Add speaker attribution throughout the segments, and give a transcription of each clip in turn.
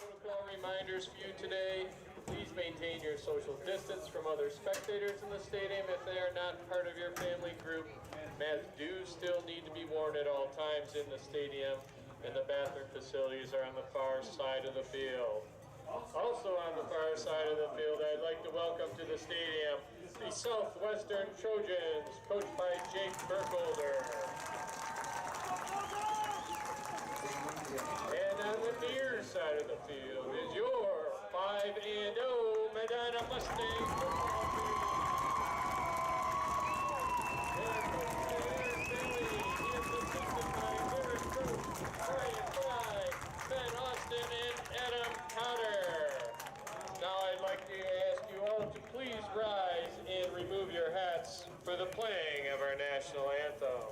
Speaker 1: Protocol reminders for you today. Please maintain your social distance from other spectators in the stadium if they are not part of your family group. Masks do still need to be worn at all times in the stadium, and the bathroom facilities are on the far side of the field. Also on the far side of the field, I'd like to welcome to the stadium the Southwestern Trojans, coached by Jake Burkholder. And on the near side of the field is your 5-0 Medina Mustangs football team. And their Billy is assisted by their coach, Brian Fry, Ben Austin, and Adam Cotter. Now I'd like to ask you all to please rise and remove your hats for the playing of our national anthem.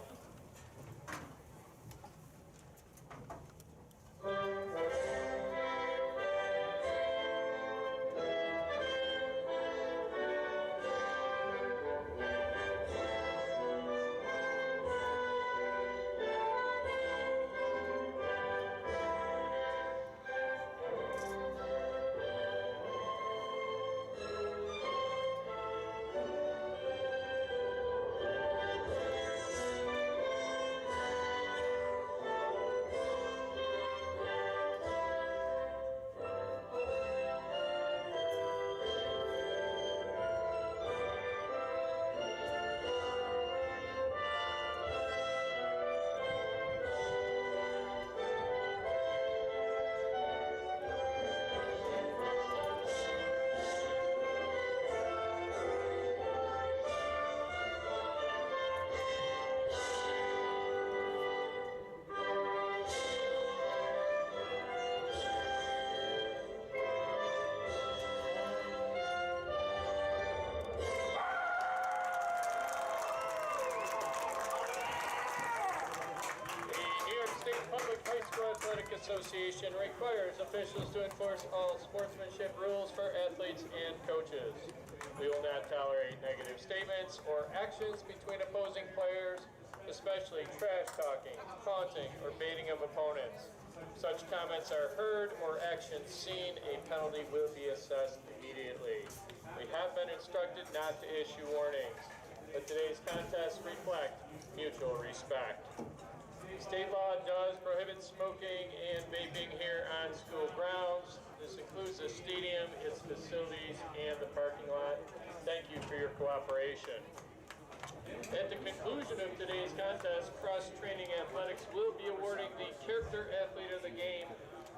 Speaker 1: Athletic Association requires officials to enforce all sportsmanship rules for athletes and coaches. We will not tolerate negative statements or actions between opposing players, especially trash talking, taunting, or baiting of opponents. Such comments are heard or actions seen, a penalty will be assessed immediately. We have been instructed not to issue warnings, but today's contests reflect mutual respect. State law does prohibit smoking and vaping here on school grounds. This includes the stadium, its facilities, and the parking lot. Thank you for your cooperation. At the conclusion of today's contest, Cross Training Athletics will be awarding the Character Athlete of the Game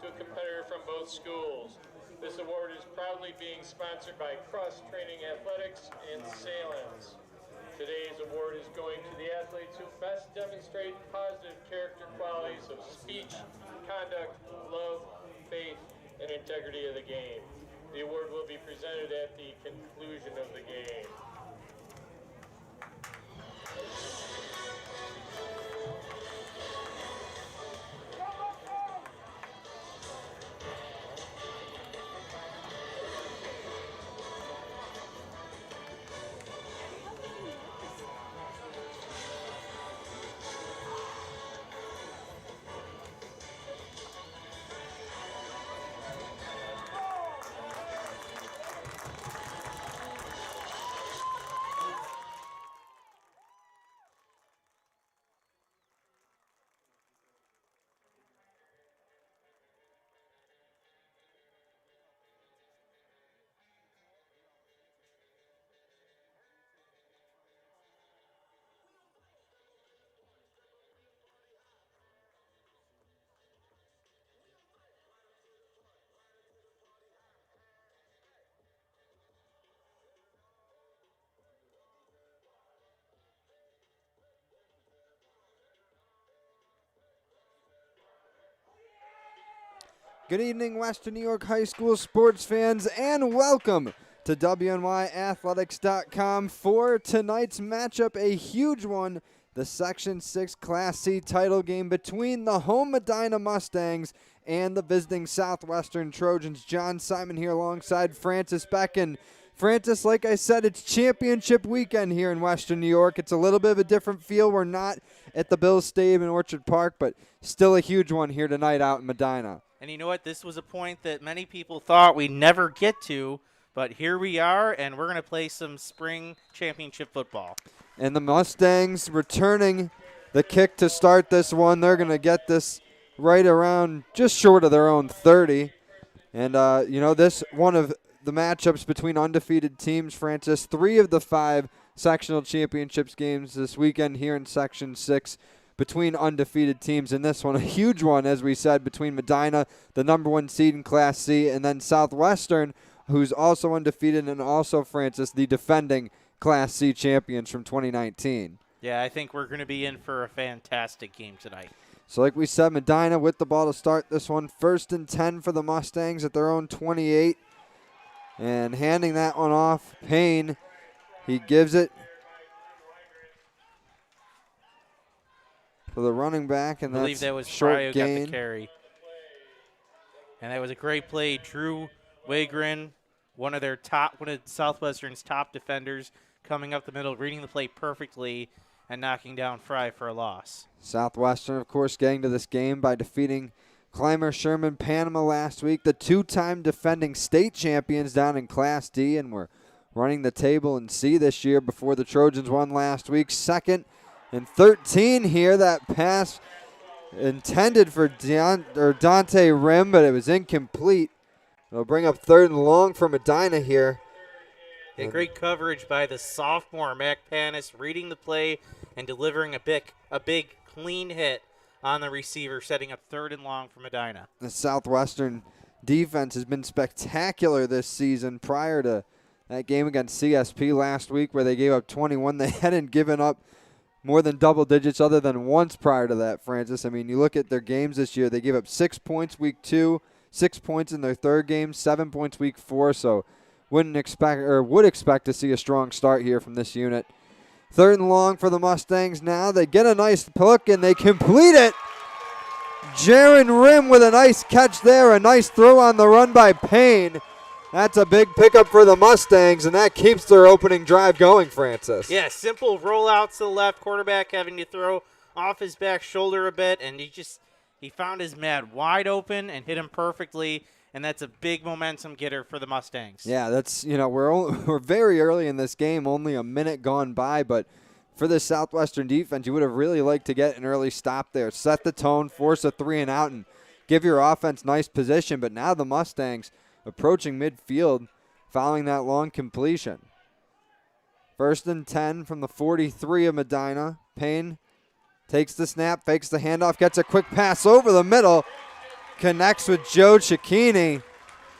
Speaker 1: to a competitor from both schools. This award is proudly being sponsored by Cross Training Athletics and Salins. Today's award is going to the athletes who best demonstrate positive character qualities of speech, conduct, love, faith, and integrity of the game. The award will be presented at the conclusion of the game.
Speaker 2: Good evening, Western New York High School sports fans, and welcome to WNYathletics.com for tonight's matchup, a huge one, the Section 6 Class C title game between the home Medina Mustangs and the visiting Southwestern Trojans. John Simon here alongside Francis Beck. And Francis, like I said, it's championship weekend here in Western New York. It's a little bit of a different feel. We're not at the Bills Stadium in Orchard Park, but still a huge one here tonight out in Medina.
Speaker 3: And you know what? This was a point that many people thought we'd never get to, but here we are, and we're going to play some spring championship football.
Speaker 2: And the Mustangs returning the kick to start this one. They're going to get this right around just short of their own 30. And, this one of the matchups between undefeated teams, Francis, 3 of the 5 sectional championships games this weekend here in Section 6 between undefeated teams. And this one, a huge one, as we said, between Medina, the number 1 seed in Class C, and then Southwestern, who's also undefeated, and also, Francis, the defending Class C champions from 2019.
Speaker 3: Yeah, I think we're going to be in for a fantastic game tonight.
Speaker 2: So like we said, Medina with the ball to start this one. 1st and 10 for the Mustangs at their own 28. And handing that one off, Payne, he gives it for the running back, and
Speaker 3: I believe
Speaker 2: that's
Speaker 3: that was
Speaker 2: short
Speaker 3: Fry who
Speaker 2: gain.
Speaker 3: got the carry. And that was a great play. Drew Wagren, one of Southwestern's top defenders, coming up the middle, reading the play perfectly, and knocking down Fry for a loss.
Speaker 2: Southwestern, of course, getting to this game by defeating Clymer Sherman Panama last week, the 2-time defending state champions down in Class D, and we're running the table in C this year before the Trojans won last week. 2nd and 13 here. That pass intended for Dante Rim, but it was incomplete. It'll bring up 3rd and long for Medina here.
Speaker 3: A great coverage by the sophomore, Mac Panis, reading the play and delivering a big clean hit on the receiver, setting up 3rd and long for Medina.
Speaker 2: The Southwestern defense has been spectacular this season. Prior to that game against CSP last week where they gave up 21, they hadn't given up more than double digits other than once prior to that, Francis. I mean, you look at their games this year, they gave up 6 points week 2, 6 points in their 3rd game, 7 points week 4, so would expect to see a strong start here from this unit. 3rd and long for the Mustangs now. They get a nice hook, and they complete it. Jaron Rim with a nice catch there, a nice throw on the run by Payne. That's a big pickup for the Mustangs, and that keeps their opening drive going, Francis.
Speaker 3: Yeah, simple rollout to the left, quarterback having to throw off his back shoulder a bit, and he found his man wide open and hit him perfectly. And that's a big momentum getter for the Mustangs.
Speaker 2: Yeah, that's, we're very early in this game, only a minute gone by, but for the Southwestern defense, you would have really liked to get an early stop there, set the tone, force a 3 and out, and give your offense nice position. But now the Mustangs approaching midfield, following that long completion. 1st and 10 from the 43 of Medina. Payne takes the snap, fakes the handoff, gets a quick pass over the middle. Connects with Joe Cicchini,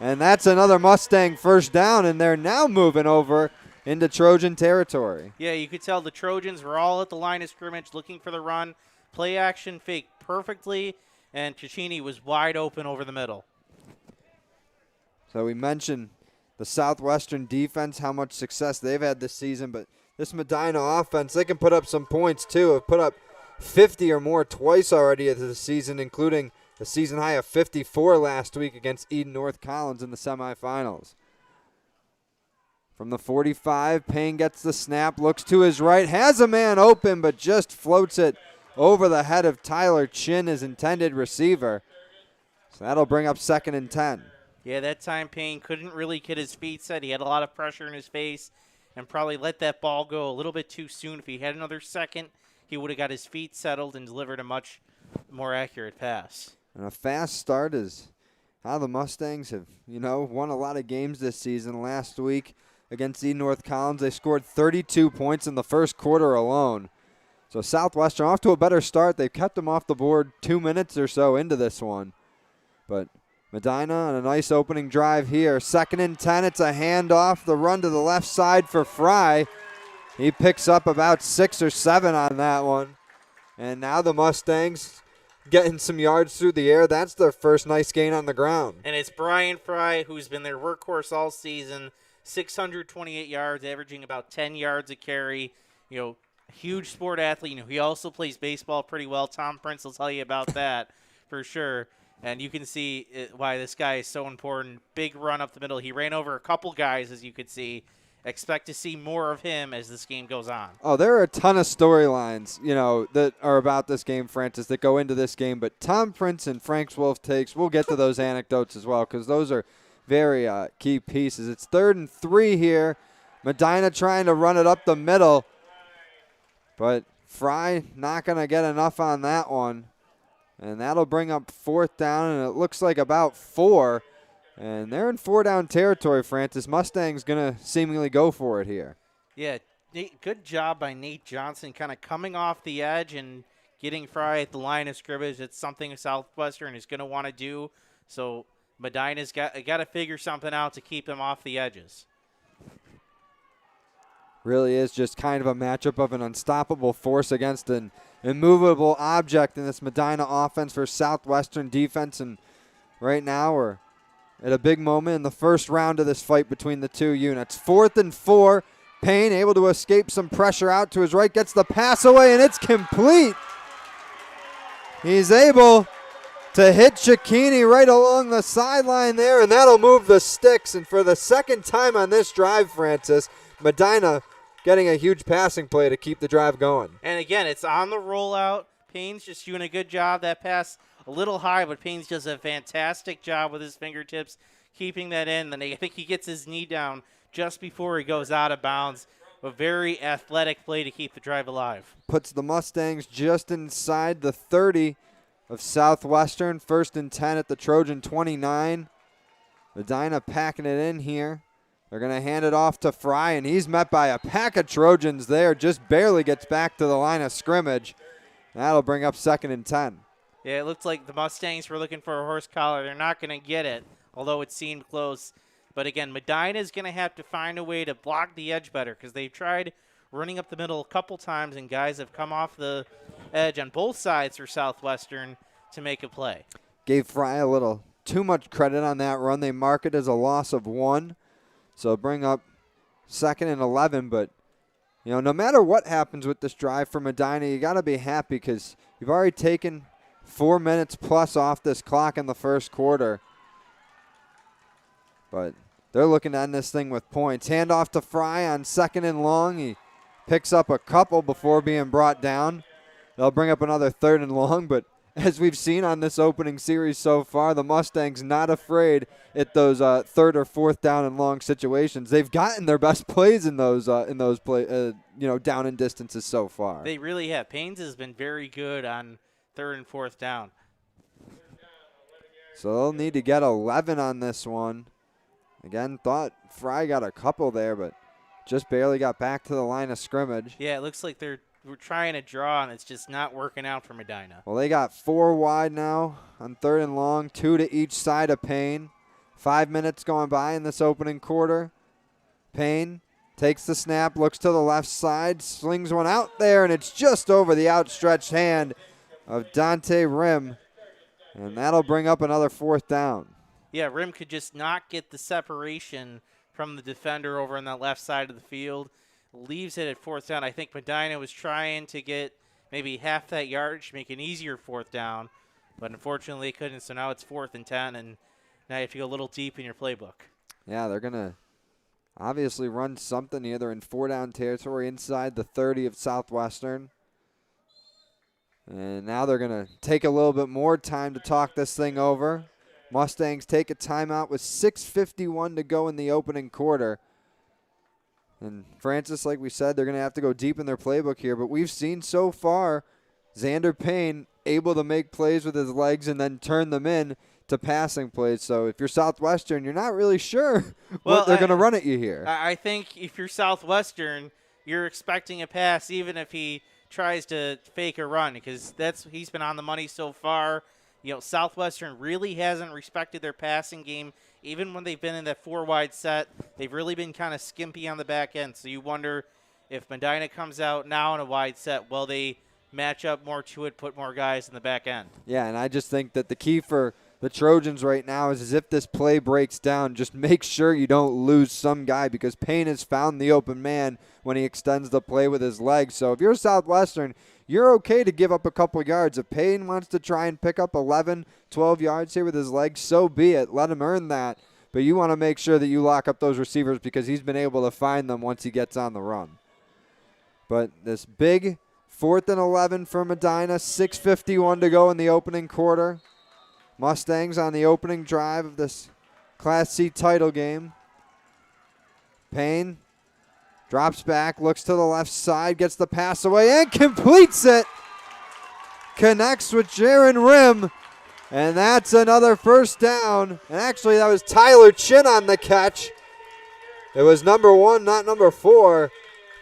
Speaker 2: and that's another Mustang 1st down, and they're now moving over into Trojan territory.
Speaker 3: Yeah, you could tell the Trojans were all at the line of scrimmage looking for the run. Play action faked perfectly, and Cicchini was wide open over the middle.
Speaker 2: So we mentioned the Southwestern defense, how much success they've had this season, but this Medina offense, they can put up some points too. Have put up 50 or more twice already this season, including a season high of 54 last week against Eden North Collins in the semifinals. From the 45, Payne gets the snap, looks to his right, has a man open, but just floats it over the head of Tyler Chin, his intended receiver. So that'll bring up 2nd and 10.
Speaker 3: Yeah, that time Payne couldn't really get his feet set. He had a lot of pressure in his face and probably let that ball go a little bit too soon. If he had another second, he would have got his feet settled and delivered a much more accurate pass.
Speaker 2: And a fast start is how the Mustangs have, won a lot of games this season. Last week against Eden North Collins, they scored 32 points in the 1st quarter alone. So Southwestern off to a better start. They've kept them off the board 2 minutes or so into this one. But Medina on a nice opening drive here. 2nd and 10, it's a handoff. The run to the left side for Fry. He picks up about 6 or 7 on that one. And now the Mustangs getting some yards through the air. That's their first nice gain on the ground.
Speaker 3: And it's Brian Fry, who's been their workhorse all season, 628 yards, averaging about 10 yards a carry. Huge sport athlete. He also plays baseball pretty well. Tom Prince will tell you about that for sure. And you can see why this guy is so important. Big run up the middle. He ran over a couple guys, as you could see, expect to see more of him as this game goes on.
Speaker 2: Oh, there are a ton of storylines, that are about this game, Francis, that go into this game. But Tom Prince and Frank's Wolf takes, we'll get to those anecdotes as well because those are very key pieces. It's 3rd and 3 here. Medina trying to run it up the middle. But Fry not going to get enough on that one. And that'll bring up 4th down, and it looks like about 4. And they're in 4-down territory, Francis. Mustang's going to seemingly go for it here.
Speaker 3: Yeah, good job by Nate Johnson kind of coming off the edge and getting Fry at the line of scrimmage. It's something Southwestern is going to want to do. So Medina's got to figure something out to keep them off the edges.
Speaker 2: Really is just kind of a matchup of an unstoppable force against an immovable object in this Medina offense for Southwestern defense. And right now we're at a big moment in the first round of this fight between the two units. 4th and 4. Payne able to escape some pressure out to his right, gets the pass away, and it's complete. He's able to hit Cicchini right along the sideline there, and that'll move the sticks. And for the second time on this drive, Francis, Medina getting a huge passing play to keep the drive going.
Speaker 3: And again, it's on the rollout. Payne's just doing a good job. That pass a little high, but Payne's does a fantastic job with his fingertips, keeping that in. Then I think he gets his knee down just before he goes out of bounds. A very athletic play to keep the drive alive.
Speaker 2: Puts the Mustangs just inside the 30 of Southwestern. 1st and 10 at the Trojan 29. Medina packing it in here. They're going to hand it off to Fry, and he's met by a pack of Trojans there. Just barely gets back to the line of scrimmage. That'll bring up 2nd and 10.
Speaker 3: Yeah, it looks like the Mustangs were looking for a horse collar. They're not going to get it, although it seemed close. But again, Medina is going to have to find a way to block the edge better because they've tried running up the middle a couple times, and guys have come off the edge on both sides for Southwestern to make a play.
Speaker 2: Gave Fry a little too much credit on that run. They mark it as a loss of 1. So bring up 2nd and 11. But, no matter what happens with this drive for Medina, you got to be happy because you've already taken 4 minutes plus off this clock in the first quarter. But they're looking to end this thing with points. Hand off to Fry on 2nd and long. He picks up a couple before being brought down. They'll bring up another 3rd and long, but as we've seen on this opening series so far, the Mustangs not afraid at those 3rd or 4th down and long situations. They've gotten their best plays in those down and distances so far.
Speaker 3: They really have. Payne's has been very good on 3rd and 4th down.
Speaker 2: So they'll need to get 11 on this one. Again, thought Fry got a couple there, but just barely got back to the line of scrimmage.
Speaker 3: Yeah, it looks like we're trying to draw, and it's just not working out for Medina.
Speaker 2: Well, they got 4 wide now on 3rd and long, 2 to each side of Payne. 5 minutes going by in this opening quarter. Payne takes the snap, looks to the left side, slings one out there, and it's just over the outstretched hand of Dante Rim. And that'll bring up another 4th down.
Speaker 3: Yeah, Rim could just not get the separation from the defender over on that left side of the field. Leaves it at 4th down. I think Medina was trying to get maybe half that yardage to make an easier 4th down, but unfortunately they couldn't, so now it's 4th and 10, and now you have to go a little deep in your playbook.
Speaker 2: Yeah, they're going to obviously run something here. They're in 4-down territory inside the 30 of Southwestern. And now they're going to take a little bit more time to talk this thing over. Mustangs take a timeout with 6:51 to go in the opening quarter. And Francis, like we said, they're going to have to go deep in their playbook here. But we've seen so far Xander Payne able to make plays with his legs and then turn them in to passing plays. So if you're Southwestern, you're not really sure what they're going to run at you here.
Speaker 3: I think if you're Southwestern, you're expecting a pass even if he tries to fake a run because he's been on the money so far. Southwestern really hasn't respected their passing game. Even when they've been in that 4-wide set, they've really been kind of skimpy on the back end. So you wonder if Medina comes out now in a wide set, will they match up more to it, put more guys in the back end?
Speaker 2: Yeah, and I just think that the key for the Trojans right now is if this play breaks down, just make sure you don't lose some guy because Payne has found the open man when he extends the play with his legs. So if you're Southwestern, you're okay to give up a couple yards. If Payne wants to try and pick up 11, 12 yards here with his legs, so be it. Let him earn that. but you want to make sure that you lock up those receivers because he's been able to find them once he gets on the run. But this big 4th and 11 for Medina, 6:51 to go in the opening quarter. Mustangs on the opening drive of this Class C title game. Payne drops back, looks to the left side, gets the pass away, and completes it. Connects with Jaron Rim, and that's another first down. And actually, that was Tyler Chin on the catch. It was number 1, not number 4.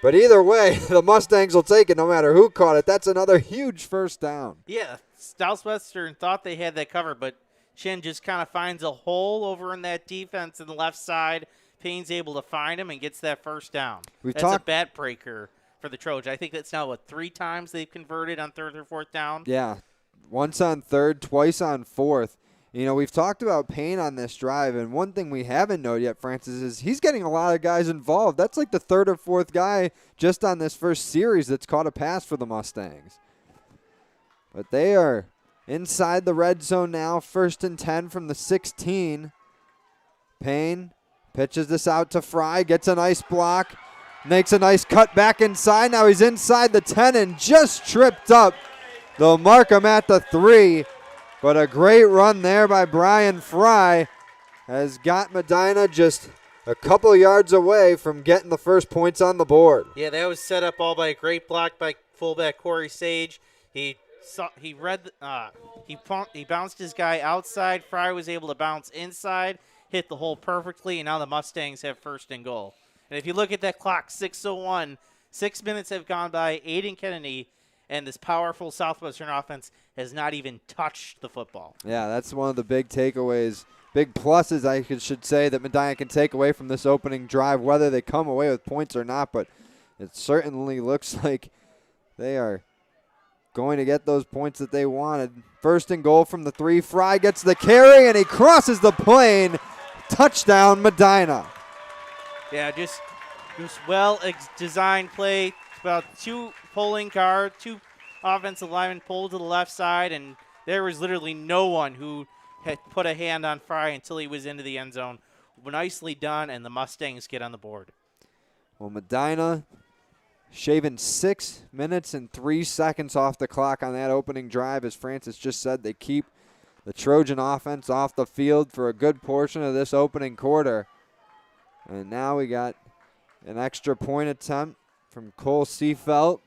Speaker 2: But either way, the Mustangs will take it no matter who caught it. That's another huge first down.
Speaker 3: Yeah, Southwestern thought they had that covered, but Chin just kind of finds a hole over in that defense on the left side. Payne's able to find him and gets that first down. That's a bat breaker for the Trojans. I think that's now, 3 times they've converted on 3rd or 4th down?
Speaker 2: Yeah, once on 3rd, twice on 4th. You know, we've talked about Payne on this drive, and one thing we haven't noted yet, Francis, is he's getting a lot of guys involved. That's like the 3rd or 4th guy just on this first series that's caught a pass for the Mustangs. But they are inside the red zone now, 1st and 10 from the 16. Payne pitches this out to Fry, gets a nice block, makes a nice cut back inside. Now he's inside the 10 and just tripped up. They'll mark him at the 3. But a great run there by Brian Fry has got Medina just a couple yards away from getting the first points on the board.
Speaker 3: Yeah, that was set up all by a great block by fullback Corey Sage. He bounced his guy outside. Fry was able to bounce inside, hit the hole perfectly, and now the Mustangs have 1st and goal. And if you look at that clock, 6:01, 6 minutes have gone by. Aidan Kennedy and this powerful Southwestern offense has not even touched the football.
Speaker 2: Yeah, that's one of the big takeaways, big pluses I should say that Medina can take away from this opening drive, whether they come away with points or not. But it certainly looks like they are going to get those points that they wanted. 1st and goal from the 3. Fry gets the carry, and he crosses the plane. Touchdown, Medina.
Speaker 3: Yeah, just well-designed play. It's about 2 pulling guard, 2 offensive linemen pulled to the left side, and there was literally no one who had put a hand on Fry until he was into the end zone. Nicely done, and the Mustangs get on the board.
Speaker 2: Well, Medina shaving 6 minutes and 3 seconds off the clock on that opening drive. As Francis just said, they keep the Trojan offense off the field for a good portion of this opening quarter. And now we got an extra point attempt from Cole Seafelt.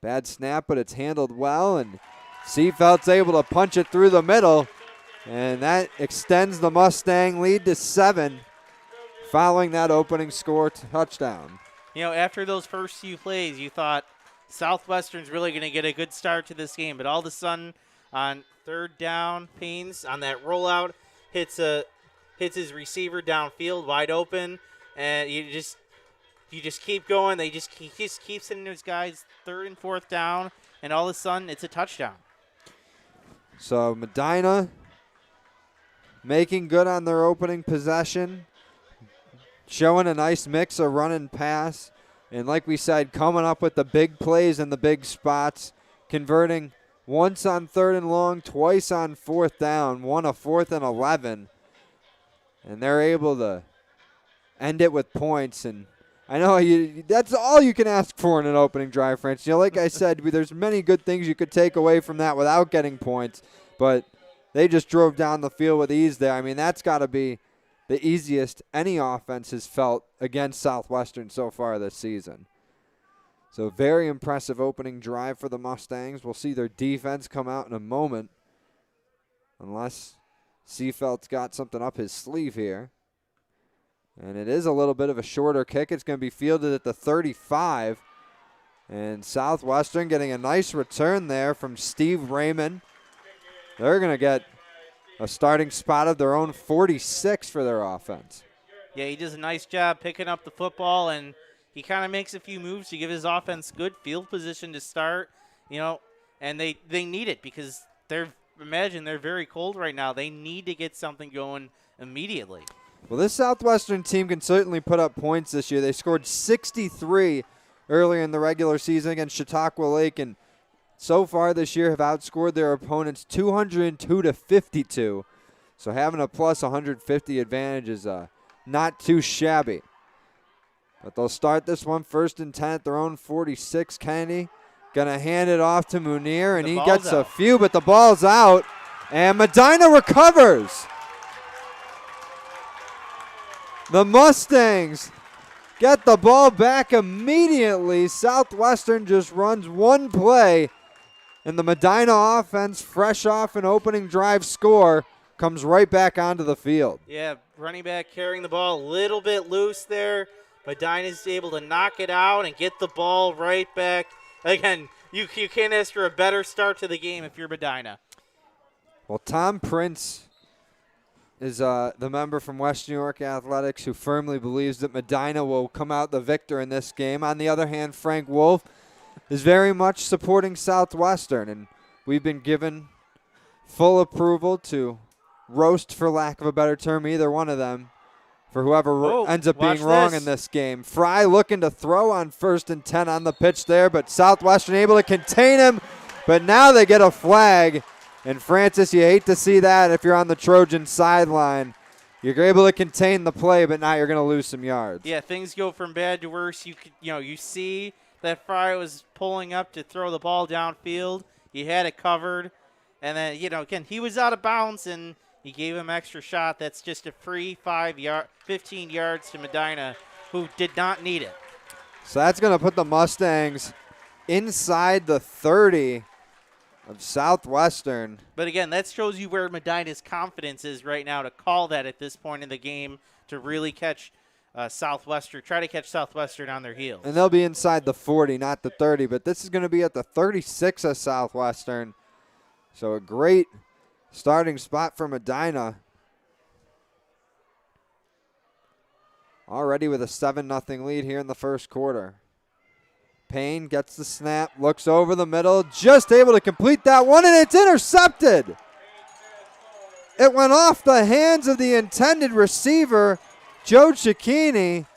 Speaker 2: Bad snap, but it's handled well, and Seafelt's able to punch it through the middle, and that extends the Mustang lead to 7 following that opening score touchdown.
Speaker 3: You know, after those first few plays, you thought Southwestern's really going to get a good start to this game, but all of a sudden on 3rd down, Paynes on that rollout hits his receiver downfield wide open, and you just keep going. He just keeps hitting his guys 3rd and 4th down, and all of a sudden it's a touchdown.
Speaker 2: So Medina making good on their opening possession, showing a nice mix of run and pass, and like we said, coming up with the big plays and the big spots, converting once on 3rd and long, twice on 4th down, one a 4th and 11, and they're able to end it with points. And I know that's all you can ask for in an opening drive, Francis. You know, like I said, there's many good things you could take away from that without getting points, but they just drove down the field with ease there. I mean, that's got to be the easiest any offense has felt against Southwestern so far this season. So very impressive opening drive for the Mustangs. We'll see their defense come out in a moment, unless Seafelt's got something up his sleeve here. And it is a little bit of a shorter kick. It's going to be fielded at the 35. And Southwestern getting a nice return there from Steve Raymond. They're going to get a starting spot of their own 46 for their offense.
Speaker 3: Yeah, he does a nice job picking up the football, and he kind of makes a few moves to give his offense good field position to start, you know, and they need it because they're very cold right now. They need to get something going immediately.
Speaker 2: Well, this Southwestern team can certainly put up points this year. They scored 63 earlier in the regular season against Chautauqua Lake, and so far this year have outscored their opponents 202-52. So having a plus 150 advantage is not too shabby. But they'll start this one 1st and 10 at their own 46. Kennedy gonna hand it off to Munir, and he gets a few, but the ball's out, and Medina recovers. The Mustangs get the ball back immediately. Southwestern just runs one play, and the Medina offense, fresh off an opening drive score, comes right back onto the field.
Speaker 3: Yeah, running back carrying the ball a little bit loose there. Medina's able to knock it out and get the ball right back. Again, you can't ask for a better start to the game if you're Medina.
Speaker 2: Well, Tom Prince is the member from West New York Athletics who firmly believes that Medina will come out the victor in this game. On the other hand, Frank Wolf is very much supporting Southwestern, and we've been given full approval to roast, for lack of a better term, either one of them for whoever ends up being wrong in this game. Fry looking to throw on 1st and 10 on the pitch there, but Southwestern able to contain him, but now they get a flag. And Francis, you hate to see that if you're on the Trojan sideline. You're able to contain the play, but now you're going to lose some yards.
Speaker 3: Yeah, things go from bad to worse. You see that Fry was pulling up to throw the ball downfield. He had it covered, and then again he was out of bounds, and he gave him extra shot. That's just a free 15 yards to Medina, who did not need it.
Speaker 2: So that's going to put the Mustangs inside the 30 of Southwestern.
Speaker 3: But again, that shows you where Medina's confidence is right now to call that at this point in the game, to really catch Southwestern, try to catch Southwestern on their heels.
Speaker 2: And they'll be inside the 40, not the 30, but this is going to be at the 36 of Southwestern. So a great starting spot for Medina. Already with a 7-0 lead here in the first quarter. Payne gets the snap, looks over the middle, just able to complete that one, and it's intercepted. It went off the hands of the intended receiver, Joe Cicchini,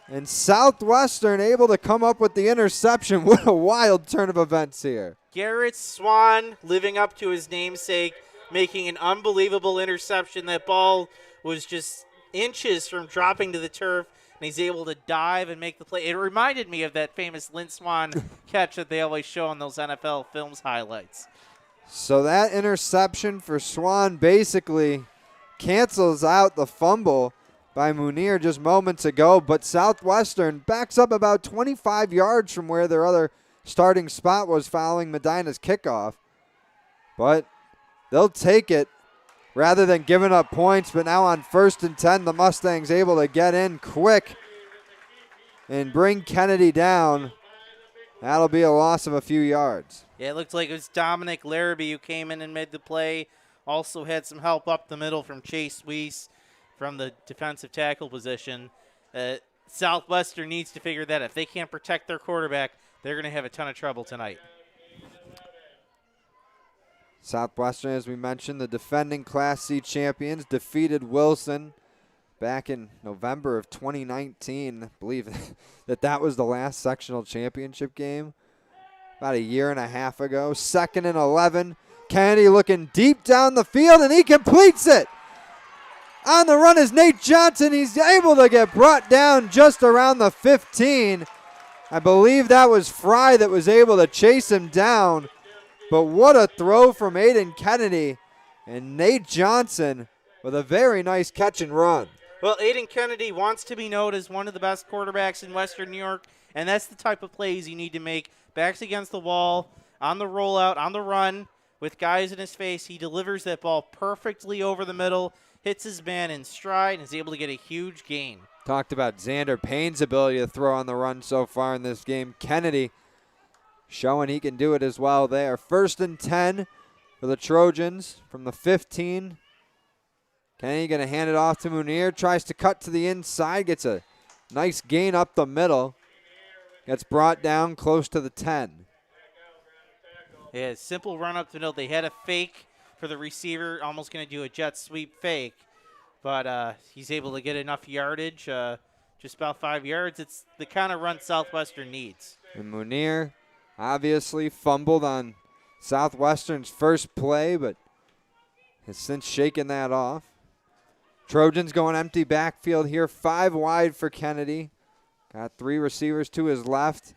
Speaker 2: and Southwestern able to come up with the interception. What a wild turn of events here.
Speaker 3: Garrett Swan living up to his namesake, making an unbelievable interception. That ball was just inches from dropping to the turf, and he's able to dive and make the play. It reminded me of that famous Lynn Swan catch that they always show on those NFL Films highlights.
Speaker 2: So that interception for Swan basically cancels out the fumble by Munir just moments ago, but Southwestern backs up about 25 yards from where their other starting spot was following Medina's kickoff. But they'll take it rather than giving up points. But now on 1st and 10, the Mustangs able to get in quick and bring Kennedy down. That'll be a loss of a few yards.
Speaker 3: Yeah, it looked like it was Dominic Larrabee who came in and made the play. Also had some help up the middle from Chase Weiss from the defensive tackle position. Southwestern needs to figure that out. If they can't protect their quarterback, they're going to have a ton of trouble tonight.
Speaker 2: Southwestern, as we mentioned, the defending Class C champions, defeated Wilson back in November of 2019. I believe that was the last sectional championship game about a year and a half ago. 2nd and 11. Kennedy looking deep down the field, and he completes it. On the run is Nate Johnson. He's able to get brought down just around the 15. I believe that was Fry that was able to chase him down. But what a throw from Aidan Kennedy. And Nate Johnson with a very nice catch and run.
Speaker 3: Well, Aidan Kennedy wants to be known as one of the best quarterbacks in Western New York, and that's the type of plays you need to make. Backs against the wall, on the rollout, on the run, with guys in his face. He delivers that ball perfectly over the middle, hits his man in stride, and is able to get a huge gain.
Speaker 2: Talked about Xander Payne's ability to throw on the run so far in this game. Kennedy showing he can do it as well there. 1st and 10 for the Trojans from the 15. Kennedy going to hand it off to Munir. Tries to cut to the inside. Gets a nice gain up the middle. Gets brought down close to the 10.
Speaker 3: Yeah, simple run up the middle. They had a fake for the receiver, almost going to do a jet sweep fake. But he's able to get enough yardage, just about 5 yards. It's the kind of run Southwestern needs.
Speaker 2: And Munir obviously fumbled on Southwestern's first play, but has since shaken that off. Trojans going empty backfield here, 5 wide for Kennedy. Got 3 receivers to his left.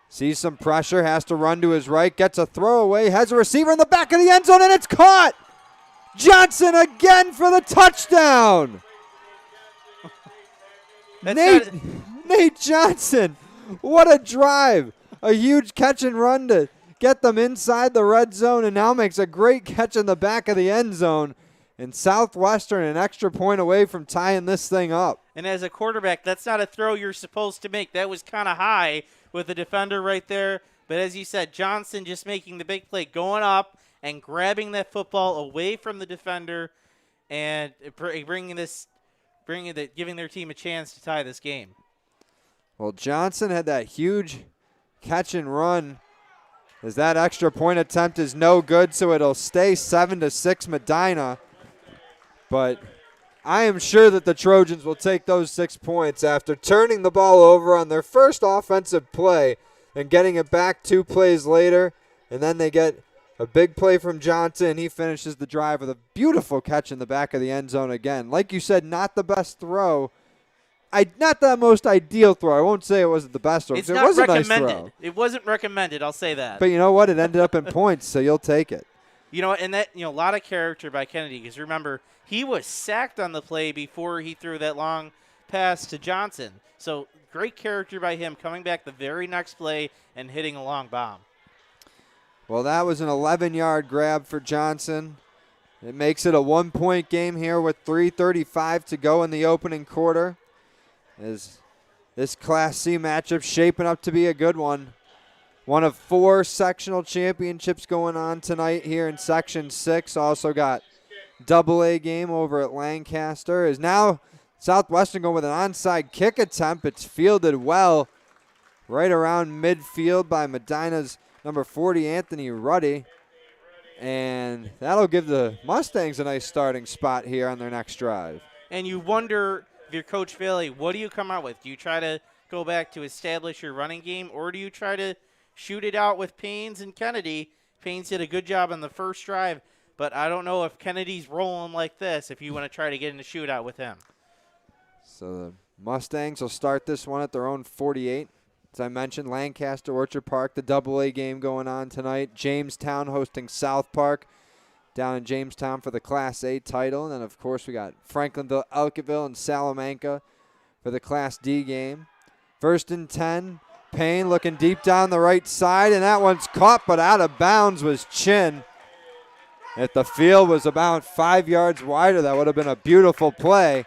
Speaker 2: Sees some pressure, has to run to his right, gets a throwaway, has a receiver in the back of the end zone, and it's caught! Johnson again for the touchdown! Nate Johnson, what a drive! A huge catch and run to get them inside the red zone, and now makes a great catch in the back of the end zone. And Southwestern an extra point away from tying this thing up.
Speaker 3: And as a quarterback, that's not a throw you're supposed to make. That was kind of high with the defender right there. But as you said, Johnson just making the big play, going up and grabbing that football away from the defender and giving their team a chance to tie this game.
Speaker 2: Well, Johnson had that huge catch and run as that extra point attempt is no good, so it'll stay 7-6 Medina. But I am sure that the Trojans will take those 6 points after turning the ball over on their first offensive play and getting it back 2 plays later. And then they get a big play from Johnson, and he finishes the drive with a beautiful catch in the back of the end zone again. Like you said, not the best throw. Not the most ideal throw. I won't say it wasn't the best throw.
Speaker 3: It's
Speaker 2: it
Speaker 3: not
Speaker 2: was
Speaker 3: recommended.
Speaker 2: A nice throw.
Speaker 3: It wasn't recommended, I'll say that.
Speaker 2: But you know what? It ended up in points, so you'll take it.
Speaker 3: You know, and that, a lot of character by Kennedy, because remember, he was sacked on the play before he threw that long pass to Johnson. So great character by him coming back the very next play and hitting a long bomb.
Speaker 2: Well, that was an 11-yard grab for Johnson. It makes it a 1-point game here with 3:35 to go in the opening quarter. Is this Class C matchup shaping up to be a good one. One of 4 sectional championships going on tonight here in Section 6. Also got AA game over at Lancaster. Is now Southwestern going with an onside kick attempt. It's fielded well right around midfield by Medina's number 40, Anthony Ruddy. And that'll give the Mustangs a nice starting spot here on their next drive.
Speaker 3: And you wonder, if you're Coach Bailey, what do you come out with? Do you try to go back to establish your running game, or do you try to shoot it out with Paynes and Kennedy? Paynes did a good job on the first drive, but I don't know if Kennedy's rolling like this if you want to try to get in a shootout with him.
Speaker 2: So the Mustangs will start this one at their own 48. As I mentioned, Lancaster, Orchard Park, the AA game going on tonight. Jamestown hosting South Park down in Jamestown for the Class A title. And then, of course, we got Franklinville, Elkville, and Salamanca for the Class D game. 1st and 10. Payne looking deep down the right side, and that one's caught, but out of bounds was Chin. If the field was about 5 yards wider, that would have been a beautiful play.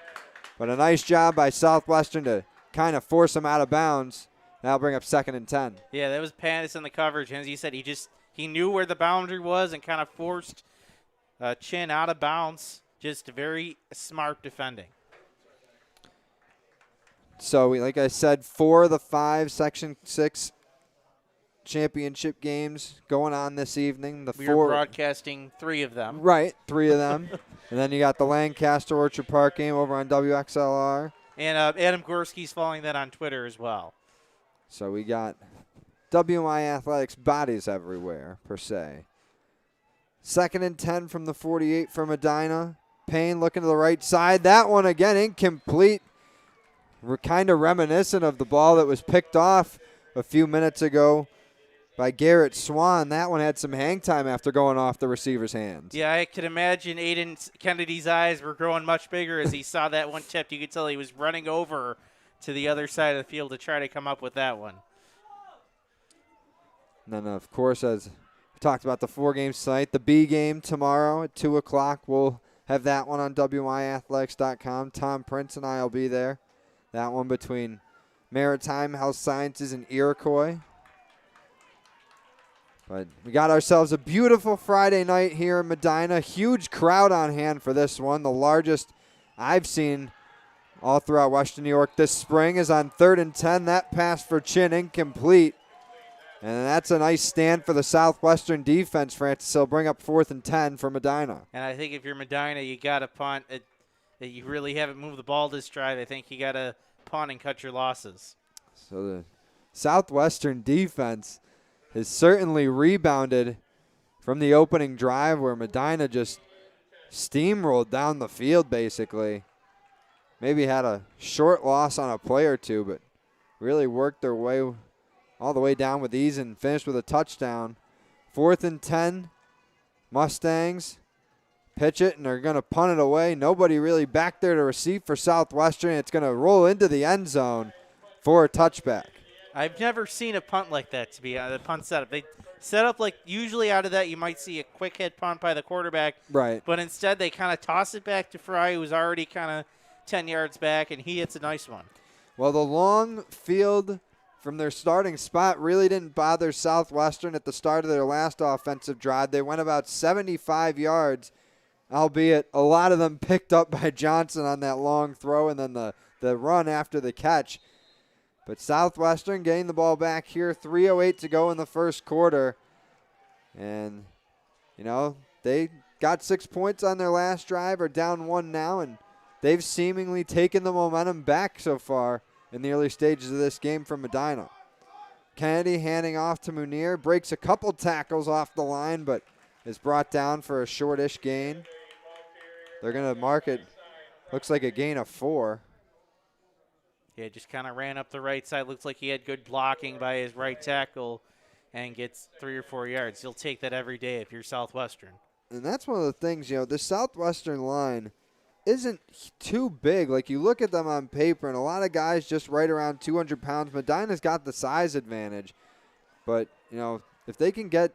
Speaker 2: But a nice job by Southwestern to kind of force him out of bounds. That'll bring up 2nd and 10.
Speaker 3: Yeah, that was Panis in the coverage. And as you said, he knew where the boundary was and kind of forced Chin out of bounds. Just very smart defending.
Speaker 2: So, like I said, 4 of the 5 Section 6 championship games going on this evening.
Speaker 3: We are broadcasting 3 of them.
Speaker 2: Right, 3 of them. And then you got the Lancaster Orchard Park game over on WXLR.
Speaker 3: And Adam Gorski's following that on Twitter as well.
Speaker 2: So we got WMI Athletics bodies everywhere, per se. 2nd and 10 from the 48 for Medina. Payne looking to the right side. That one, again, incomplete. We're kind of reminiscent of the ball that was picked off a few minutes ago by Garrett Swan. That one had some hang time after going off the receiver's hands.
Speaker 3: Yeah, I could imagine Aidan Kennedy's eyes were growing much bigger as he saw that one tipped. You could tell he was running over to the other side of the field to try to come up with that one.
Speaker 2: And then, of course, as we talked about the 4 games tonight, the B game tomorrow at 2 o'clock. We'll have that one on WMIathletics.com. Tom Prince and I will be there. That one between Maritime Health Sciences and Iroquois. But we got ourselves a beautiful Friday night here in Medina. Huge crowd on hand for this one. The largest I've seen all throughout Western New York this spring is on 3rd and 10. That pass for Chin incomplete. And that's a nice stand for the Southwestern defense, Francis. They'll bring up 4th and 10 for Medina.
Speaker 3: And I think if you're Medina, you got to punt. That you really haven't moved the ball this drive. I think you got to punt and cut your losses.
Speaker 2: So the Southwestern defense has certainly rebounded from the opening drive where Medina just steamrolled down the field basically. Maybe had a short loss on a play or two, but really worked their way all the way down with ease and finished with a touchdown. 4th and 10, Mustangs pitch it, and they're going to punt it away. Nobody really back there to receive for Southwestern. It's going to roll into the end zone for a touchback.
Speaker 3: I've never seen a punt like that, to be the punt setup. They set up like usually out of that you might see a quick hit punt by the quarterback.
Speaker 2: Right.
Speaker 3: But instead they kind of toss it back to Fry, who's already kind of 10 yards back, and he hits a nice one.
Speaker 2: Well, the long field from their starting spot really didn't bother Southwestern at the start of their last offensive drive. They went about 75 yards, albeit a lot of them picked up by Johnson on that long throw and then the run after the catch. But Southwestern getting the ball back here, 3:08 to go in the first quarter. And, you know, they got 6 points on their last drive, are down 1 now, and they've seemingly taken the momentum back so far in the early stages of this game from Medina. Kennedy handing off to Munir, breaks a couple tackles off the line, but is brought down for a shortish gain. They're going to mark it, looks like a gain of 4.
Speaker 3: Yeah, just kind of ran up the right side. Looks like he had good blocking by his right tackle and gets 3 or 4 yards. You'll take that every day if you're Southwestern.
Speaker 2: And that's one of the things, you know, the Southwestern line isn't too big. Like, you look at them on paper, and a lot of guys just right around 200 pounds. Medina's got the size advantage. But, you know, if they can get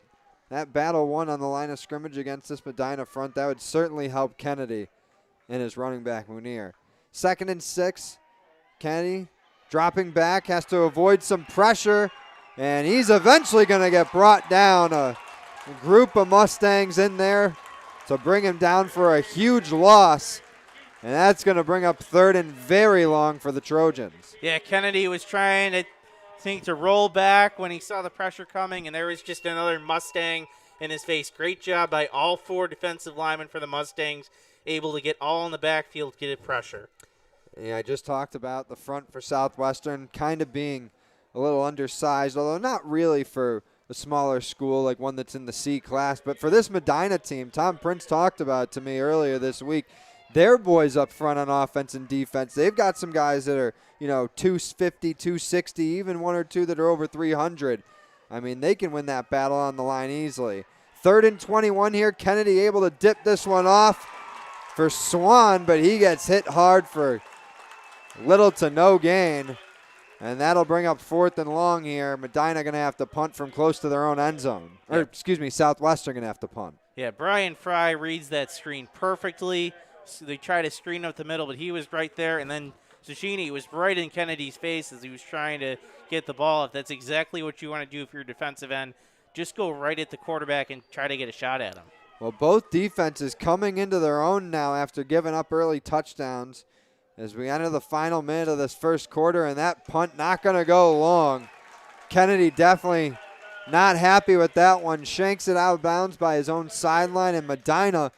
Speaker 2: that battle won on the line of scrimmage against this Medina front, that would certainly help Kennedy and his running back, Munir. 2nd and 6. Kennedy dropping back, has to avoid some pressure, and he's eventually going to get brought down. A group of Mustangs in there to bring him down for a huge loss, and that's going to bring up 3rd and very long for the Trojans.
Speaker 3: Yeah, Kennedy was trying to roll back when he saw the pressure coming, and there was just another Mustang in his face. Great job by all 4 defensive linemen for the Mustangs, able to get all in the backfield, get it pressure.
Speaker 2: Yeah, I just talked about the front for Southwestern kind of being a little undersized, although not really for a smaller school like one that's in the C class. But for this Medina team, Tom Prince talked about it to me earlier this week. Their boys up front on offense and defense, they've got some guys that are, you know, 250, 260, even 1 or 2 that are over 300. I mean, they can win that battle on the line easily. 3rd and 21 here. Kennedy able to dip this one off for Swan, but he gets hit hard for little to no gain, and that'll bring up 4th and long here. Medina going to have to punt from close to their own end zone. Or, excuse me, Southwestern going to have to punt.
Speaker 3: Yeah, Brian Fry reads that screen perfectly. So they try to screen up the middle, but he was right there, and then Cicchini was right in Kennedy's face as he was trying to get the ball. If that's exactly what you want to do if you're a defensive end, just go right at the quarterback and try to get a shot at him.
Speaker 2: Well, both defenses coming into their own now after giving up early touchdowns as we enter the final minute of this first quarter, and that punt not going to go long. Kennedy definitely not happy with that one. Shanks it out of bounds by his own sideline, and Medina,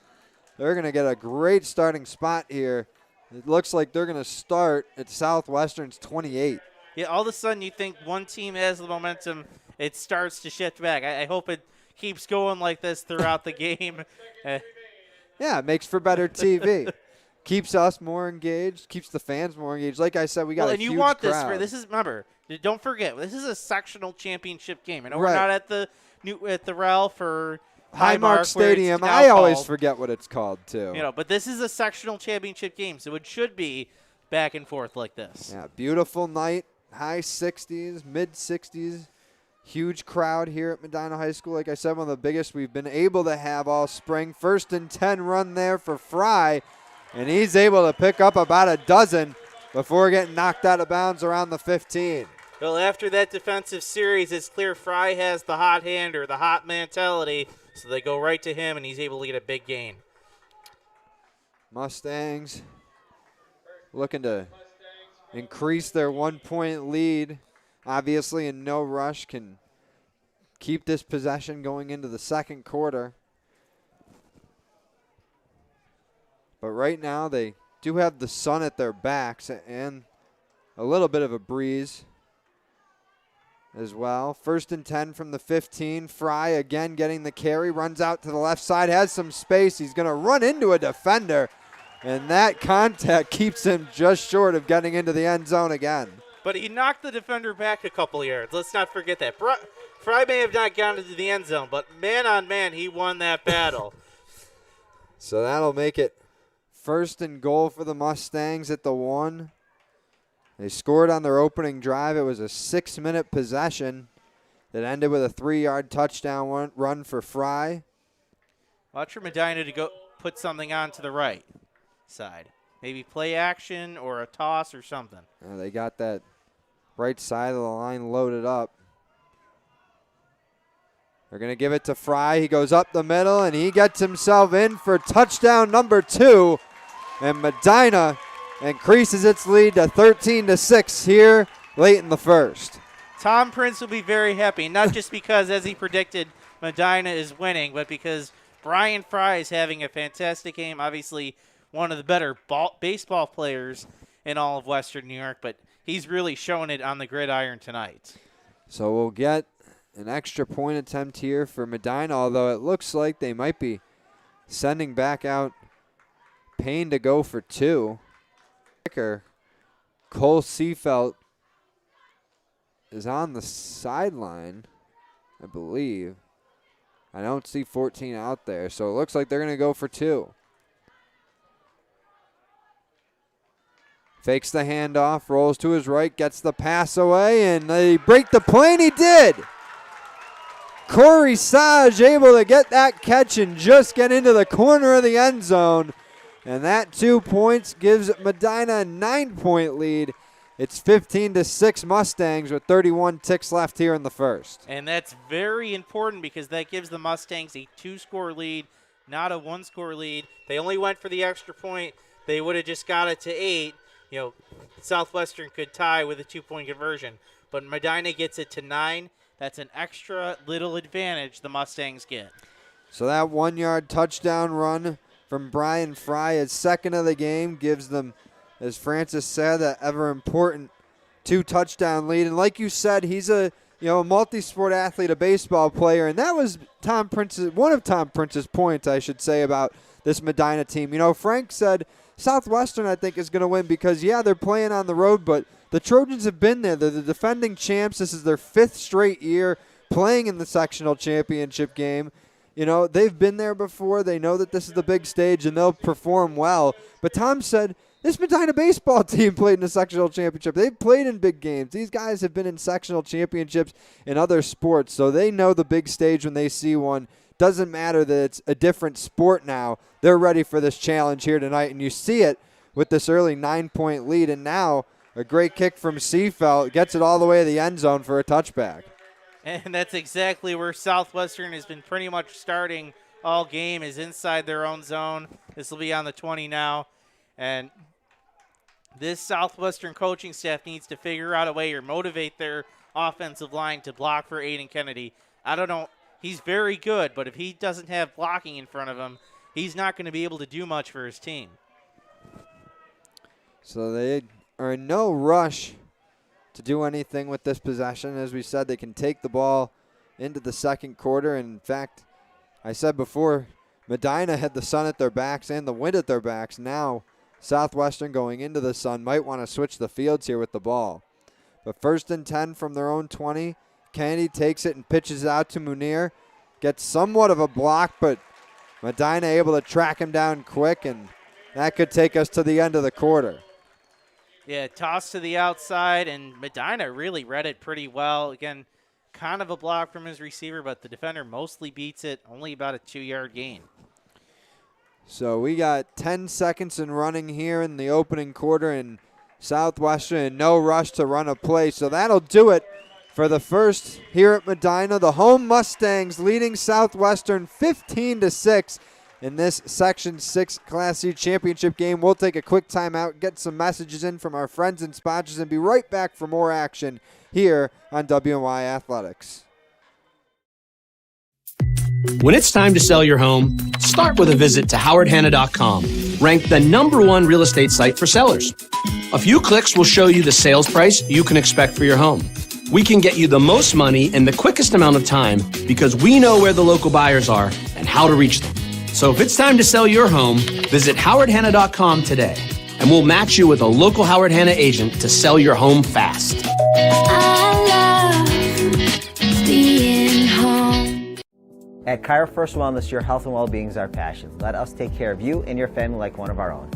Speaker 2: they're going to get a great starting spot here. It looks like they're going to start at Southwestern's 28.
Speaker 3: Yeah, all of a sudden you think one team has the momentum, it starts to shift back. I hope it keeps going like this throughout the game.
Speaker 2: Yeah, it makes for better TV. Keeps us more engaged, keeps the fans more engaged. Like I said, we got a huge crowd.
Speaker 3: And you want this is, remember, don't forget, this is a sectional championship game. I know we're not at the Ralph or
Speaker 2: Highmark Stadium. I always forget what it's called, too.
Speaker 3: You know, but this is a sectional championship game, so it should be back and forth like this.
Speaker 2: Yeah, beautiful night, high 60s, mid 60s. Huge crowd here at Medina High School. Like I said, one of the biggest we've been able to have all spring. 1st and 10 run there for Fry. And he's able to pick up about a dozen before getting knocked out of bounds around the 15.
Speaker 3: Well, after that defensive series, it's clear Fry has the hot hand or the hot mentality, so they go right to him, and he's able to get a big gain.
Speaker 2: Mustangs looking to increase their 1-point lead. Obviously, in no rush, can keep this possession going into the second quarter. But right now they do have the sun at their backs and a little bit of a breeze. as well. 1st and 10 from the 15. Fry again getting the carry, runs out to the left side, has some space. He's going to run into a defender, and that contact keeps him just short of getting into the end zone again.
Speaker 3: But he knocked the defender back a couple yards. Let's not forget that. Fry may have not gotten into the end zone, but man on man, he won that battle.
Speaker 2: So that'll make it 1st and goal for the Mustangs at the 1. They scored on their opening drive. It was a 6-minute possession that ended with a 3-yard touchdown run for Fry.
Speaker 3: Watch for Medina to go put something on to the right side. Maybe play action or a toss or something.
Speaker 2: They got that right side of the line loaded up. They're going to give it to Fry. He goes up the middle, and he gets himself in for touchdown number 2. And Medina increases its lead to 13-6 here late in the first.
Speaker 3: Tom Prince will be very happy, not just because, as he predicted, Medina is winning, but because Brian Fry is having a fantastic game. Obviously, one of the better baseball players in all of Western New York, but he's really showing it on the gridiron tonight.
Speaker 2: So we'll get an extra point attempt here for Medina, although it looks like they might be sending back out Payne to go for 2. Cole Seafelt is on the sideline, I believe. I don't see 14 out there, so it looks like they're going to go for 2. Fakes the handoff, rolls to his right, gets the pass away, and they break the play, and he did. Corey Saj able to get that catch and just get into the corner of the end zone. And that 2 points gives Medina a 9-point lead. It's 15-6 Mustangs with 31 ticks left here in the first.
Speaker 3: And that's very important because that gives the Mustangs a 2-score lead, not a 1-score lead. They only went for the extra point. They would have just got it to 8. Southwestern could tie with a 2-point conversion. But Medina gets it to 9. That's an extra little advantage the Mustangs get.
Speaker 2: So that 1-yard touchdown run from Brian Fry, his second of the game, gives them, as Francis said, that ever-important 2-touchdown lead. And like you said, he's a multi-sport athlete, a baseball player, and that was one of Tom Prince's points, I should say, about this Medina team. Frank said Southwestern, I think, is going to win because, they're playing on the road, but the Trojans have been there. They're the defending champs. This is their 5th straight year playing in the sectional championship game. They've been there before. They know that this is the big stage, and they'll perform well. But Tom said this Medina baseball team played in the sectional championship. They've played in big games. These guys have been in sectional championships in other sports, so they know the big stage when they see one. Doesn't matter that it's a different sport now. They're ready for this challenge here tonight, and you see it with this early 9-point lead. And now a great kick from Seafelt gets it all the way to the end zone for a touchback.
Speaker 3: And that's exactly where Southwestern has been pretty much starting all game, is inside their own zone. This will be on the 20 now. And this Southwestern coaching staff needs to figure out a way or motivate their offensive line to block for Aidan Kennedy. I don't know. He's very good, but if he doesn't have blocking in front of him, he's not going to be able to do much for his team.
Speaker 2: So they are in no rush to do anything with this possession. As we said, they can take the ball into the second quarter. And in fact, I said before, Medina had the sun at their backs and the wind at their backs. Now, Southwestern going into the sun might want to switch the fields here with the ball. But 1st and 10 from their own 20. Kennedy takes it and pitches out to Munir. Gets somewhat of a block, but Medina able to track him down quick, and that could take us to the end of the quarter.
Speaker 3: Yeah, toss to the outside, and Medina really read it pretty well. Again, kind of a block from his receiver, but the defender mostly beats it, only about a 2-yard gain.
Speaker 2: So we got 10 seconds in running here in the opening quarter, and Southwestern in no rush to run a play. So that'll do it for the first here at Medina. The home Mustangs leading Southwestern 15-6. In this Section 6 Class C championship game. We'll take a quick timeout, get some messages in from our friends and sponsors, and be right back for more action here on WNY Athletics.
Speaker 4: When it's time to sell your home, start with a visit to howardhanna.com, ranked the #1 real estate site for sellers. A few clicks will show you the sales price you can expect for your home. We can get you the most money in the quickest amount of time because we know where the local buyers are and how to reach them. So if it's time to sell your home, visit howardhanna.com today, and we'll match you with a local Howard Hanna agent to sell your home fast.
Speaker 5: I love being home.
Speaker 6: At Cairo First Wellness, your health and well-being is our passion. Let us take care of you and your family like one of our own.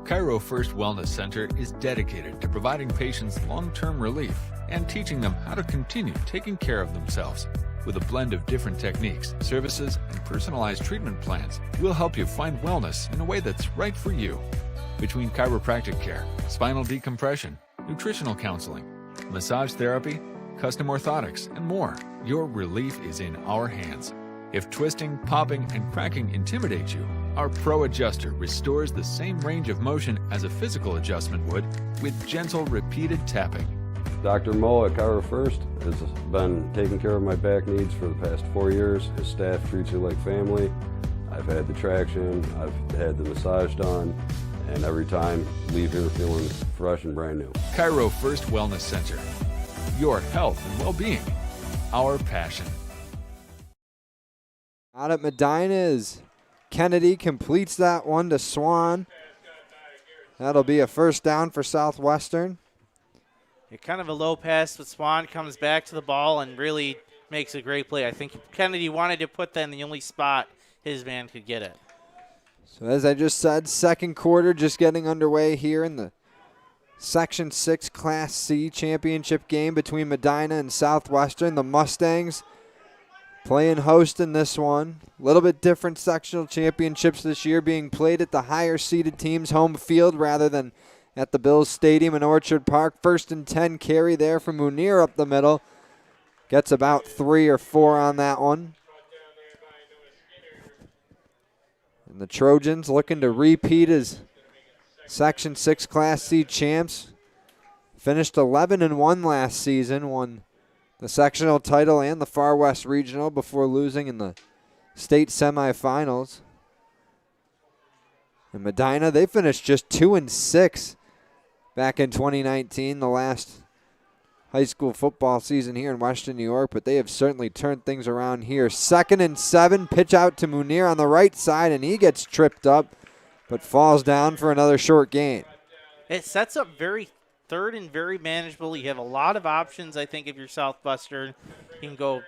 Speaker 7: Cairo First Wellness Center is dedicated to providing patients long-term relief and teaching them how to continue taking care of themselves. With a blend of different techniques, services, and personalized treatment plans, we'll help you find wellness in a way that's right for you. Between chiropractic care, spinal decompression, nutritional counseling, massage therapy, custom orthotics, and more, your relief is in our hands. If twisting, popping, and cracking intimidate you, our Pro Adjuster restores the same range of motion as a physical adjustment would with gentle, repeated tapping.
Speaker 8: Dr. Mo at Cairo First has been taking care of my back needs for the past 4 years. His staff treats you like family. I've had the traction, I've had the massage done, and every time leave here feeling fresh and brand new.
Speaker 7: Cairo First Wellness Center. Your health and well-being, our passion.
Speaker 2: Out at Medina is Kennedy, completes that one to Swan. That'll be a first down for Southwestern.
Speaker 3: Kind of a low pass, but Swan comes back to the ball and really makes a great play. I think Kennedy wanted to put that in the only spot his man could get it.
Speaker 2: So as I just said, second quarter just getting underway here in the Section 6 Class C championship game between Medina and Southwestern. The Mustangs playing host in this one. A little bit different sectional championships this year being played at the higher seeded team's home field rather than at the Bills Stadium in Orchard Park. 1st and 10 carry there from Munir up the middle. Gets about 3 or 4 on that one. And the Trojans looking to repeat as Section 6 Class C champs. Finished 11-1 last season. Won the sectional title and the Far West Regional before losing in the state semifinals. And Medina, they finished just 2-6 back in 2019, the last high school football season here in Western New York, but they have certainly turned things around here. 2nd and 7, pitch out to Munir on the right side, and he gets tripped up, but falls down for another short gain.
Speaker 3: It sets up third and very manageable. You have a lot of options, I think, if you're Southwestern. You can go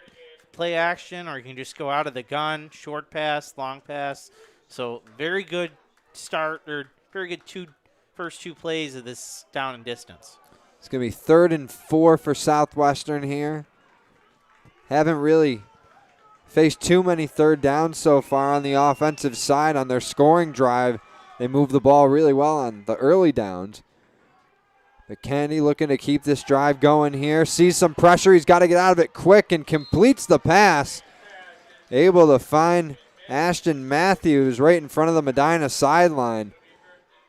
Speaker 3: play action, or you can just go out of the gun, short pass, long pass. So very good start, or very good first two plays of this down and distance.
Speaker 2: It's going to be 3rd and 4 for Southwestern here. Haven't really faced too many third downs so far on the offensive side. On their scoring drive, they move the ball really well on the early downs. But Kennedy looking to keep this drive going here. Sees some pressure. He's got to get out of it quick and completes the pass. Able to find Ashton Matthews right in front of the Medina sideline.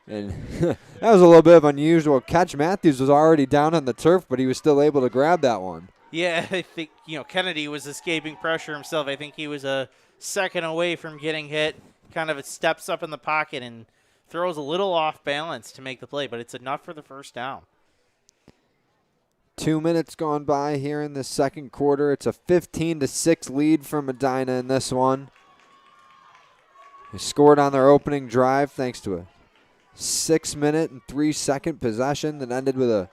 Speaker 2: And that was a little bit of an unusual catch. Matthews was already down on the turf, but he was still able to grab that one.
Speaker 3: Yeah, I think, Kennedy was escaping pressure himself. I think he was a second away from getting hit. Kind of steps up in the pocket and throws a little off balance to make the play, but it's enough for the first down.
Speaker 2: 2 minutes gone by here in the second quarter. It's a 15-6 lead for Medina in this one. They scored on their opening drive thanks to a 6-minute and 3-second possession that ended with a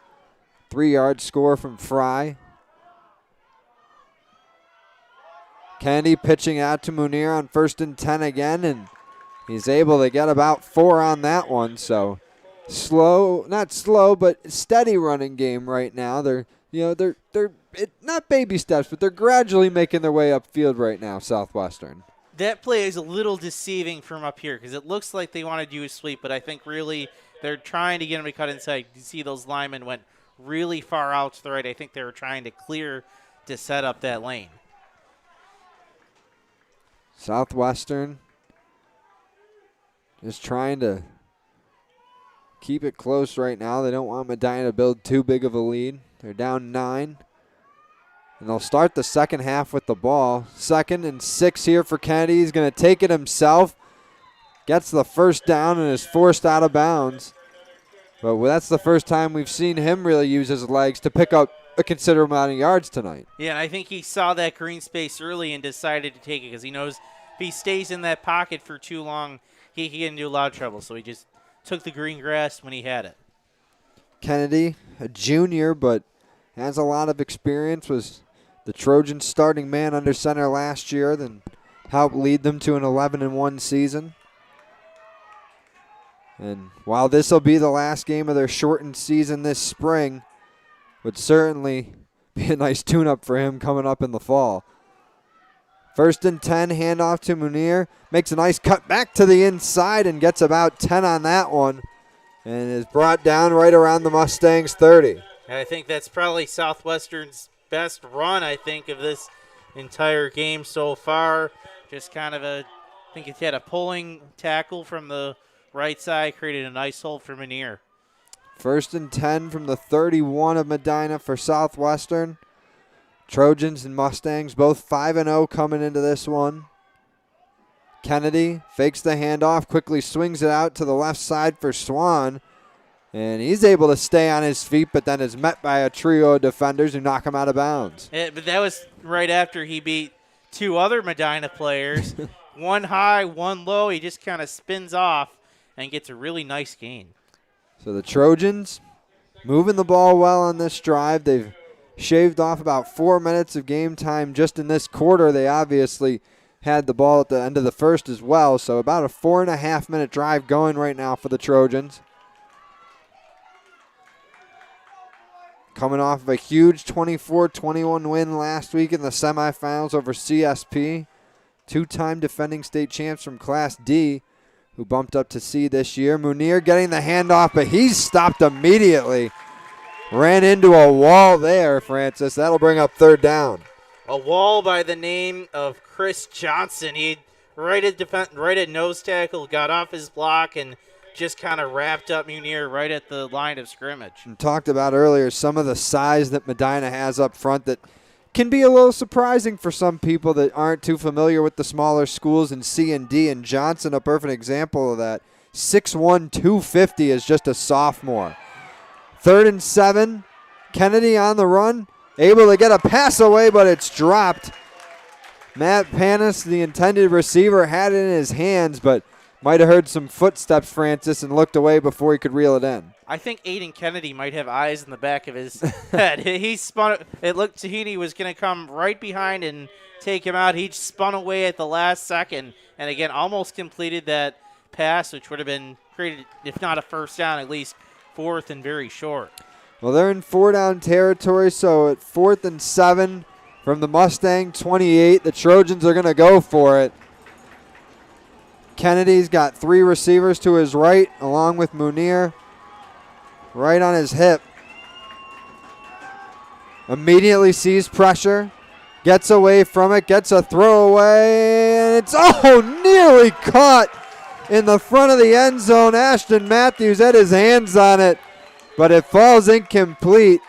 Speaker 2: 3-yard score from Fry. Kennedy pitching out to Munir on 1st and 10 again, and he's able to get about 4 on that one. So not slow, but steady running game right now. They're not baby steps, but they're gradually making their way upfield right now, Southwestern.
Speaker 3: That play is a little deceiving from up here because it looks like they want to do a sweep, but I think really they're trying to get him to cut inside. You see those linemen went really far out to the right. I think they were trying to clear to set up that lane.
Speaker 2: Southwestern just trying to keep it close right now. They don't want Medina to build too big of a lead. They're down 9. And they'll start the second half with the ball. 2nd and 6 here for Kennedy. He's going to take it himself. Gets the first down and is forced out of bounds. But that's the first time we've seen him really use his legs to pick up a considerable amount of yards tonight.
Speaker 3: Yeah, and I think he saw that green space early and decided to take it because he knows if he stays in that pocket for too long, he can get into a lot of trouble. So he just took the green grass when he had it.
Speaker 2: Kennedy, a junior, but has a lot of experience, was the Trojans' starting man under center last year, then helped lead them to an 11-1 season. And while this will be the last game of their shortened season this spring, would certainly be a nice tune-up for him coming up in the fall. 1st and 10, handoff to Munir. Makes a nice cut back to the inside and gets about 10 on that one. And is brought down right around the Mustangs' 30.
Speaker 3: I think that's probably Southwestern's best run, I think, of this entire game so far. Just kind of I think it had a pulling tackle from the right side, created a nice hole for Munir.
Speaker 2: 1st and 10 from the 31 of Medina for Southwestern. Trojans and Mustangs both 5-0 coming into this one. Kennedy fakes the handoff, quickly swings it out to the left side for Swan. And he's able to stay on his feet, but then is met by a trio of defenders who knock him out of bounds.
Speaker 3: Yeah, but that was right after he beat two other Medina players. One high, one low. He just kind of spins off and gets a really nice gain.
Speaker 2: So the Trojans moving the ball well on this drive. They've shaved off about 4 minutes of game time just in this quarter. They obviously had the ball at the end of the first as well. So about a 4.5-minute drive going right now for the Trojans. Coming off of a huge 24-21 win last week in the semifinals over CSP. Two-time defending state champs from Class D, who bumped up to C this year. Munir getting the handoff, but he's stopped immediately. Ran into a wall there, Francis. That'll bring up 3rd down.
Speaker 3: A wall by the name of Chris Johnson. He right at nose tackle, got off his block, and just kind of wrapped up Munir right at the line of scrimmage.
Speaker 2: And talked about earlier some of the size that Medina has up front that can be a little surprising for some people that aren't too familiar with the smaller schools in C and D, and Johnson, a perfect example of that. 6'1", 250 is just a sophomore. 3rd and 7, Kennedy on the run, able to get a pass away, but it's dropped. Matt Panis, the intended receiver, had it in his hands, but might have heard some footsteps, Francis, and looked away before he could reel it in.
Speaker 3: I think Aidan Kennedy might have eyes in the back of his head. He spun. It looked Tahini was going to come right behind and take him out. He spun away at the last second, and again almost completed that pass, which would have been created, if not a first down, at least 4th and very short.
Speaker 2: Well, they're in 4-down territory, so at 4th and 7 from the Mustang 28, the Trojans are going to go for it. Kennedy's got 3 receivers to his right, along with Munir. Right on his hip. Immediately sees pressure. Gets away from it. Gets a throwaway. And it's nearly caught in the front of the end zone. Ashton Matthews had his hands on it, but it falls incomplete.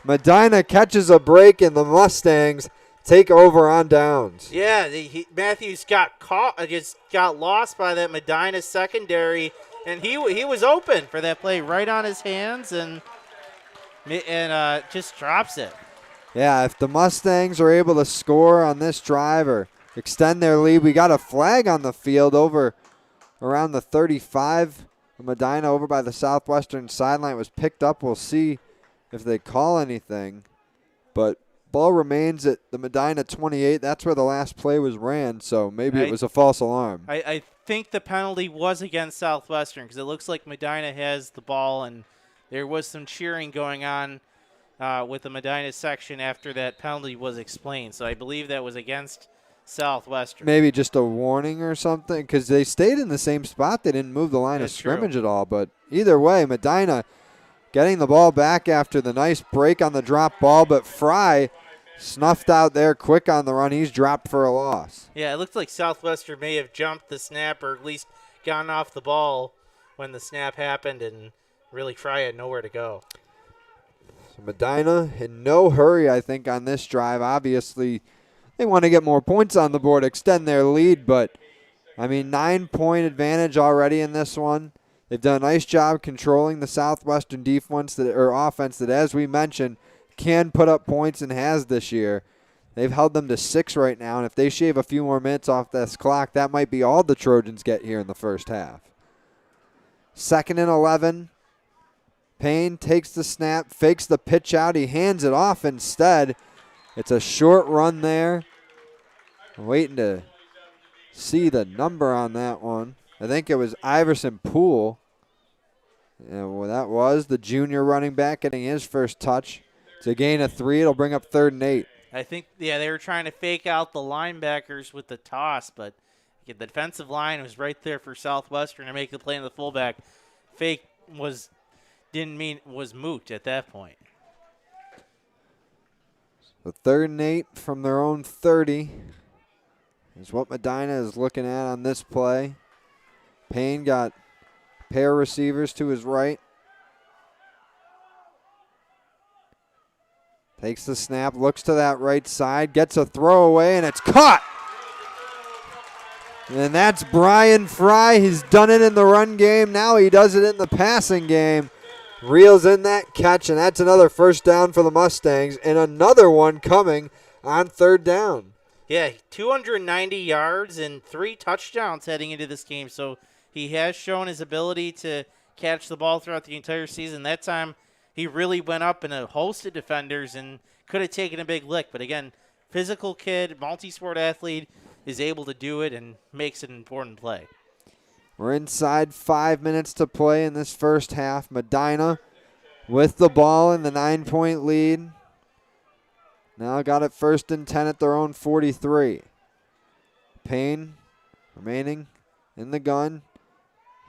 Speaker 2: Medina catches a break, and the Mustangs take over on downs.
Speaker 3: Yeah, Matthews got caught, just got lost by that Medina secondary. And he was open for that play, right on his hands, and just drops it.
Speaker 2: Yeah, if the Mustangs are able to score on this drive or extend their lead, we got a flag on the field over around the 35. Medina over by the Southwestern sideline was picked up. We'll see if they call anything. But ball remains at the Medina 28. That's where the last play was ran, so maybe it was a false alarm.
Speaker 3: I think the penalty was against Southwestern because it looks like Medina has the ball, and there was some cheering going on with the Medina section after that penalty was explained. So I believe that was against Southwestern.
Speaker 2: Maybe just a warning or something, because they stayed in the same spot. They didn't move the line of scrimmage at all. But either way, Medina getting the ball back after the nice break on the drop ball, but Fry snuffed out there quick on the run. He's dropped for a loss.
Speaker 3: Yeah, it looks like Southwestern may have jumped the snap or at least gotten off the ball when the snap happened, and really Fry had nowhere to go.
Speaker 2: So Medina in no hurry, I think, on this drive. Obviously, they want to get more points on the board, extend their lead, but, 9-point advantage already in this one. They've done a nice job controlling the Southwestern offense that, as we mentioned, can put up points and has this year. They've held them to 6 right now, and if they shave a few more minutes off this clock, that might be all the Trojans get here in the first half. 2nd and 11. Payne takes the snap, fakes the pitch out. He hands it off instead. It's a short run there. I'm waiting to see the number on that one. I think it was Iverson Poole. And well, that was the junior running back getting his first touch. It's a gain of 3. It'll bring up 3rd and 8.
Speaker 3: I think, they were trying to fake out the linebackers with the toss, but the defensive line was right there for Southwestern to make the play on the fullback. Fake was moot at that point.
Speaker 2: The 3rd and 8 from their own 30 is what Medina is looking at on this play. Payne got a pair of receivers to his right. Takes the snap, looks to that right side, gets a throwaway, and it's caught. And that's Brian Fry. He's done it in the run game. Now he does it in the passing game. Reels in that catch, and that's another first down for the Mustangs, and another one coming on 3rd down.
Speaker 3: Yeah, 290 yards and 3 touchdowns heading into this game. So he has shown his ability to catch the ball throughout the entire season. That time he really went up in a host of defenders and could have taken a big lick. But again, physical kid, multi-sport athlete, is able to do it and makes an important play.
Speaker 2: We're inside 5 minutes to play in this first half. Medina with the ball in the 9-point lead. Now got it 1st and 10 at their own 43. Payne remaining in the gun.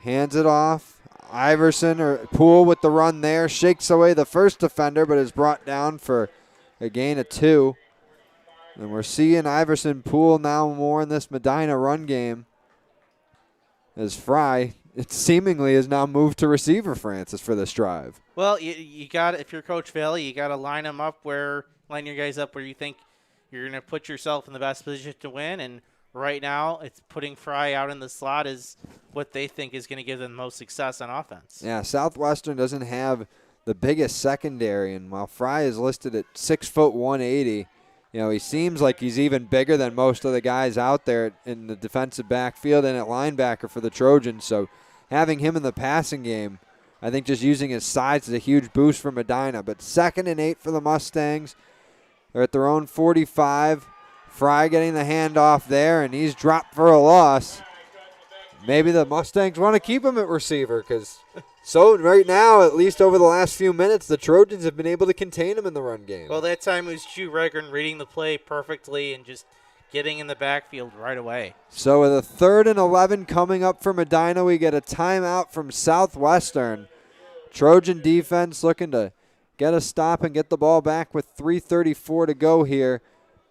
Speaker 2: Hands it off. Iverson or Poole with the run there. Shakes away the first defender, but is brought down for a gain of 2. And we're seeing Iverson Poole now more in this Medina run game. As Fry, it seemingly has now moved to receiver Francis for this drive.
Speaker 3: Well, you got, if you're Coach Valley, you got to line your guys up where you think you're going to put yourself in the best position to win. And right now, it's putting Fry out in the slot is what they think is going to give them the most success on offense.
Speaker 2: Yeah, Southwestern doesn't have the biggest secondary, and while Fry is listed at 6 foot 180, he seems like he's even bigger than most of the guys out there in the defensive backfield and at linebacker for the Trojans. So having him in the passing game, I think just using his size is a huge boost for Medina. But 2nd and 8 for the Mustangs. They're at their own 45. Fry getting the handoff there, and he's dropped for a loss. Maybe the Mustangs want to keep him at receiver because right now, at least over the last few minutes, the Trojans have been able to contain him in the run game.
Speaker 3: Well, that time it was Hugh Regren reading the play perfectly and just getting in the backfield right away.
Speaker 2: So with a 3rd and 11 coming up for Medina, we get a timeout from Southwestern. Trojan defense looking to get a stop and get the ball back with 3:34 to go here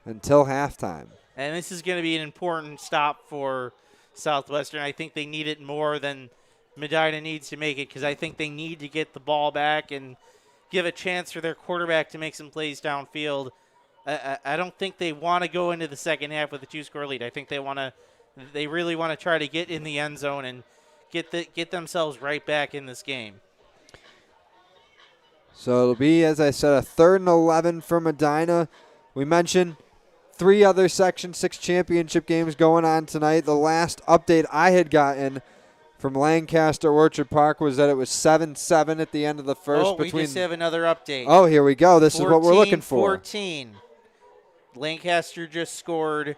Speaker 2: until halftime.
Speaker 3: And this is going to be an important stop for Southwestern. I think they need it more than Medina needs to make it because I think they need to get the ball back and give a chance for their quarterback to make some plays downfield. I don't think they want to go into the second half with a 2-score lead. I think they really want to try to get in the end zone and get themselves right back in this game.
Speaker 2: So it'll be, as I said, a 3rd and 11 for Medina. We mentioned 3 other Section 6 championship games going on tonight. The last update I had gotten from Lancaster Orchard Park was that it was 7-7 at the end of the first.
Speaker 3: Oh, we just have another update.
Speaker 2: Oh, here we go. This is what we're looking for.
Speaker 3: 14-14. Lancaster just scored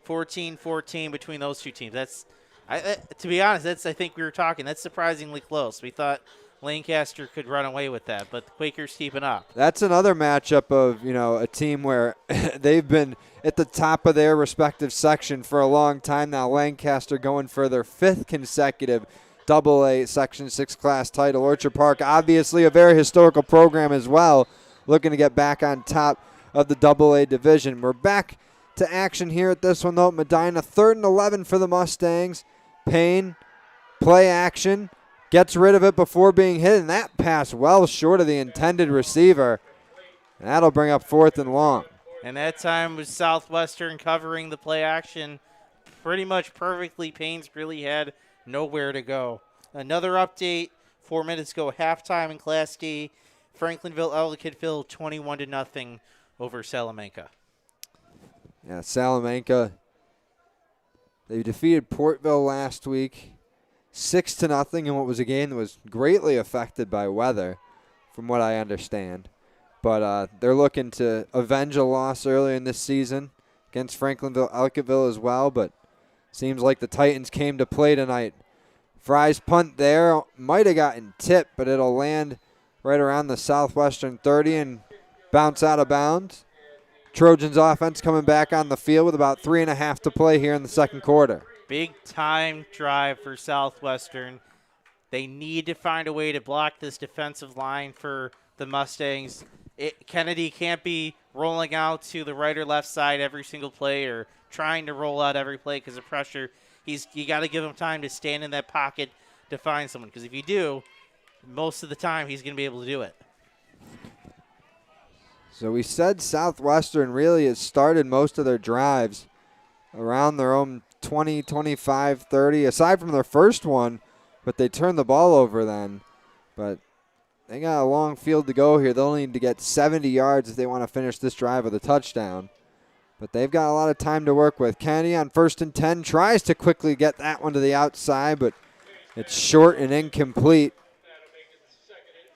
Speaker 3: 14-14 between those two teams. To be honest, I think we were talking. That's surprisingly close. We thought Lancaster could run away with that, but the Quakers keeping up.
Speaker 2: That's another matchup of, a team where they've been at the top of their respective section for a long time now. Lancaster going for their 5th consecutive AA Section 6 class title. Orchard Park, obviously a very historical program as well, looking to get back on top of the AA division. We're back to action here at this one, though. Medina, 3rd and 11 for the Mustangs. Payne, play action. Gets rid of it before being hit, and that pass well short of the intended receiver. That'll bring up 4th and long.
Speaker 3: And that time was Southwestern covering the play action pretty much perfectly. Payne's really had nowhere to go. Another update, 4 minutes ago, halftime in Class D, Franklinville Ellicottville 21-0 over Salamanca.
Speaker 2: Yeah, Salamanca, they defeated Portville last week 6-0 in what was a game that was greatly affected by weather, from what I understand. But they're looking to avenge a loss earlier in this season against Franklinville Ellicottville as well, but seems like the Titans came to play tonight. Fry's punt there might have gotten tipped, but it'll land right around the Southwestern 30 and bounce out of bounds. Trojans offense coming back on the field with about 3.5 to play here in the second quarter.
Speaker 3: Big time drive for Southwestern. They need to find a way to block this defensive line for the Mustangs. Kennedy can't be rolling out to the right or left side every single play or trying to roll out every play because of pressure. You got to give him time to stand in that pocket to find someone, because if you do, most of the time he's going to be able to do it.
Speaker 2: So we said Southwestern really has started most of their drives around their own 20, 25, 30, aside from their first one, but they turned the ball over then. But they got a long field to go here. They'll need to get 70 yards if they want to finish this drive with a touchdown. But they've got a lot of time to work with. Kennedy on 1st and 10 tries to quickly get that one to the outside, but it's short and incomplete.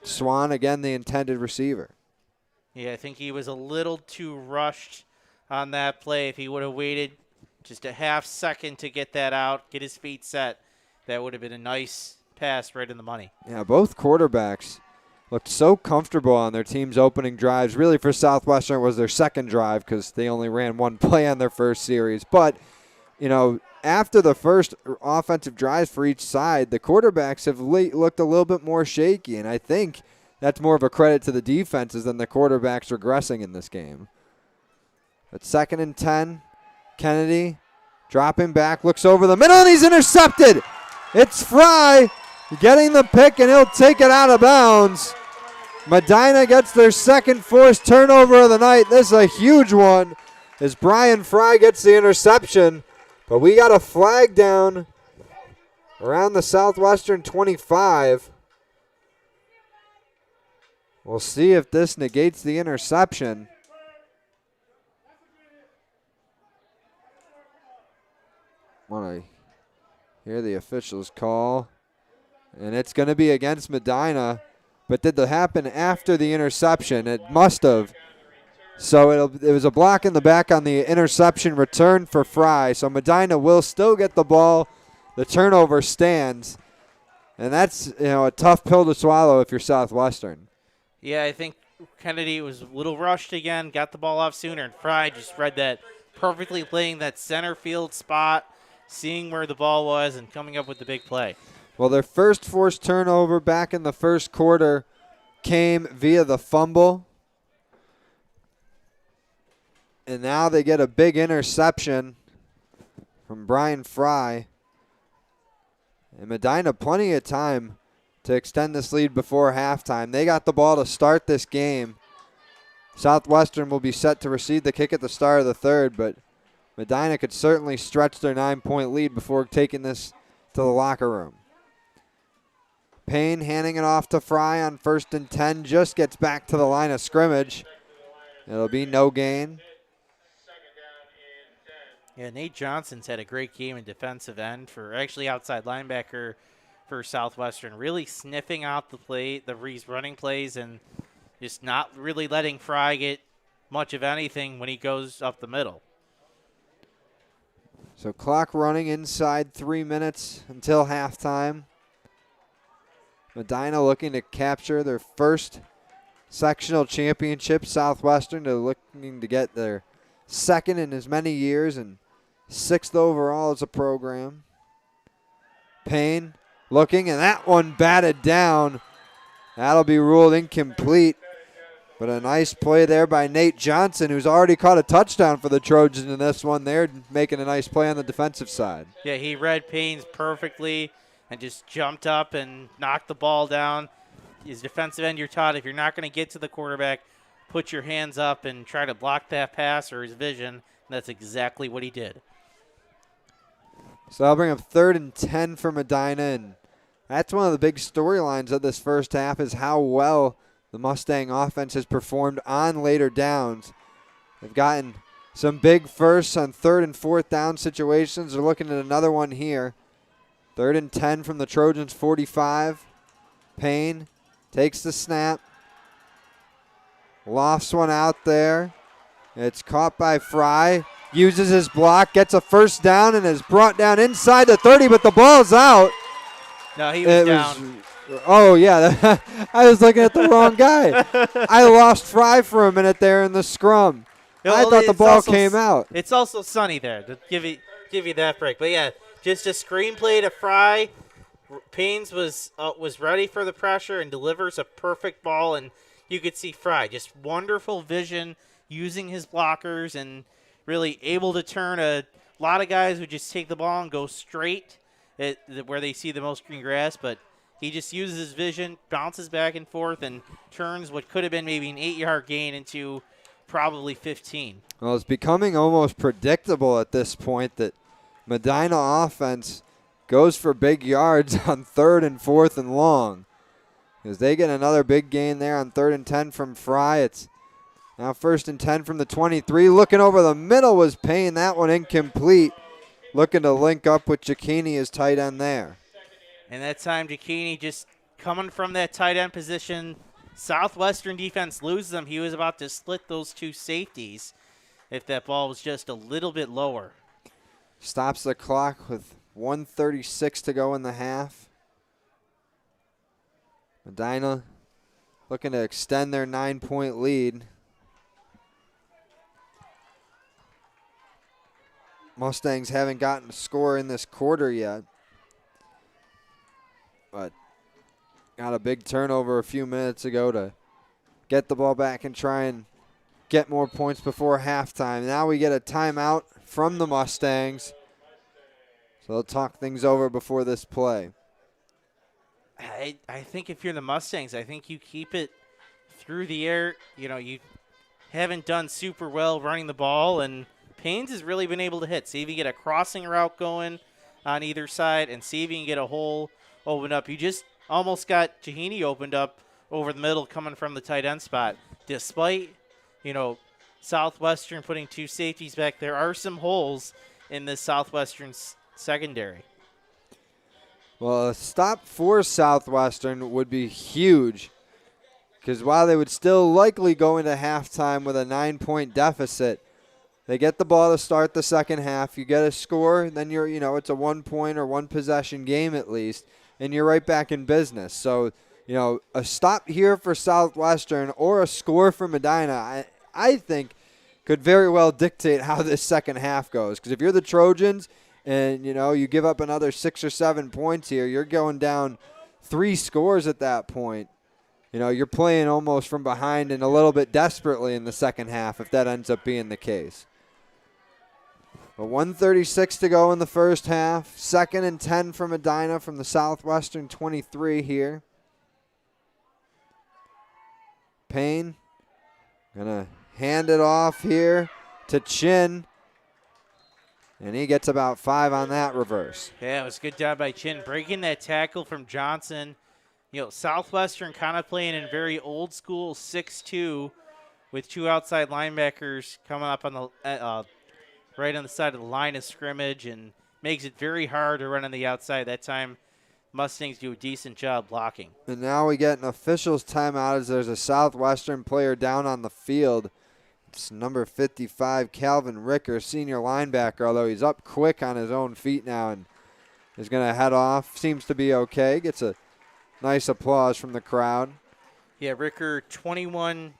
Speaker 2: Swan, again, the intended receiver.
Speaker 3: Yeah, I think he was a little too rushed on that play. If he would have waited just a half second to get that out, get his feet set, that would have been a nice pass right in the money.
Speaker 2: Yeah, both quarterbacks looked so comfortable on their team's opening drives. Really, for Southwestern, it was their second drive because they only ran one play on their first series. But, you know, after the first offensive drives for each side, the quarterbacks have looked a little bit more shaky, and I think that's more of a credit to the defenses than the quarterbacks regressing in this game. But 2nd and 10, Kennedy dropping back, looks over the middle, and he's intercepted. It's Fry getting the pick, and he'll take it out of bounds. Medina gets their second forced turnover of the night. This is a huge one as Brian Fry gets the interception. But we got a flag down around the Southwestern 25. We'll see if this negates the interception. Want to hear the officials call. And it's going to be against Medina. But did that happen after the interception? It must have. So it was a block in the back on the interception return for Fry. So Medina will still get the ball. The turnover stands. And that's, you know, a tough pill to swallow if you're Southwestern.
Speaker 3: Yeah, I think Kennedy was a little rushed again, got the ball off sooner, and Fry just read that perfectly, playing that center field spot, seeing where the ball was, and coming up with the big play.
Speaker 2: Well, their first forced turnover back in the first quarter came via the fumble. And now they get a big interception from Brian Fry. And Medina plenty of time to extend this lead before halftime. They got the ball to start this game. Southwestern will be set to receive the kick at the start of the third, but Medina could certainly stretch their 9-point lead before taking this to the locker room. Payne handing it off to Fry on 1st and 10, just gets back to the line of scrimmage. It'll be no gain.
Speaker 3: Yeah, Nate Johnson's had a great game in defensive end, for actually outside linebacker for Southwestern, really sniffing out the running plays and just not really letting Fry get much of anything when he goes up the middle.
Speaker 2: So clock running inside 3 minutes until halftime. Medina looking to capture their first sectional championship. Southwestern looking to get their second in as many years and 6th overall as a program. Payne looking, and that one batted down. That'll be ruled incomplete. But a nice play there by Nate Johnson, who's already caught a touchdown for the Trojans in this one. They're making a nice play on the defensive side.
Speaker 3: Yeah, he read Payne's perfectly and just jumped up and knocked the ball down. As defensive end, you're taught if you're not going to get to the quarterback, put your hands up and try to block that pass or his vision. And that's exactly what he did.
Speaker 2: So I'll bring up 3rd and 10 for Medina, and that's one of the big storylines of this first half is how well the Mustang offense has performed on later downs. They've gotten some big firsts on 3rd and 4th down situations. They're looking at another one here. 3rd and 10 from the Trojans' 45. Payne takes the snap. Lofts one out there. It's caught by Fry. Uses his block, gets a first down, and is brought down inside the 30, but the ball's out.
Speaker 3: No, he was down.
Speaker 2: Oh, yeah. I was looking at the wrong guy. I lost Fry for a minute there in the scrum. I thought the ball came out.
Speaker 3: It's also sunny there to give you that break. But, yeah, just a screenplay to Fry. Paynes was ready for the pressure and delivers a perfect ball, and you could see Fry. Just wonderful vision, using his blockers and really able to turn a lot of guys who just take the ball and go straight at where they see the most green grass, but he just uses his vision, bounces back and forth, and turns what could have been maybe an 8-yard gain into probably 15.
Speaker 2: Well, it's becoming almost predictable at this point that Medina offense goes for big yards on 3rd and 4th and long. As they get another big gain there on 3rd and 10 from Fry. It's now 1st and 10 from the 23. Looking over the middle was Payne. That one incomplete. Looking to link up with Giacchini as tight end there.
Speaker 3: And that time, Giacchini just coming from that tight end position. Southwestern defense loses him. He was about to split those two safeties if that ball was just a little bit lower.
Speaker 2: Stops the clock with 1:36 to go in the half. Medina looking to extend their 9-point lead. Mustangs haven't gotten a score in this quarter yet, but got a big turnover a few minutes ago to get the ball back and try and get more points before halftime. Now we get a timeout from the Mustangs, so they'll talk things over before this play.
Speaker 3: I think if you're the Mustangs, I think you keep it through the air. You know, you haven't done super well running the ball, and Paynes has really been able to hit. See if you get a crossing route going on either side and see if you can get a hole opened up. You just almost got Giacchini opened up over the middle coming from the tight end spot. Despite, Southwestern putting two safeties back, there are some holes in this Southwestern secondary.
Speaker 2: Well, a stop for Southwestern would be huge, because while they would still likely go into halftime with a 9-point deficit, they get the ball to start the second half. You get a score, then it's a 1-point or 1-possession game at least, and you're right back in business. So, a stop here for Southwestern or a score for Medina, I think could very well dictate how this second half goes. Because if you're the Trojans and, you give up another 6 or 7 points here, you're going down 3 scores at that point. You're playing almost from behind and a little bit desperately in the second half if that ends up being the case. But 1:36 to go in the first half. 2nd and 10 for Medina from the Southwestern 23 here. Payne going to hand it off here to Chin. And he gets about 5 on that reverse.
Speaker 3: Yeah, it was a good job by Chin breaking that tackle from Johnson. Southwestern kind of playing in very old school 6-2 with 2 outside linebackers coming up on the right on the side of the line of scrimmage, and makes it very hard to run on the outside. That time, Mustangs do a decent job blocking.
Speaker 2: And now we get an official's timeout as there's a Southwestern player down on the field. It's number 55, Calvin Ricker, senior linebacker, although he's up quick on his own feet now and is going to head off. Seems to be okay. Gets a nice applause from the crowd.
Speaker 3: Yeah, Ricker, 21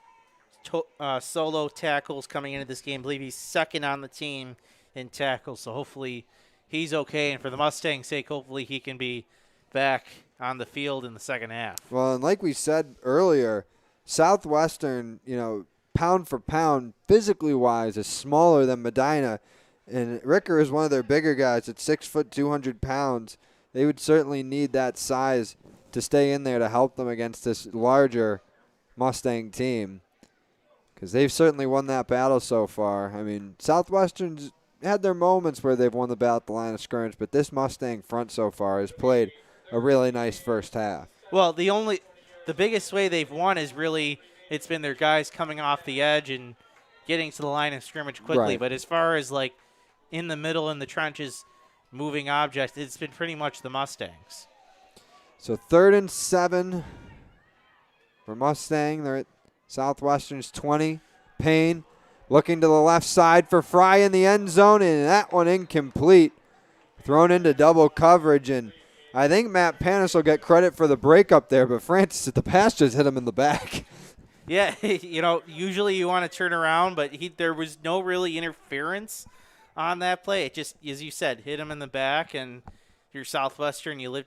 Speaker 3: solo tackles coming into this game. I believe he's 2nd on the team in tackles, so hopefully he's okay. And for the Mustangs' sake, hopefully he can be back on the field in the second half.
Speaker 2: Well, and like we said earlier, Southwestern, pound for pound, physically wise, is smaller than Medina. And Ricker is one of their bigger guys at 6 foot, 200 pounds. They would certainly need that size to stay in there to help them against this larger Mustang team, because they've certainly won that battle so far. I mean, Southwestern's had their moments where they've won the battle at the line of scrimmage, but this Mustang front so far has played a really nice first half.
Speaker 3: Well, the only the biggest way they've won is really it's been their guys coming off the edge and getting to the line of scrimmage quickly.
Speaker 2: Right.
Speaker 3: But as far as like in the middle in the trenches, moving objects, it's been pretty much the Mustangs.
Speaker 2: So 3rd and 7 for Mustang. They're at Southwestern's 20. Payne looking to the left side for Fry in the end zone, and that one incomplete. Thrown into double coverage, and I think Matt Panis will get credit for the breakup there, but Francis at the pass just hit him in the back.
Speaker 3: Yeah, usually you want to turn around, but there was no really interference on that play. It just, as you said, hit him in the back, and you're Southwestern, you live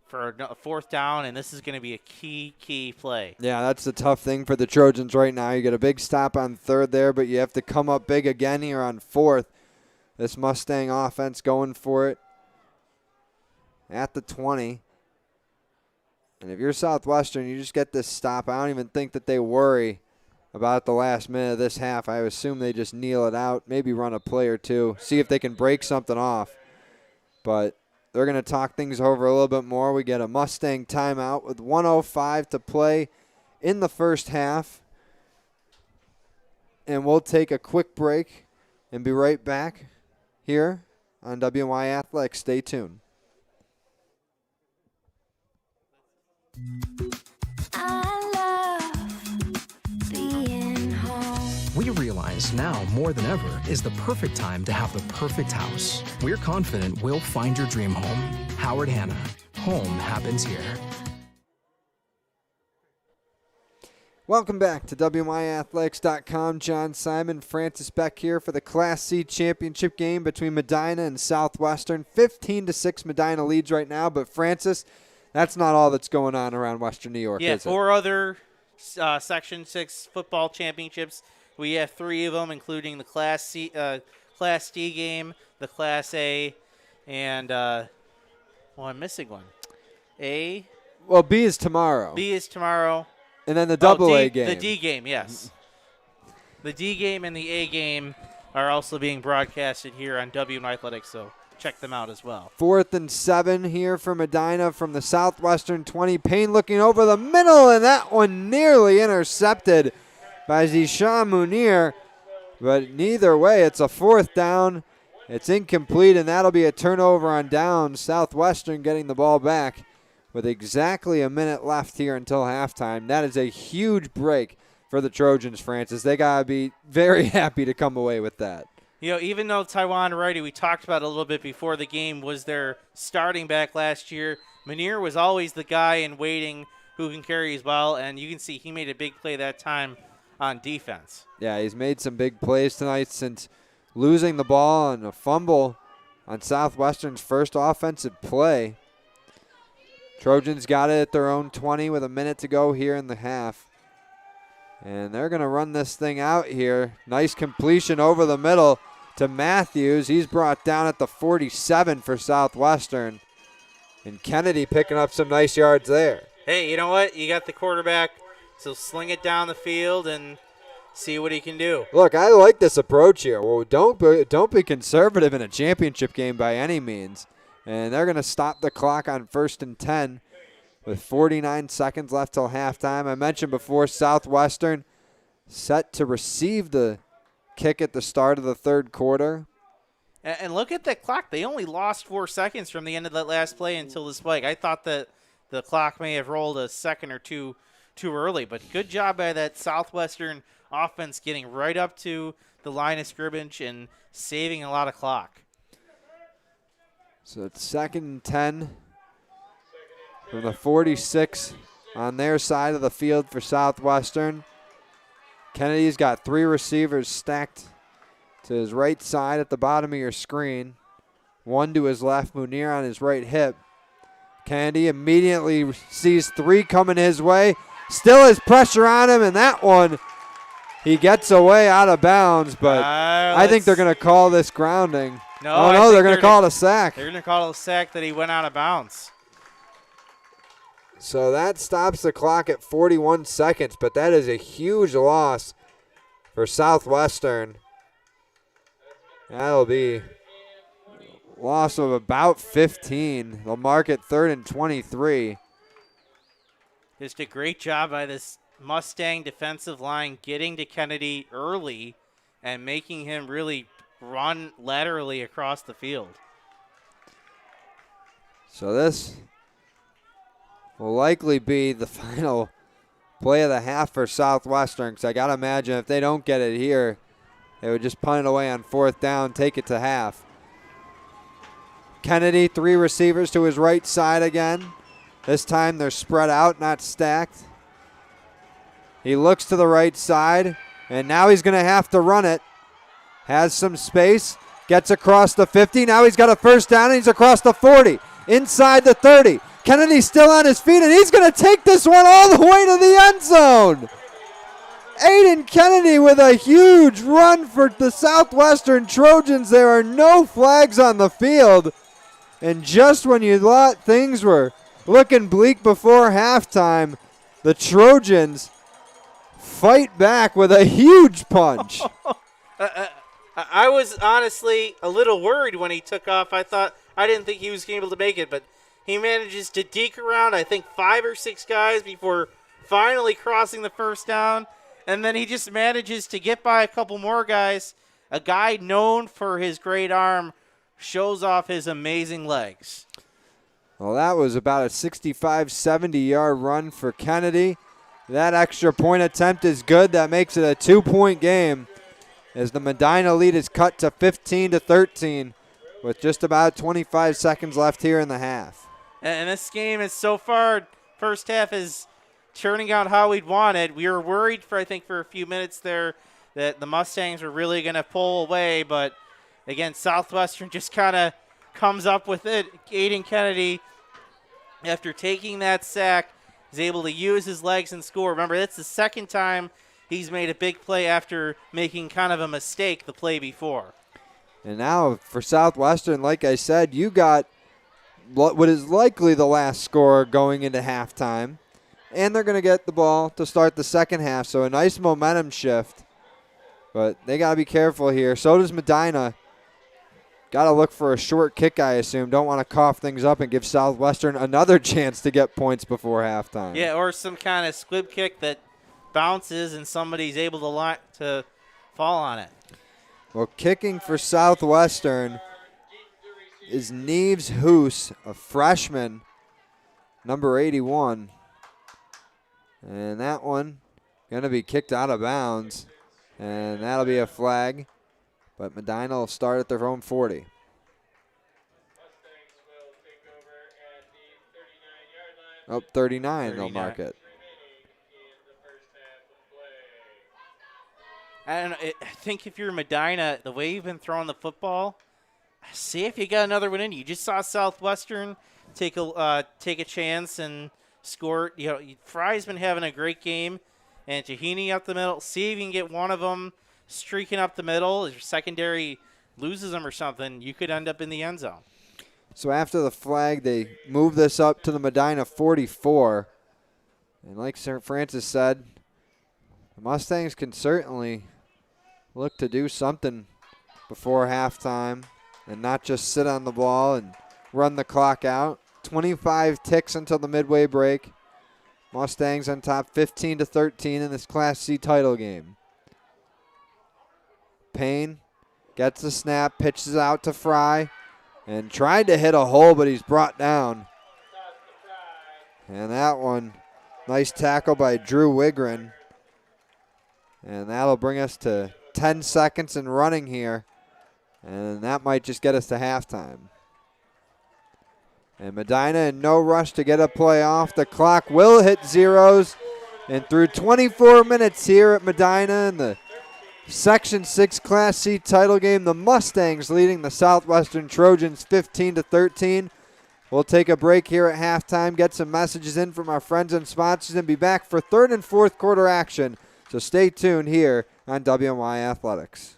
Speaker 3: for a 4th down, and this is going to be a key play.
Speaker 2: Yeah, that's the tough thing for the Trojans right now. You get a big stop on 3rd there, but you have to come up big again here on 4th. This Mustang offense going for it at the 20. And if you're Southwestern, you just get this stop. I don't even think that they worry about the last minute of this half. I assume they just kneel it out, maybe run a play or two, see if they can break something off. But they're going to talk things over a little bit more. We get a Mustang timeout with 1:05 to play in the first half. And we'll take a quick break and be right back here on WY Athletics. Stay tuned.
Speaker 5: I love being home.
Speaker 9: We realize now more than ever is the perfect time to have the perfect house. We're confident we'll find your dream home. Howard Hanna. Home happens here.
Speaker 2: Welcome back to WYAthletics.com. John Simon, Francis Beck here for the Class C championship game between Medina and Southwestern. 15-6 Medina leads right now, but Francis, that's not all that's going on around Western New York,
Speaker 3: Yeah,
Speaker 2: is it?
Speaker 3: 4 other Section 6 football championships. We have 3 of them, including the Class D game, the Class A, and I'm missing one.
Speaker 2: Well, B is tomorrow.
Speaker 3: B is tomorrow.
Speaker 2: And then the double A game.
Speaker 3: The D game, yes. The D game and the A game are also being broadcasted here on WN Athletics, so check them out as well.
Speaker 2: 4th and 7 here for Medina from the Southwestern 20. Payne looking over the middle, and that one nearly intercepted by Zishan Munir. But neither way, it's a 4th down. It's incomplete, and that'll be a turnover on downs. Southwestern getting the ball back with exactly a minute left here until halftime. That is a huge break for the Trojans, Francis. They got to be very happy to come away with that.
Speaker 3: Even though Taiwan Righty, we talked about a little bit before the game, was their starting back last year, Munir was always the guy in waiting who can carry his ball, and you can see he made a big play that time on defense.
Speaker 2: Yeah, he's made some big plays tonight since losing the ball on a fumble on Southwestern's first offensive play. Trojans got it at their own 20 with a minute to go here in the half. And they're going to run this thing out here. Nice completion over the middle to Matthews. He's brought down at the 47 for Southwestern. And Kennedy picking up some nice yards there.
Speaker 3: Hey, you know what? You got the quarterback, so sling it down the field and see what he can do.
Speaker 2: Look, I like this approach here. Well, don't be conservative in a championship game by any means. And they're going to stop the clock on 1st and 10 with 49 seconds left till halftime. I mentioned before, Southwestern set to receive the kick at the start of the 3rd quarter.
Speaker 3: And look at the clock. They only lost 4 seconds from the end of that last play until the spike. I thought that the clock may have rolled a second or two too early, but good job by that Southwestern offense getting right up to the line of scrimmage and saving a lot of clock.
Speaker 2: So it's 2nd and 10 from the 46 on their side of the field for Southwestern. Kennedy's got 3 receivers stacked to his right side at the bottom of your screen. 1 to his left, Munir on his right hip. Kennedy immediately sees 3 coming his way. Still has pressure on him, and that one, he gets away out of bounds, but I think they're going to call this grounding. No, they're going to call it a sack.
Speaker 3: They're going to call it a sack that he went out of bounds.
Speaker 2: So that stops the clock at 41 seconds, but that is a huge loss for Southwestern. That'll be a loss of about 15. They'll mark it 3rd and 23.
Speaker 3: Just a great job by this Mustang defensive line getting to Kennedy early and making him really run laterally across the field.
Speaker 2: So this will likely be the final play of the half for Southwestern, because I got to imagine if they don't get it here, they would just punt it away on 4th down, take it to half. Kennedy, 3 receivers to his right side again. This time they're spread out, not stacked. He looks to the right side, and now he's going to have to run it. Has some space, gets across the 50. Now he's got a first down, and he's across the 40, inside the 30. Kennedy's still on his feet, and he's going to take this one all the way to the end zone. Aidan Kennedy with a huge run for the Southwestern Trojans. There are no flags on the field. And just when you thought things were looking bleak before halftime, the Trojans fight back with a huge punch.
Speaker 3: I was honestly a little worried when he took off. I didn't think he was able to make it, but he manages to deke around, I think, 5 or 6 guys before finally crossing the first down. And then he just manages to get by a couple more guys. A guy known for his great arm shows off his amazing legs.
Speaker 2: Well, that was about a 65, 70-yard run for Kennedy. That extra point attempt is good. That makes it a 2-point game as the Medina lead is cut to 15-13 with just about 25 seconds left here in the half.
Speaker 3: And this game is so far, first half is turning out how we'd wanted. We were worried for a few minutes there that the Mustangs were really going to pull away, but again, Southwestern just kind of comes up with it. Aidan Kennedy, after taking that sack, is able to use his legs and score. Remember, that's the second time he's made a big play after making kind of a mistake the play before.
Speaker 2: And now for Southwestern, like I said, you got what is likely the last score going into halftime. And they're going to get the ball to start the second half, so a nice momentum shift. But they got to be careful here. So does Medina. Got to look for a short kick, I assume. Don't want to cough things up and give Southwestern another chance to get points before halftime.
Speaker 3: Yeah, or some kind of squib kick that bounces and somebody's able to fall on it.
Speaker 2: Well, kicking for Southwestern is Neves Hoos, a freshman, number 81. And that one going to be kicked out of bounds. And that'll be a flag. But Medina will start at their own 40. Oh, 39 they'll mark it.
Speaker 3: I think if you're Medina, the way you've been throwing the football, see if you got another one in. You just saw Southwestern take a chance and score. Fry's been having a great game, and Tahini up the middle. See if you can get one of them streaking up the middle. If your secondary loses them or something, you could end up in the end zone.
Speaker 2: So after the flag, they move this up to the Medina 44. And like Sir Francis said, the Mustangs can certainly look to do something before halftime and not just sit on the ball and run the clock out. 25 ticks until the midway break. Mustangs on top 15-13 in this Class C title game. Payne gets the snap, pitches out to Fry, and tried to hit a hole, but he's brought down. And that one, nice tackle by Drew Wigren. And that'll bring us to 10 seconds and running here. And that might just get us to halftime. And Medina in no rush to get a play off. The clock will hit zeros. And through 24 minutes here at Medina in the Section 6 Class C title game, the Mustangs leading the Southwestern Trojans 15-13. We'll take a break here at halftime, get some messages in from our friends and sponsors, and be back for third and fourth quarter action. So stay tuned here on WMY Athletics.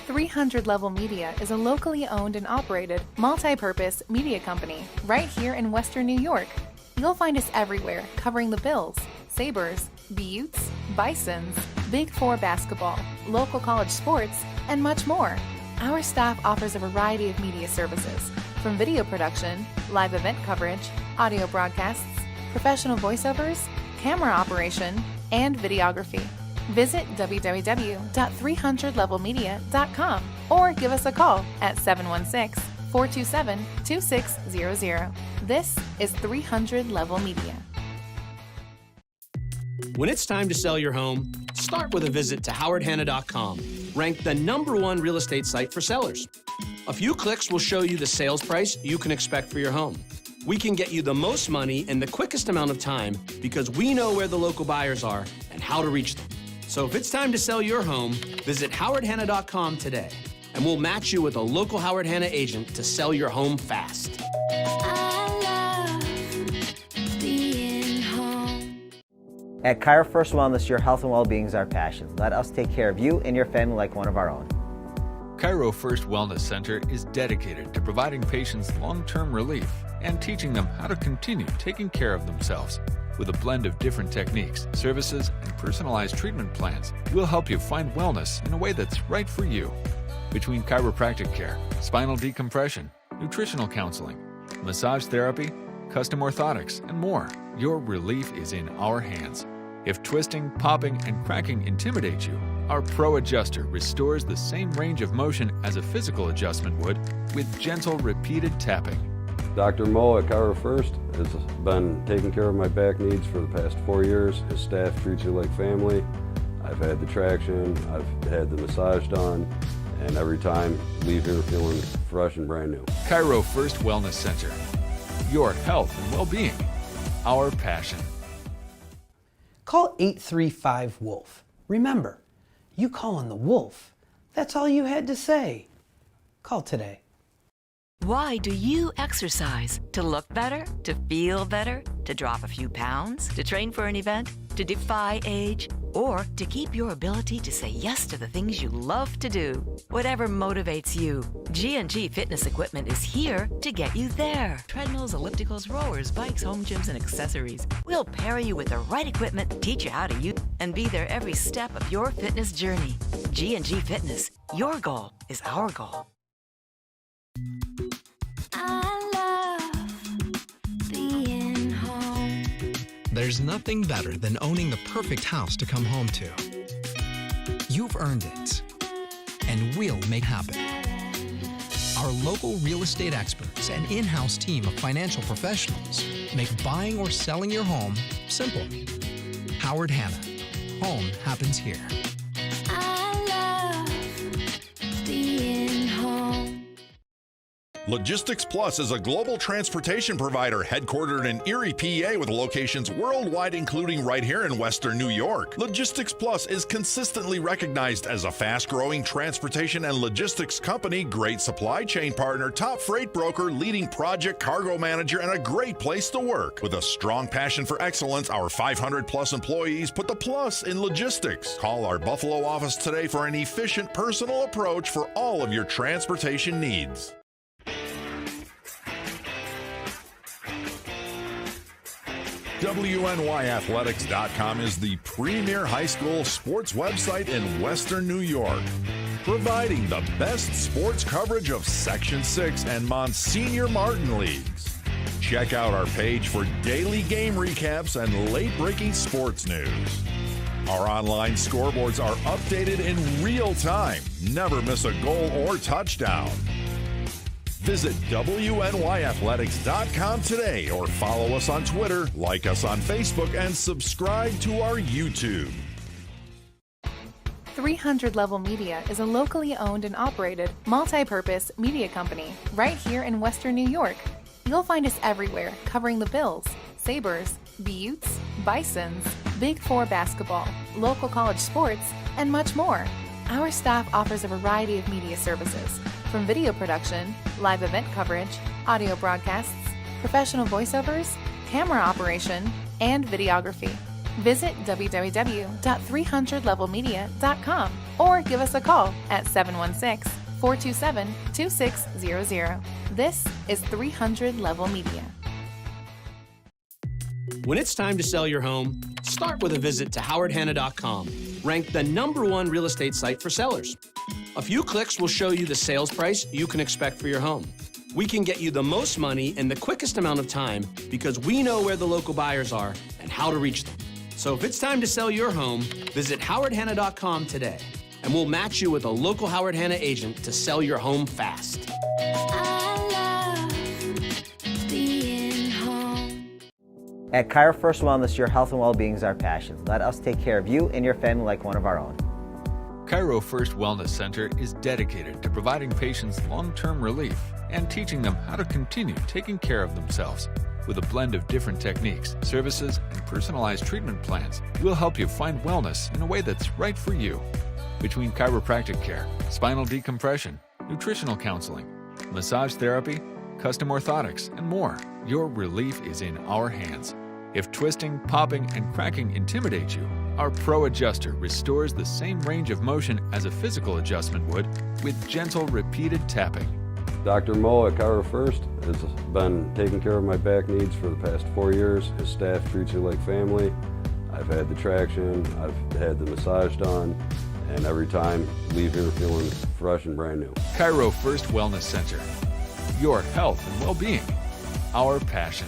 Speaker 10: .300 Level Media is a locally owned and operated, multi-purpose media company right here in Western New York. You'll find us everywhere, covering the Bills, Sabres, Buttes, Bisons, Big Four basketball, local college sports, and much more. Our staff offers a variety of media services, from video production, live event coverage, audio broadcasts, professional voiceovers, camera operation, and videography. Visit www.300levelmedia.com or give us a call at 716-427-2600. This is 300 Level Media.
Speaker 4: When it's time to sell your home, start with a visit to howardhanna.com, ranked the #1 real estate site for sellers. A few clicks will show you the sales price you can expect for your home. We can get you the most money in the quickest amount of time because we know where the local buyers are and how to reach them. So if it's time to sell your home, visit howardhanna.com today, and we'll match you with a local Howard Hanna agent to sell your home fast.
Speaker 6: At Cairo First Wellness, your health and well-being is our passion. Let us take care of you and your family like one of our own.
Speaker 7: Cairo First Wellness Center is dedicated to providing patients long-term relief and teaching them how to continue taking care of themselves. With a blend of different techniques, services, and personalized treatment plans, we'll help you find wellness in a way that's right for you. Between chiropractic care, spinal decompression, nutritional counseling, massage therapy, custom orthotics, and more, your relief is in our hands. If twisting, popping, and cracking intimidate you, our Pro Adjuster restores the same range of motion as a physical adjustment would with gentle, repeated tapping.
Speaker 8: Dr. Mo at Cairo First has been taking care of my back needs for the past 4 years. His staff treats you like family. I've had the traction, I've had the massage done, and every time leave here feeling fresh and brand new.
Speaker 7: Cairo First Wellness Center. Your health and well-being. Our passion.
Speaker 11: Call 835-WOLF. Remember, you calling the wolf. That's all you had to say. Call today.
Speaker 12: Why do you exercise? To look better? To feel better? To drop a few pounds? To train for an event? To defy age? Or to keep your ability to say yes to the things you love to do? Whatever motivates you, G&G Fitness Equipment is here to get you there. Treadmills, ellipticals, rowers, bikes, home gyms, and accessories. We'll pair you with the right equipment, teach you how to use, and be there every step of your fitness journey. G&G Fitness. Your goal is our goal.
Speaker 9: There's nothing better than owning the perfect house to come home to. You've earned it, and we'll make it happen. Our local real estate experts and in-house team of financial professionals make buying or selling your home simple. Howard Hanna. Home happens here.
Speaker 13: Logistics Plus is a global transportation provider headquartered in Erie, PA, with locations worldwide, including right here in Western New York. Logistics Plus is consistently recognized as a fast-growing transportation and logistics company, great supply chain partner, top freight broker, leading project cargo manager, and a great place to work. With a strong passion for excellence, our 500-plus employees put the plus in logistics. Call our Buffalo office today for an efficient, personal approach for all of your transportation needs. WNYathletics.com is the premier high school sports website in Western New York, providing the best sports coverage of Section 6 and Monsignor Martin leagues. Check out our page for daily game recaps and late-breaking sports news. Our online scoreboards are updated in real time. Never miss a goal or touchdown. Visit WNYathletics.com today or follow us on Twitter, like us on Facebook, and subscribe to our YouTube.
Speaker 10: 300 Level Media is a locally owned and operated multi-purpose media company right here in Western New York. You'll find us everywhere covering the Bills, Sabres, Buttes, Bisons, Big Four basketball, local college sports, and much more. Our staff offers a variety of media services, from video production, live event coverage, audio broadcasts, professional voiceovers, camera operation, and videography. Visit www.300levelmedia.com or give us a call at 716-427-2600. This is 300 Level Media.
Speaker 4: When it's time to sell your home, start with a visit to howardhanna.com, ranked the #1 real estate site for sellers. A few clicks will show you the sales price you can expect for your home. We can get you the most money in the quickest amount of time because we know where the local buyers are and how to reach them. So if it's time to sell your home, visit howardhanna.com today, and we'll match you with a local Howard Hanna agent to sell your home fast.
Speaker 6: At Cairo First Wellness, your health and well-being is our passion. Let us take care of you and your family like one of our own.
Speaker 7: Cairo First Wellness Center is dedicated to providing patients long-term relief and teaching them how to continue taking care of themselves. With a blend of different techniques, services, and personalized treatment plans, we'll help you find wellness in a way that's right for you. Between chiropractic care, spinal decompression, nutritional counseling, massage therapy, custom orthotics, and more, your relief is in our hands. If twisting, popping, and cracking intimidate you, our Pro Adjuster restores the same range of motion as a physical adjustment would with gentle, repeated tapping.
Speaker 8: Dr. Mo at Cairo First has been taking care of my back needs for the past 4 years. His staff treats you like family. I've had the traction, I've had the massage done, and every time leave here feeling fresh and brand new.
Speaker 7: Cairo First Wellness Center. Your health and well-being, our passion.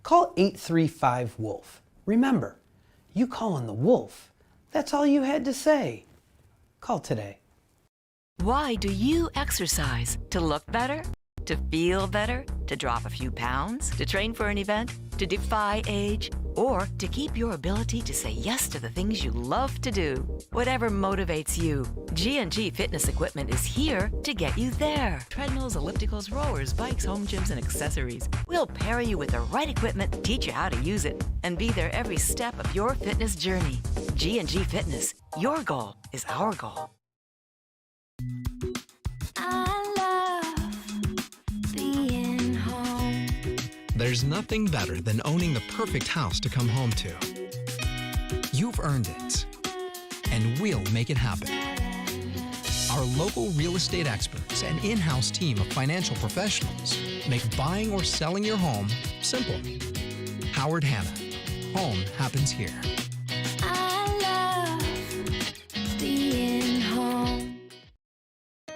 Speaker 11: Call 835-WOLF. Remember, you calling the wolf. That's all you had to say. Call today.
Speaker 12: Why do you exercise? To look better? To feel better? To drop a few pounds? To train for an event? To defy age? Or to keep your ability to say yes to the things you love to do? Whatever motivates you, G&G Fitness Equipment is here to get you there. Treadmills, ellipticals, rowers, bikes, home gyms, and accessories. We'll pair you with the right equipment, teach you how to use it, and be there every step of your fitness journey. G&G Fitness. Your goal is our goal.
Speaker 9: There's nothing better than owning the perfect house to come home to. You've earned it, and we'll make it happen. Our local real estate experts and in-house team of financial professionals make buying or selling your home simple. Howard Hanna. Home happens here.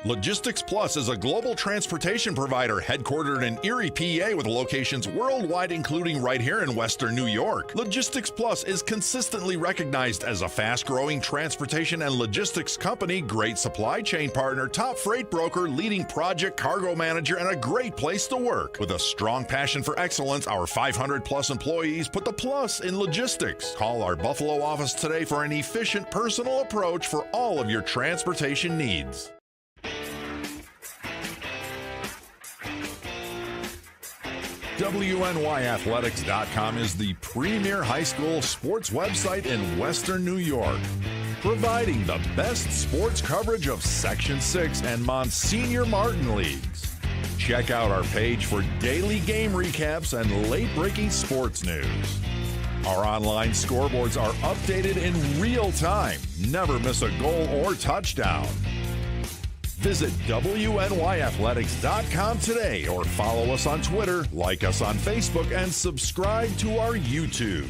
Speaker 13: Logistics Plus is a global transportation provider headquartered in Erie, PA with locations worldwide, including right here in Western New York. Logistics Plus is consistently recognized as a fast-growing transportation and logistics company, great supply chain partner, top freight broker, leading project cargo manager, and a great place to work. With a strong passion for excellence, our 500-plus employees put the plus in logistics. Call our Buffalo office today for an efficient, personal approach for all of your transportation needs. WNYathletics.com is the premier high school sports website in Western New York, providing the best sports coverage of Section 6 and Monsignor Martin leagues. Check out our page for daily game recaps and late-breaking sports news. Our online scoreboards are updated in real time. Never miss a goal or touchdown. Visit WNYathletics.com today or follow us on Twitter, like us on Facebook, and subscribe to our YouTube.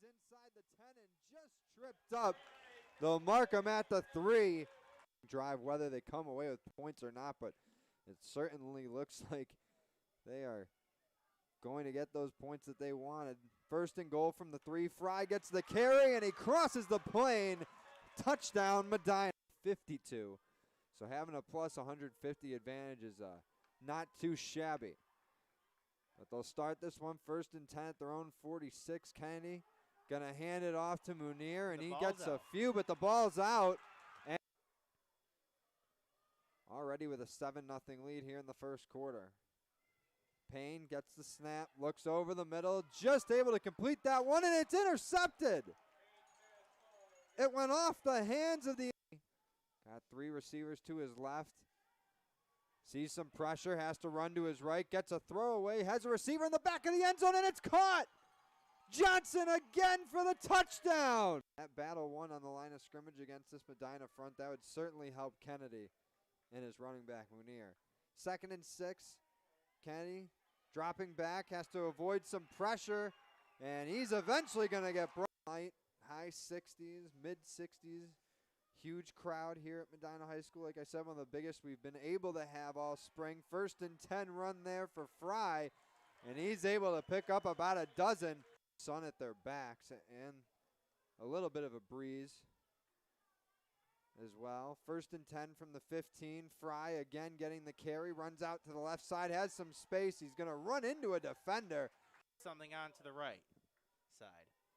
Speaker 2: inside the 10 and just tripped up. They'll mark him at the 3. Drive, whether they come away with points or not, but it certainly looks like they are going to get those points that they wanted. First and goal from the 3. Fry gets the carry, and he crosses the plane. Touchdown, Medina, 52. So having a plus 150 advantage is not too shabby. But they'll start this one first and 10 at their own 46. Kennedy going to hand it off to Munir, and he gets a few, but the ball's out. And already with a 7-0 lead here in the first quarter. Payne gets the snap, looks over the middle, just able to complete that one, and it's intercepted. It went off the hands of the... Got 3 receivers to his left. Sees some pressure, has to run to his right, gets a throwaway, has a receiver in the back of the end zone, and it's caught! Johnson again for the touchdown! That battle won on the line of scrimmage against this Medina front. That would certainly help Kennedy and his running back, Munir. 2nd and 6. Kennedy dropping back, has to avoid some pressure, and he's eventually going to get brought. High 60s, mid 60s. Huge crowd here at Medina High School. Like I said, one of the biggest we've been able to have all spring. 1st and 10 run there for Fry, and he's able to pick up about a dozen. Sun at their backs, and a little bit of a breeze as well. 1st and 10 from the 15. Fry again getting the carry, runs out to the left side, has some space. He's going to run into a defender.
Speaker 3: Something on to the right side.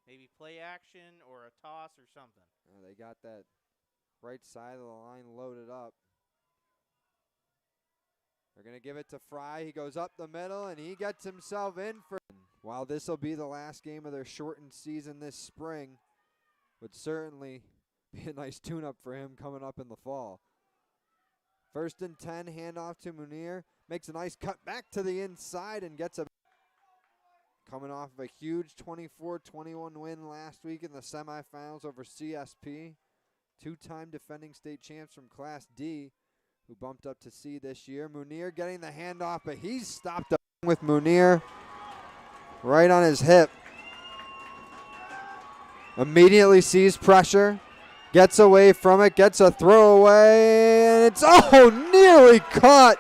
Speaker 3: Maybe play action or a toss or something.
Speaker 2: They got that right side of the line loaded up. They're going to give it to Fry. He goes up the middle, and he gets himself in for... While this will be the last game of their shortened season this spring, would certainly be a nice tune-up for him coming up in the fall. 1st and 10, handoff to Munir. Makes a nice cut back to the inside and gets a... Coming off of a huge 24-21 win last week in the semifinals over CSP. 2-time defending state champs from Class D, who bumped up to C this year. Munir getting the handoff, but he's stopped up with Munir right on his hip. Immediately sees pressure, gets away from it, gets a throwaway, and it's nearly caught.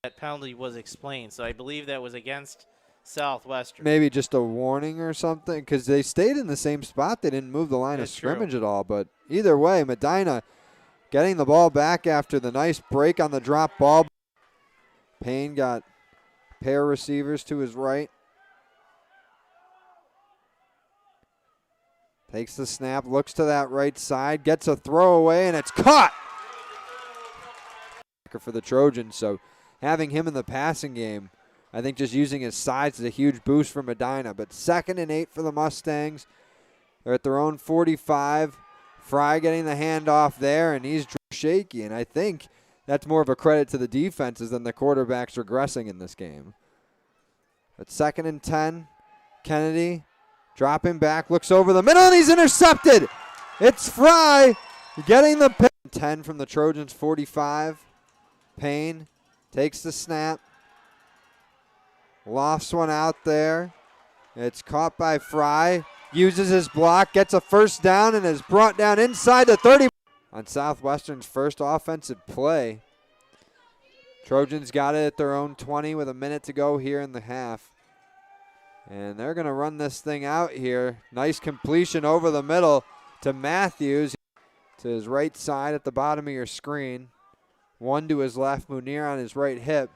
Speaker 3: That penalty was explained, so I believe that was against Southwestern.
Speaker 2: Maybe just a warning or something, because they stayed in the same spot. They didn't move the line of scrimmage at all. But either way, Medina getting the ball back after the nice break on the drop ball. Payne got a pair of receivers to his right. Takes the snap, looks to that right side, gets a throwaway, and it's caught for the Trojans. So having him in the passing game, I think just using his size is a huge boost for Medina. But 2nd and 8 for the Mustangs. They're at their own 45. Fry getting the handoff there, and he's shaky. And I think that's more of a credit to the defenses than the quarterbacks regressing in this game. But 2nd and 10, Kennedy dropping back, looks over the middle, and he's intercepted. It's Fry getting the pick. 10 from the Trojans' 45. Payne takes the snap. Lofts one out there. It's caught by Fry. Uses his block, gets a first down, and is brought down inside the 30. On Southwestern's first offensive play. Trojans got it at their own 20 with a minute to go here in the half. And they're going to run this thing out here. Nice completion over the middle to Matthews. To his right side at the bottom of your screen. One to his left, Munir on his right hip.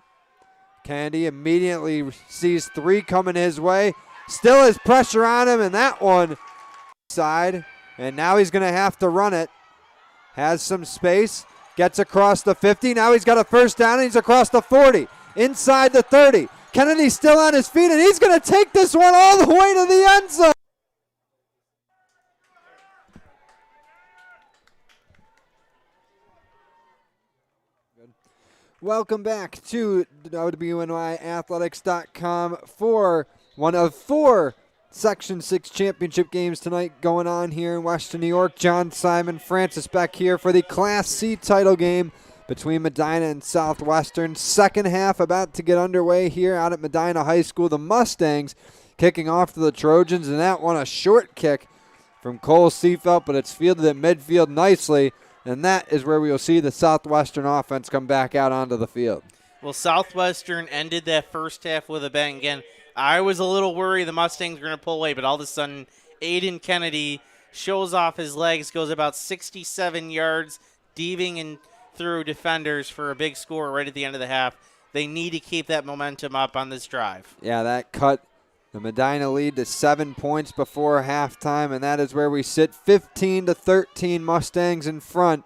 Speaker 2: Kennedy immediately sees 3 coming his way. Still has pressure on him, and that one side. And now he's going to have to run it. Has some space. Gets across the 50. Now he's got a first down, and he's across the 40. Inside the 30. Kennedy's still on his feet, and he's going to take this one all the way to the end zone. Welcome back to WNYathletics.com for one of 4 Section 6 championship games tonight going on here in Western New York. John Simon, Francis Beck here for the Class C title game between Medina and Southwestern. Second half about to get underway here out at Medina High School. The Mustangs kicking off to the Trojans, and that one a short kick from Cole Seafelt, but it's fielded at midfield nicely, and that is where we will see the Southwestern offense come back out onto the field.
Speaker 3: Well, Southwestern ended that first half with a bang. Again, I was a little worried the Mustangs were going to pull away, but all of a sudden, Aidan Kennedy shows off his legs, goes about 67 yards, diving in through defenders for a big score right at the end of the half. They need to keep that momentum up on this drive.
Speaker 2: Yeah, that cut the Medina lead to 7 points before halftime, and that is where we sit 15-13 Mustangs in front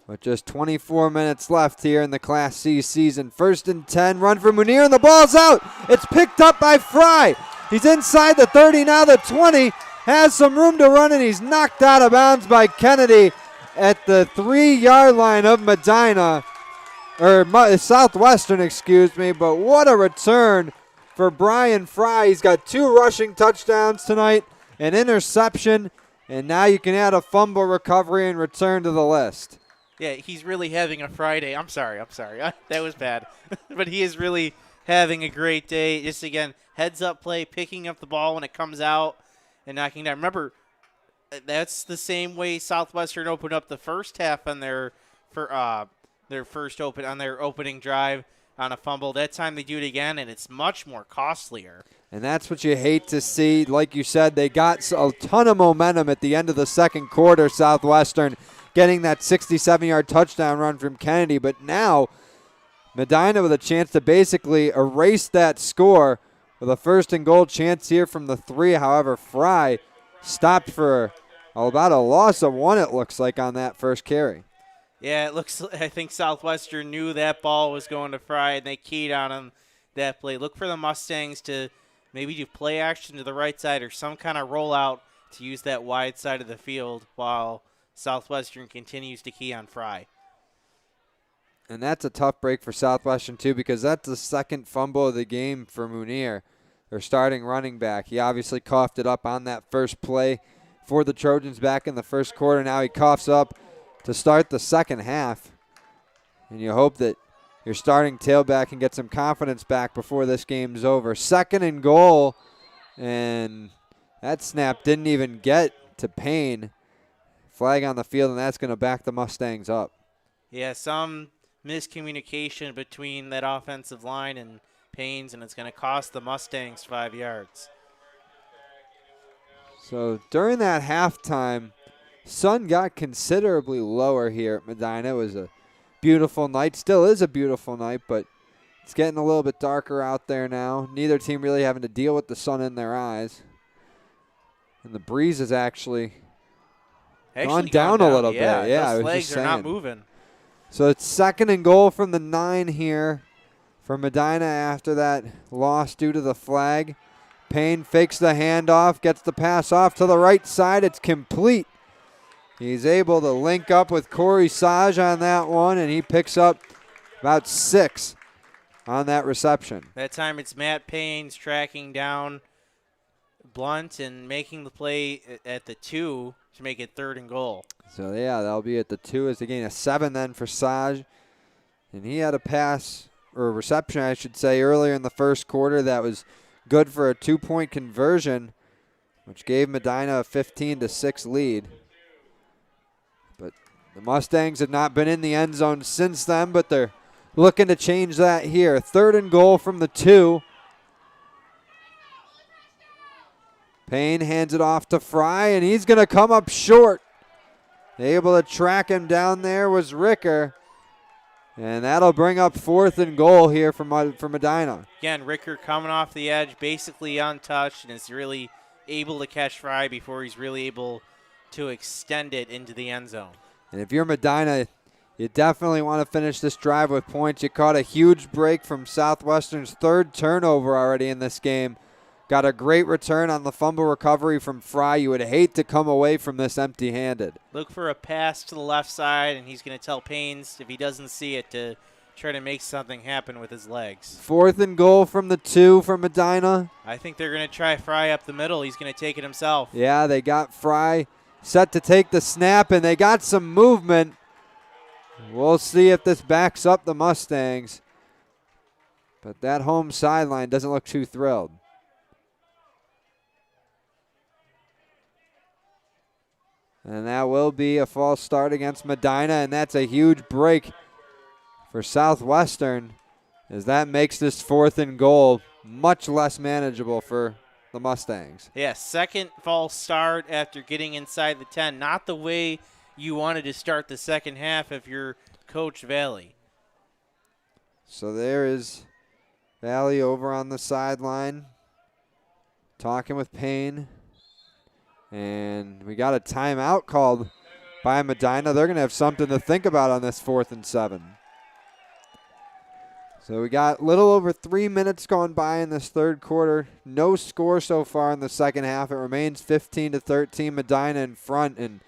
Speaker 2: with just 24 minutes left here in the Class C season. 1st and 10, run for Munir, and the ball's out. It's picked up by Fry. He's inside the 30, now the 20, has some room to run, and he's knocked out of bounds by Kennedy at the 3-yard line of Medina, or Southwestern, excuse me, but what a return for Brian Fry. He's got 2 rushing touchdowns tonight, an interception, and now you can add a fumble recovery and return to the list.
Speaker 3: Yeah, he's really having a Friday. I'm sorry. That was bad. But he is really having a great day. Just, again, heads-up play, picking up the ball when it comes out and knocking down. Remember, that's the same way Southwestern opened up the first half on their opening drive on a fumble. That time they do it again, and it's much more costlier.
Speaker 2: And that's what you hate to see. Like you said, they got a ton of momentum at the end of the second quarter, Southwestern, getting that 67-yard touchdown run from Kennedy. But now Medina with a chance to basically erase that score with a 1st and goal chance here from the 3. However, Fry stopped for about a loss of 1, it looks like, on that first carry.
Speaker 3: Yeah, I think Southwestern knew that ball was going to Fry, and they keyed on him that play. Look for the Mustangs to maybe do play action to the right side or some kind of rollout to use that wide side of the field while Southwestern continues to key on Fry.
Speaker 2: And that's a tough break for Southwestern, too, because that's the second fumble of the game for Munir, their starting running back. He obviously coughed it up on that first play for the Trojans back in the first quarter. Now he coughs up to start the second half. And you hope that your starting tailback can get some confidence back before this game's over. 2nd and goal, and that snap didn't even get to Payne. Flag on the field, and that's going to back the Mustangs up.
Speaker 3: Yeah, some miscommunication between that offensive line and Payne's, and it's going to cost the Mustangs 5 yards.
Speaker 2: So during that halftime, sun got considerably lower here at Medina. It was a beautiful night. Still is a beautiful night, but it's getting a little bit darker out there now. Neither team really having to deal with the sun in their eyes. And the breeze has actually gone down a little bit. Yeah,
Speaker 3: those legs are not moving.
Speaker 2: So it's 2nd and goal from the 9 here for Medina after that loss due to the flag. Payne fakes the handoff, gets the pass off to the right side. It's complete. He's able to link up with Corey Saj on that one, and he picks up about 6 on that reception.
Speaker 3: That time it's Matt Payne's tracking down Blunt and making the play at the 2 to make it 3rd and goal.
Speaker 2: So, yeah, that'll be at the 2 as they gain a 7 then for Saj. And he had a pass, or a reception, I should say, earlier in the first quarter that was good for a 2-point conversion, which gave Medina a 15-6 lead. But the Mustangs have not been in the end zone since then, but they're looking to change that here. 3rd and goal from the 2. Payne hands it off to Fry, and he's going to come up short. Able to track him down there was Ricker. And that'll bring up 4th and goal here for Medina.
Speaker 3: Again, Ricker coming off the edge, basically untouched, and is really able to catch Fry before he's really able to extend it into the end zone.
Speaker 2: And if you're Medina, you definitely want to finish this drive with points. You caught a huge break from Southwestern's 3rd turnover already in this game. Got a great return on the fumble recovery from Fry. You would hate to come away from this empty-handed.
Speaker 3: Look for a pass to the left side, and he's going to tell Paynes, if he doesn't see it, to try to make something happen with his legs.
Speaker 2: 4th and goal from the 2 for Medina.
Speaker 3: I think they're going to try Fry up the middle. He's going to take it himself.
Speaker 2: Yeah, they got Fry set to take the snap, and they got some movement. We'll see if this backs up the Mustangs. But that home sideline doesn't look too thrilled. And that will be a false start against Medina, and that's a huge break for Southwestern, as that makes this 4th and goal much less manageable for the Mustangs.
Speaker 3: Yeah, second false start after getting inside the 10. Not the way you wanted to start the second half if you're Coach Valley.
Speaker 2: So there is Valley over on the sideline talking with Payne. And we got a timeout called by Medina. They're going to have something to think about on this 4th and 7. So we got a little over 3 minutes gone by in this third quarter. No score so far in the second half. It remains 15-13, Medina in front. And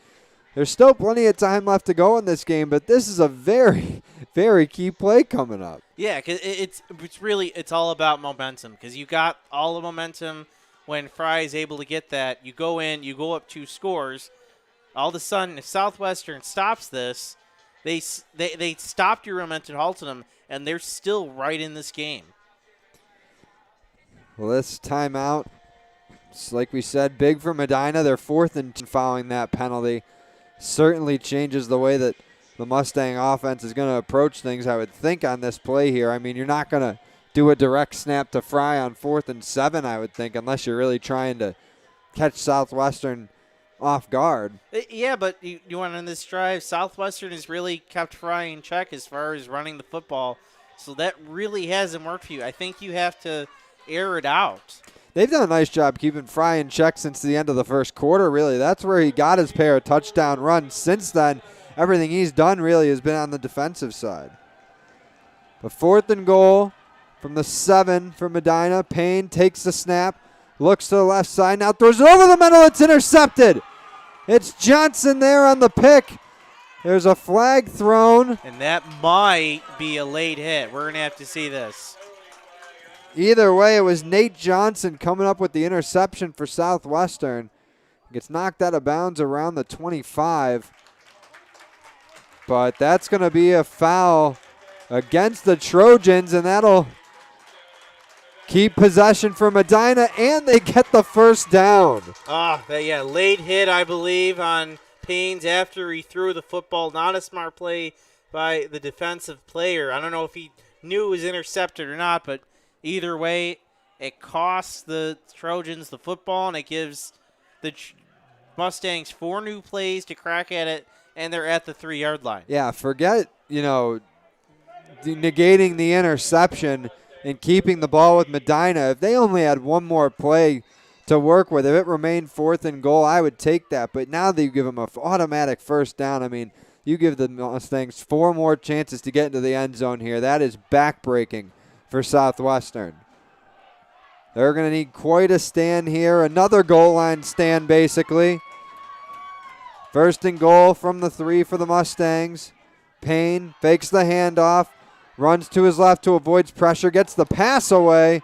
Speaker 2: there's still plenty of time left to go in this game, but this is a very, very key play coming up.
Speaker 3: Yeah, because it's all about momentum, because you got all the momentum. When Fry is able to get that, you go in, you go up 2 scores. All of a sudden, if Southwestern stops this, they stopped your momentum, halted them, and they're still right in this game.
Speaker 2: Well, this timeout, like we said, big for Medina. They're 4th and 10 following that penalty. Certainly changes the way that the Mustang offense is going to approach things, I would think, on this play here. I mean, you're not going to do a direct snap to Fry on 4th and 7, I would think, unless you're really trying to catch Southwestern off guard.
Speaker 3: Yeah, but you want on this drive, Southwestern has really kept Fry in check as far as running the football, so that really hasn't worked for you. I think you have to air it out.
Speaker 2: They've done a nice job keeping Fry in check since the end of the first quarter, really. That's where he got his pair of touchdown runs. Since then, everything he's done really has been on the defensive side. The 4th and goal from the 7 for Medina. Payne takes the snap, looks to the left side, now throws it over the middle. It's intercepted. It's Johnson there on the pick. There's a flag thrown.
Speaker 3: And that might be a late hit. We're going to have to see this.
Speaker 2: Either way, it was Nate Johnson coming up with the interception for Southwestern. Gets knocked out of bounds around the 25. But that's going to be a foul against the Trojans, and that'll keep possession for Medina, and they get the first down.
Speaker 3: Late hit, I believe, on Paynes after he threw the football. Not a smart play by the defensive player. I don't know if he knew it was intercepted or not, but either way, it costs the Trojans the football, and it gives the Mustangs 4 new plays to crack at it, and they're at the 3-yard line.
Speaker 2: Yeah, forget, negating the interception and keeping the ball with Medina. If they only had one more play to work with, if it remained 4th and goal, I would take that. But now that you give them an automatic first down, I mean, you give the Mustangs 4 more chances to get into the end zone here. That is backbreaking for Southwestern. They're going to need quite a stand here. Another goal line stand, basically. 1st and goal from the 3 for the Mustangs. Payne fakes the handoff, runs to his left to avoid pressure, gets the pass away.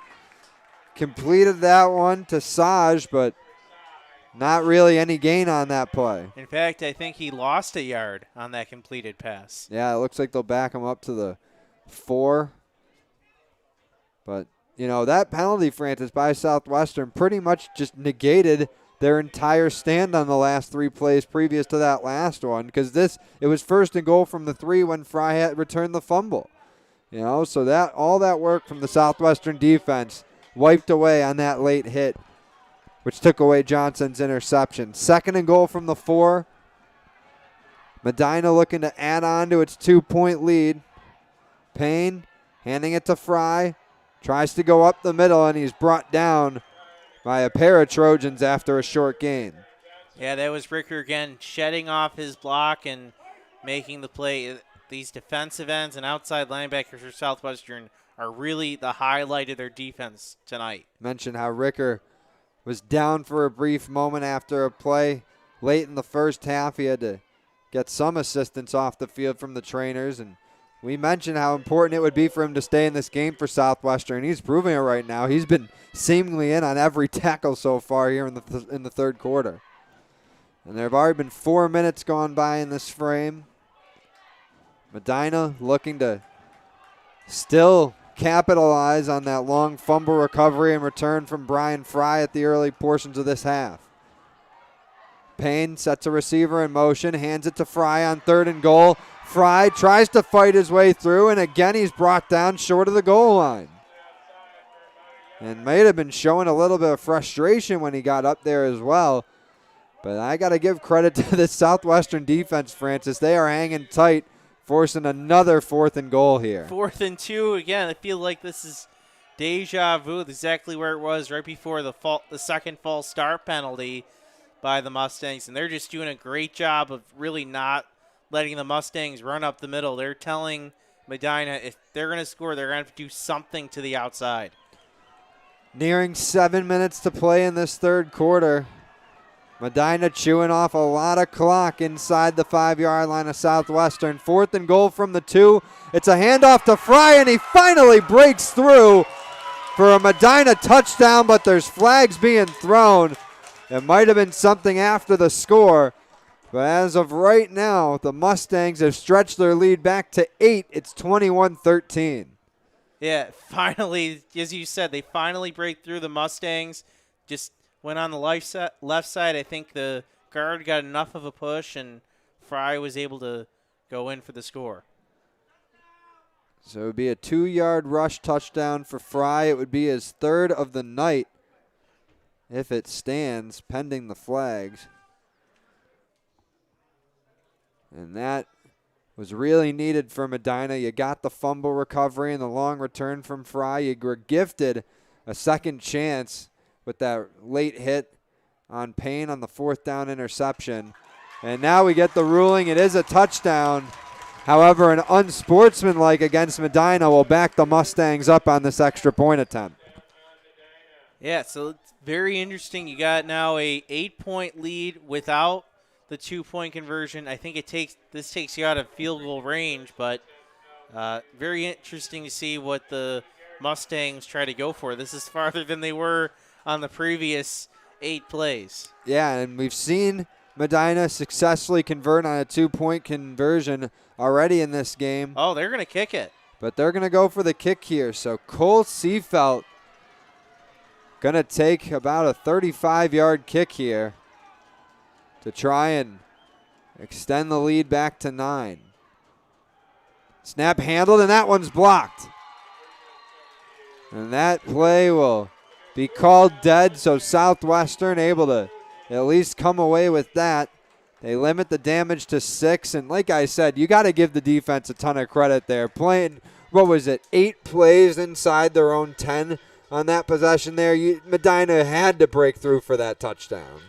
Speaker 2: Completed that one to Saj, but not really any gain on that play.
Speaker 3: In fact, I think he lost a yard on that completed pass.
Speaker 2: Yeah, it looks like they'll back him up to the 4. But, that penalty, Francis, by Southwestern pretty much just negated their entire stand on the last 3 plays previous to that last one, because it was 1st and goal from the 3 when Fry had returned the fumble. So that all that work from the Southwestern defense wiped away on that late hit, which took away Johnson's interception. 2nd and goal from the 4. Medina looking to add on to its 2-point lead. Payne handing it to Fry. Tries to go up the middle, and he's brought down by a pair of Trojans after a short gain.
Speaker 3: Yeah, that was Ricker again shedding off his block and making the play. These defensive ends and outside linebackers for Southwestern are really the highlight of their defense tonight.
Speaker 2: Mentioned how Ricker was down for a brief moment after a play late in the first half. He had to get some assistance off the field from the trainers, and we mentioned how important it would be for him to stay in this game for Southwestern. He's proving it right now. He's been seemingly in on every tackle so far here in the third quarter. And there have already been 4 minutes gone by in this frame. Medina looking to still capitalize on that long fumble recovery and return from Brian Fry at the early portions of this half. Payne sets a receiver in motion, hands it to Fry on 3rd and goal. Fry tries to fight his way through, and again he's brought down short of the goal line. And might have been showing a little bit of frustration when he got up there as well. But I got to give credit to the Southwestern defense, Francis. They are hanging tight, forcing another 4th and goal here.
Speaker 3: 4th and 2. Again, I feel like this is deja vu, exactly where it was right before the second false start penalty by the Mustangs. And they're just doing a great job of really not letting the Mustangs run up the middle. They're telling Medina if they're going to score, they're going to have to do something to the outside.
Speaker 2: Nearing 7 minutes to play in this 3rd quarter. Medina chewing off a lot of clock inside the 5-yard line of Southwestern. 4th and goal from the 2. It's a handoff to Fry, and he finally breaks through for a Medina touchdown, but there's flags being thrown. It might have been something after the score, but as of right now, the Mustangs have stretched their lead back to 8. It's 21-13.
Speaker 3: Yeah, finally, as you said, they finally break through. The Mustangs just went on the left side. I think the guard got enough of a push, and Fry was able to go in for the score.
Speaker 2: So it would be a 2-yard rush touchdown for Fry. It would be his 3rd of the night if it stands, pending the flags. And that was really needed for Medina. You got the fumble recovery and the long return from Fry. You were gifted a second chance with that late hit on Payne on the 4th down interception. And now we get the ruling. It is a touchdown. However, an unsportsmanlike against Medina will back the Mustangs up on this extra point attempt.
Speaker 3: Yeah, so it's very interesting. You got now a 8-point lead without the 2-point conversion. I think this takes you out of field goal range, but very interesting to see what the Mustangs try to go for. This is farther than they were on the previous 8 plays.
Speaker 2: Yeah, and we've seen Medina successfully convert on a 2-point conversion already in this game.
Speaker 3: Oh, they're going to kick it.
Speaker 2: But they're going to go for the kick here. So Cole Seefelt going to take about a 35-yard kick here to try and extend the lead back to 9. Snap handled, and that one's blocked. And that play will be called dead, so Southwestern able to at least come away with that. They limit the damage to 6, and like I said, you got to give the defense a ton of credit there. Playing, 8 plays inside their own 10 on that possession there. Medina had to break through for that touchdown.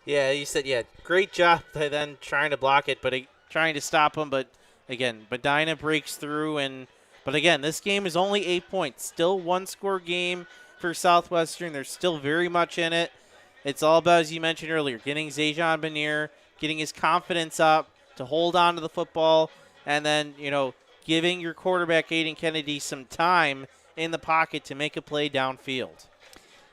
Speaker 3: Yeah, you said, great job by then trying to block it, but trying to stop them. But, again, Medina breaks through. But, again, this game is only 8 points. Still one-score game for Southwestern. They're still very much in it. It's all about, as you mentioned earlier, getting Zajon Benier, getting his confidence up to hold on to the football, and then, giving your quarterback, Aidan Kennedy, some time in the pocket to make a play downfield.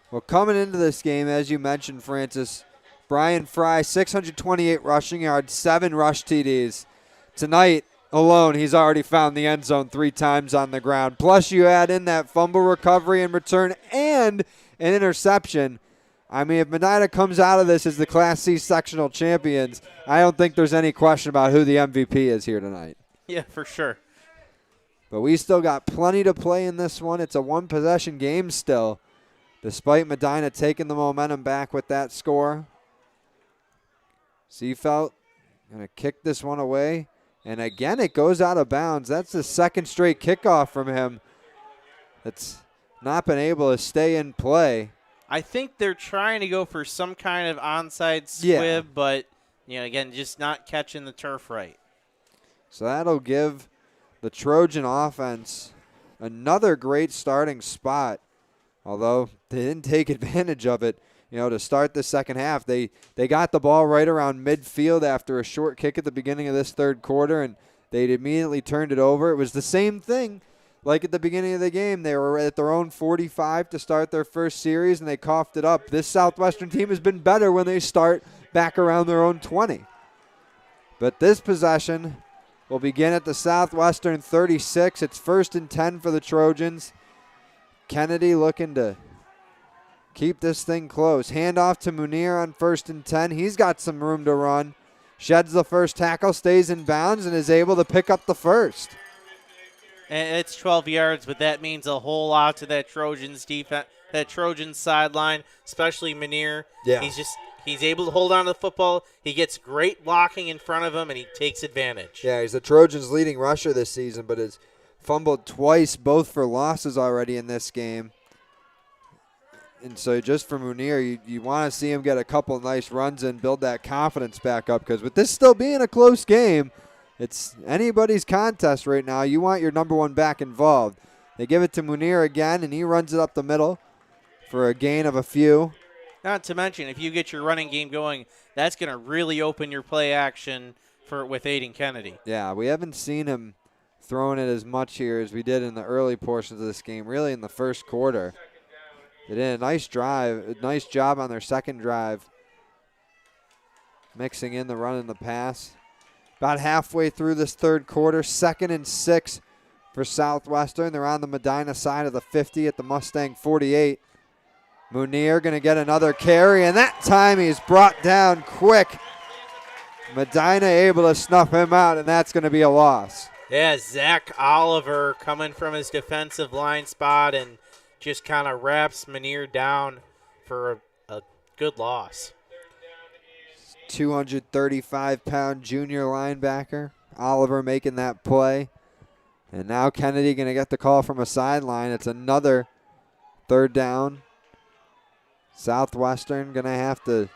Speaker 2: Well, coming into this game, as you mentioned, Francis, Brian Fry, 628 rushing yards, 7 rush TDs. Tonight alone, he's already found the end zone 3 times on the ground. Plus, you add in that fumble recovery and return and an interception. I mean, if Medina comes out of this as the Class C sectional champions, I don't think there's any question about who the MVP is here tonight.
Speaker 3: Yeah, for sure.
Speaker 2: But we still got plenty to play in this one. It's a one-possession game still, despite Medina taking the momentum back with that score. Seefelt going to kick this one away. And again, it goes out of bounds. That's the second straight kickoff from him that's not been able to stay in play.
Speaker 3: I think they're trying to go for some kind of onside squib, but, again, just not catching the turf right.
Speaker 2: So that'll give the Trojan offense another great starting spot, although they didn't take advantage of it, to start the second half. They got the ball right around midfield after a short kick at the beginning of this 3rd quarter, and they immediately turned it over. It was the same thing like at the beginning of the game. They were at their own 45 to start their first series, and they coughed it up. This Southwestern team has been better when they start back around their own 20. But this possession will begin at the Southwestern 36. It's 1st and 10 for the Trojans. Kennedy looking to keep this thing close. Handoff to Munir on 1st and 10. He's got some room to run. Sheds the first tackle, stays in bounds, and is able to pick up the first.
Speaker 3: And it's 12 yards, but that means a whole lot to that Trojans defense, that Trojans sideline, especially Munir.
Speaker 2: Yeah.
Speaker 3: He's able to hold on to the football. He gets great blocking in front of him, and he takes advantage.
Speaker 2: Yeah, he's the Trojans' leading rusher this season, but has fumbled twice, both for losses already in this game. And so just for Munir, you want to see him get a couple nice runs and build that confidence back up, because with this still being a close game, it's anybody's contest right now. You want your number one back involved. They give it to Munir again, and he runs it up the middle for a gain of a few.
Speaker 3: Not to mention, if you get your running game going, that's going to really open your play action with Aidan Kennedy.
Speaker 2: Yeah, we haven't seen him throwing it as much here as we did in the early portions of this game, really in the first quarter. They did a nice job on their second drive, mixing in the run and the pass. About halfway through this third quarter, 2nd and 6 for Southwestern. They're on the Medina side of the 50 at the Mustang 48. Munir going to get another carry, and that time he's brought down quick. Medina able to snuff him out, and that's going to be a loss.
Speaker 3: Yeah, Zach Oliver coming from his defensive line spot and just kind of wraps Munir down for a good loss.
Speaker 2: 235-pound junior linebacker. Oliver making that play. And now Kennedy going to get the call from a sideline. It's another 3rd down. Southwestern going to have to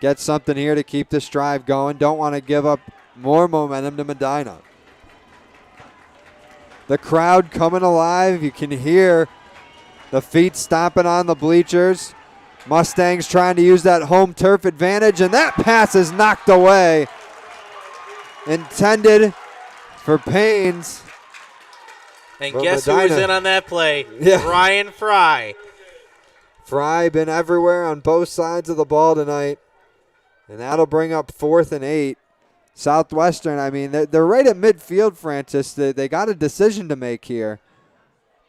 Speaker 2: get something here to keep this drive going. Don't want to give up more momentum to Medina. The crowd coming alive. You can hear the feet stomping on the bleachers. Mustangs trying to use that home turf advantage, and that pass is knocked away. Intended for Paynes.
Speaker 3: And guess who was in on that play?
Speaker 2: Yeah.
Speaker 3: Ryan Fry.
Speaker 2: Fry been everywhere on both sides of the ball tonight. And that'll bring up 4th and 8. Southwestern, I mean, they're right at midfield, Francis. They got a decision to make here.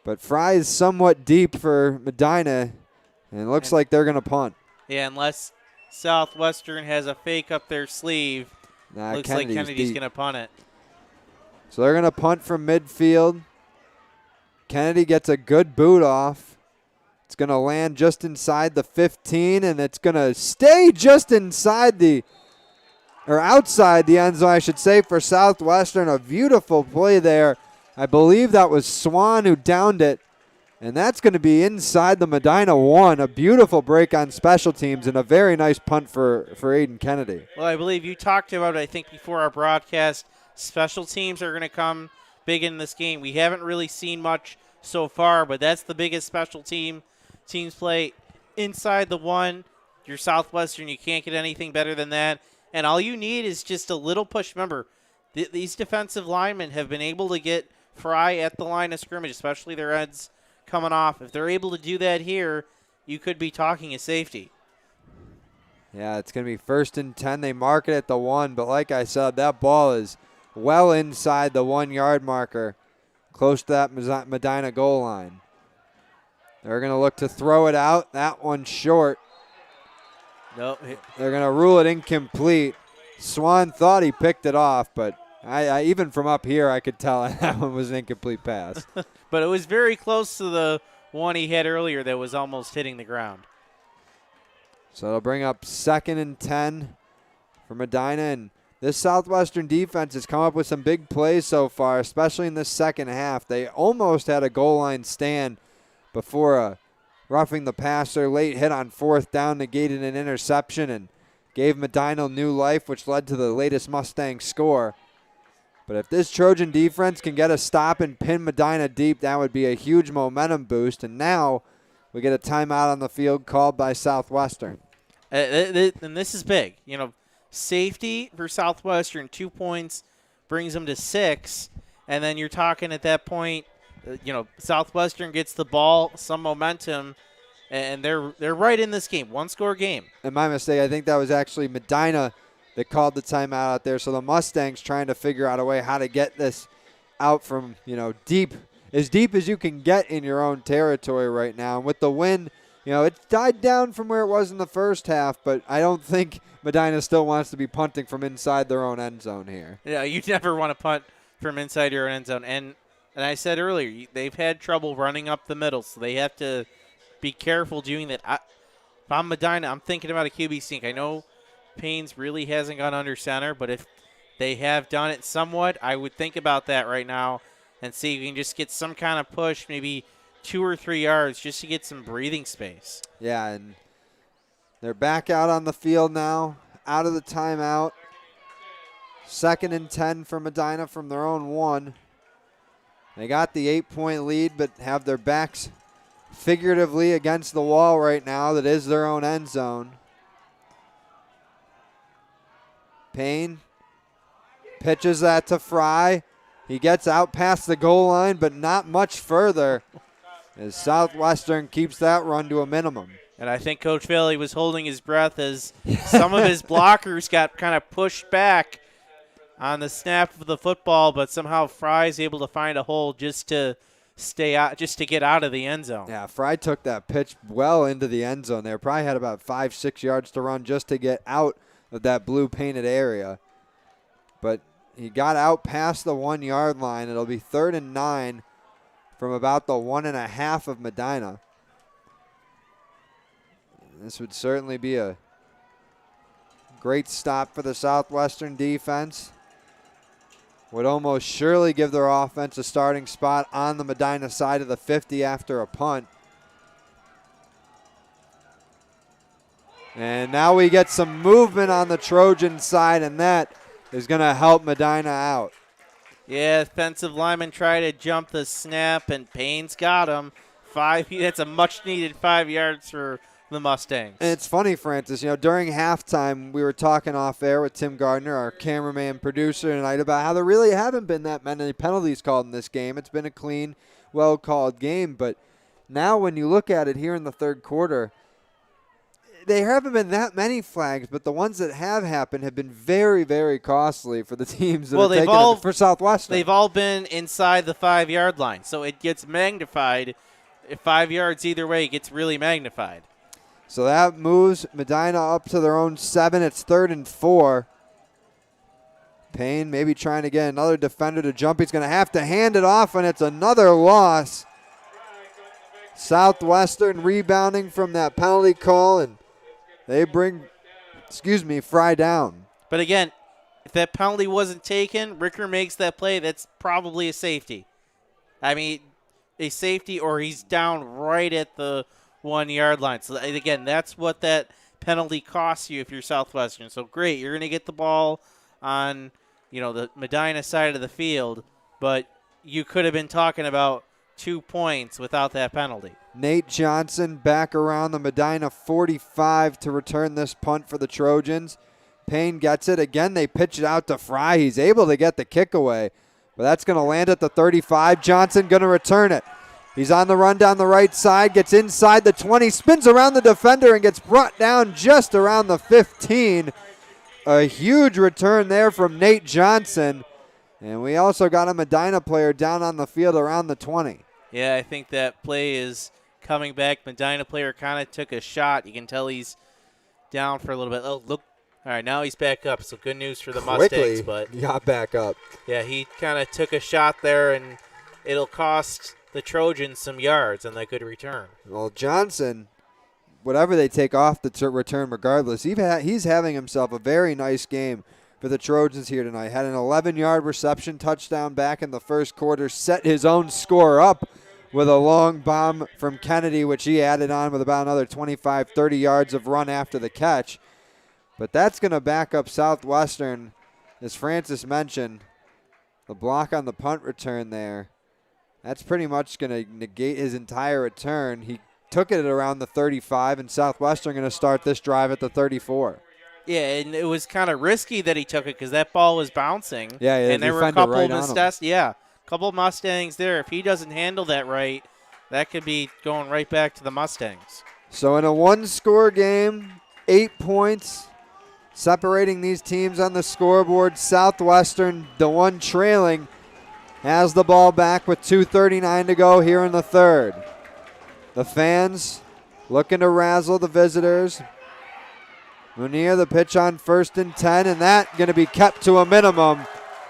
Speaker 2: But Fry is somewhat deep for Medina, and it looks like they're going to punt.
Speaker 3: Yeah, unless Southwestern has a fake up their sleeve, looks like Kennedy's going to punt it.
Speaker 2: So they're going to punt from midfield. Kennedy gets a good boot off. It's going to land just inside the 15, and it's going to stay just inside outside the end zone, I should say, for Southwestern. A beautiful play there. I believe that was Swan who downed it, and that's going to be inside the Medina 1. A beautiful break on special teams and a very nice punt for Aidan Kennedy.
Speaker 3: Well, I believe you talked about, I think before our broadcast, special teams are going to come big in this game. We haven't really seen much so far, but that's the biggest special teams play inside the 1. You're Southwestern, you can't get anything better than that. And all you need is just a little push. Remember, these defensive linemen have been able to get Fry at the line of scrimmage, especially their ends coming off. If they're able to do that here, you could be talking a safety.
Speaker 2: Yeah, it's going to be 1st and 10. They mark it at the 1, but like I said, that ball is well inside the 1-yard marker, close to that Medina goal line. They're going to look to throw it out. That one's short.
Speaker 3: Nope.
Speaker 2: They're going to rule it incomplete. Swan thought he picked it off, but I even from up here I could tell that one was an incomplete pass.
Speaker 3: But it was very close to the one he had earlier that was almost hitting the ground.
Speaker 2: So it'll bring up 2nd and 10 for Medina. And this Southwestern defense has come up with some big plays so far, especially in this second half. They almost had a goal line stand before a roughing the passer late hit on 4th down negated an interception and gave Medina new life, which led to the latest Mustang score. But if this Trojan defense can get a stop and pin Medina deep, that would be a huge momentum boost. And now we get a timeout on the field called by Southwestern.
Speaker 3: And this is big. You know, safety for Southwestern, 2 points brings them to 6. And then you're talking at that point, Southwestern gets the ball, some momentum, and they're right in this game, 1-score game.
Speaker 2: And my mistake, I think that was actually Medina that called the timeout out there. So the Mustangs trying to figure out a way how to get this out from, deep as you can get in your own territory right now. And with the wind it died down from where it was in the first half, but I don't think Medina still wants to be punting from inside their own end zone here.
Speaker 3: Yeah, you never want to punt from inside your end zone. And I said earlier, they've had trouble running up the middle, so they have to be careful doing that. If I'm Medina, I'm thinking about a QB sneak. I know Payne's really hasn't gone under center, but if they have done it somewhat, I would think about that right now and see if you can just get some kind of push, maybe 2 or 3 yards, just to get some breathing space.
Speaker 2: Yeah, and they're back out on the field now, out of the timeout. 2nd and 10 for Medina from their own 1. They got the 8-point lead, but have their backs figuratively against the wall right now. That is their own end zone. Payne pitches that to Fry. He gets out past the goal line, but not much further, as Southwestern keeps that run to a minimum.
Speaker 3: And I think Coach Bailey was holding his breath as some of his blockers got kind of pushed back on the snap of the football, but somehow Fry's able to find a hole just to stay out, just to get out of the end zone.
Speaker 2: Yeah, Fry took that pitch well into the end zone there. Probably had about 5-6 yards to run just to get out of that blue painted area. But he got out past the 1 yard line. It'll be 3rd and 9 from about the 1.5 of Medina. This would certainly be a great stop for the Southwestern defense. Would almost surely give their offense a starting spot on the Medina side of the 50 after a punt. And now we get some movement on the Trojan side, and that is going to help Medina out.
Speaker 3: Yeah, defensive lineman tried to jump the snap, and Payne's got him. That's a much-needed 5 yards for the Mustangs.
Speaker 2: And it's funny, Francis, during halftime, we were talking off air with Tim Gardner, our cameraman producer tonight, about how there really haven't been that many penalties called in this game. It's been a clean, well-called game. But now when you look at it here in the third quarter, there haven't been that many flags, but the ones that have happened have been very, very costly for the teams that have taken it for Southwestern.
Speaker 3: They've all been inside the 5 yard line, so it gets magnified. If 5 yards either way, it gets really magnified.
Speaker 2: So that moves Medina up to their own 7. It's 3rd and 4. Payne maybe trying to get another defender to jump. He's going to have to hand it off, and it's another loss. Southwestern rebounding from that penalty call, and they bring, Fry down.
Speaker 3: But again, if that penalty wasn't taken, Ricker makes that play, that's probably a safety. I mean, a safety, or he's down right at the 1 yard line. So again, that's what that penalty costs you if you're Southwestern. So great, you're going to get the ball on, the Medina side of the field, but you could have been talking about 2 points without that penalty.
Speaker 2: Nate Johnson back around the Medina 45 to return this punt for the Trojans. Payne gets it. Again, they pitch it out to Fry. He's able to get the kick away, but that's going to land at the 35. Johnson going to return it. He's on the run down the right side, gets inside the 20, spins around the defender, and gets brought down just around the 15. A huge return there from Nate Johnson. And we also got a Medina player down on the field around the 20.
Speaker 3: Yeah, I think that play is coming back. Medina player kind of took a shot. You can tell he's down for a little bit. Oh, look. All right, now he's back up. So good news for the Mustangs. But
Speaker 2: he got back up.
Speaker 3: Yeah, he kind of took a shot there, and it'll cost the Trojans some yards on that good return.
Speaker 2: Well, Johnson, whatever they take off the return regardless, he's having himself a very nice game for the Trojans here tonight. Had an 11-yard reception touchdown back in the first quarter, set his own score up with a long bomb from Kennedy, which he added on with about another 25, 30 yards of run after the catch. But that's going to back up Southwestern, as Francis mentioned. The block on the punt return there, that's pretty much going to negate his entire return. He took it at around the 35, and Southwestern going to start this drive at the 34.
Speaker 3: Yeah, and it was kind of risky that he took it because that ball was bouncing.
Speaker 2: Yeah,
Speaker 3: and there were a couple
Speaker 2: right
Speaker 3: missteps. Yeah, a couple of Mustangs there. If he doesn't handle that right, that could be going right back to the Mustangs.
Speaker 2: So in a one-score game, 8 points separating these teams on the scoreboard. Southwestern, the one trailing, has the ball back with 2:39 to go here in the third. The fans looking to razzle the visitors. Munir, the pitch on 1st and 10, and that going to be kept to a minimum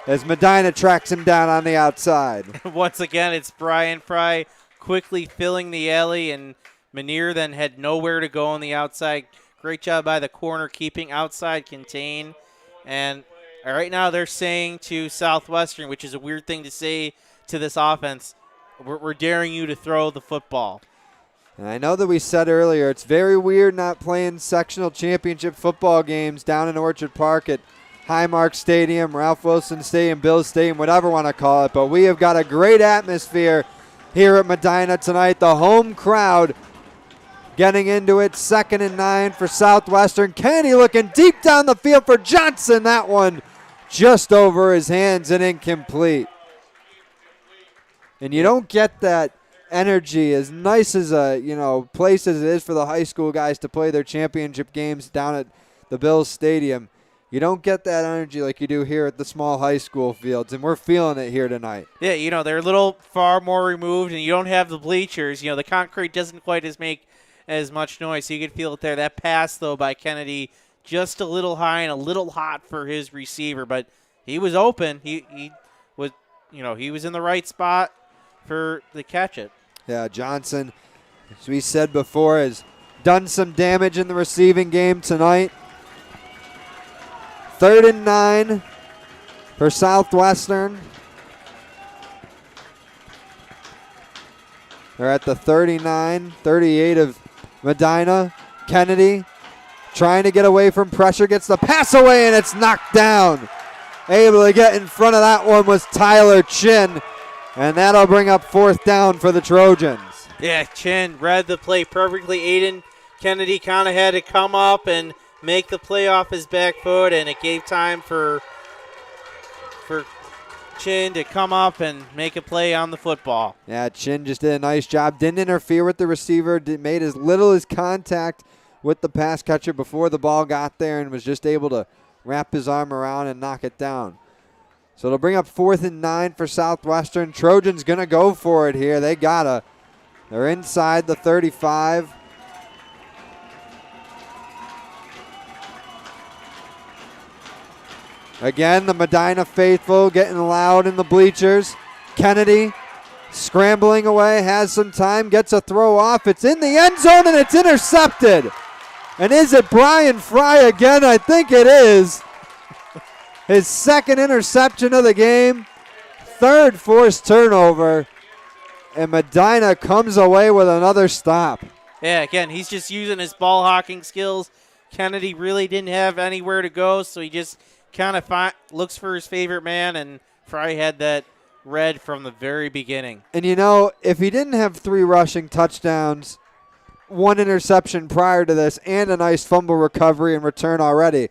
Speaker 2: as Medina tracks him down on the outside.
Speaker 3: Once again, it's Brian Fry quickly filling the alley, and Munir then had nowhere to go on the outside. Great job by the corner, keeping outside contained. And right now they're saying to Southwestern, which is a weird thing to say to this offense, we're daring you to throw the football.
Speaker 2: And I know that we said earlier, it's very weird not playing sectional championship football games down in Orchard Park at Highmark Stadium, Ralph Wilson Stadium, Bills Stadium, whatever you want to call it. But we have got a great atmosphere here at Medina tonight. The home crowd getting into it. 2nd and 9 for Southwestern. Kennedy looking deep down the field for Johnson. That one just over his hands and incomplete. And you don't get that energy, as nice as a place as it is for the high school guys to play their championship games down at the Bills Stadium. You don't get that energy like you do here at the small high school fields, and we're feeling it here tonight.
Speaker 3: Yeah, they're a little far more removed, and you don't have the bleachers. The concrete doesn't quite make as much noise, so you can feel it there. That pass, though, by Kennedy, just a little high and a little hot for his receiver, but he was open. He was, he was in the right spot for the catch it.
Speaker 2: Yeah, Johnson, as we said before, has done some damage in the receiving game tonight. 3rd and 9 for Southwestern. They're at the 39, 38 of Medina. Kennedy trying to get away from pressure, gets the pass away, and it's knocked down. Able to get in front of that one was Tyler Chin, and that'll bring up 4th down for the Trojans.
Speaker 3: Yeah, Chin read the play perfectly. Aidan Kennedy kind of had to come up and make the play off his back foot, and it gave time for Chin to come up and make a play on the football.
Speaker 2: Yeah, Chin just did a nice job. Didn't interfere with the receiver. Made as little as contact with the pass catcher before the ball got there, and was just able to wrap his arm around and knock it down. So it'll bring up 4th and 9 for Southwestern. Trojans going to go for it here. They gotta. They're inside the 35. Again, the Medina faithful getting loud in the bleachers. Kennedy scrambling away, has some time, gets a throw off. It's in the end zone, and it's intercepted. And is it Brian Fry again? I think it is. His 2nd interception of the game. 3rd forced turnover. And Medina comes away with another stop.
Speaker 3: Yeah, again, he's just using his ball hawking skills. Kennedy really didn't have anywhere to go, so he just kind of looks for his favorite man, and Fry had that read from the very beginning.
Speaker 2: And if he didn't have 3 rushing touchdowns, 1 interception prior to this, and a nice fumble recovery and return already,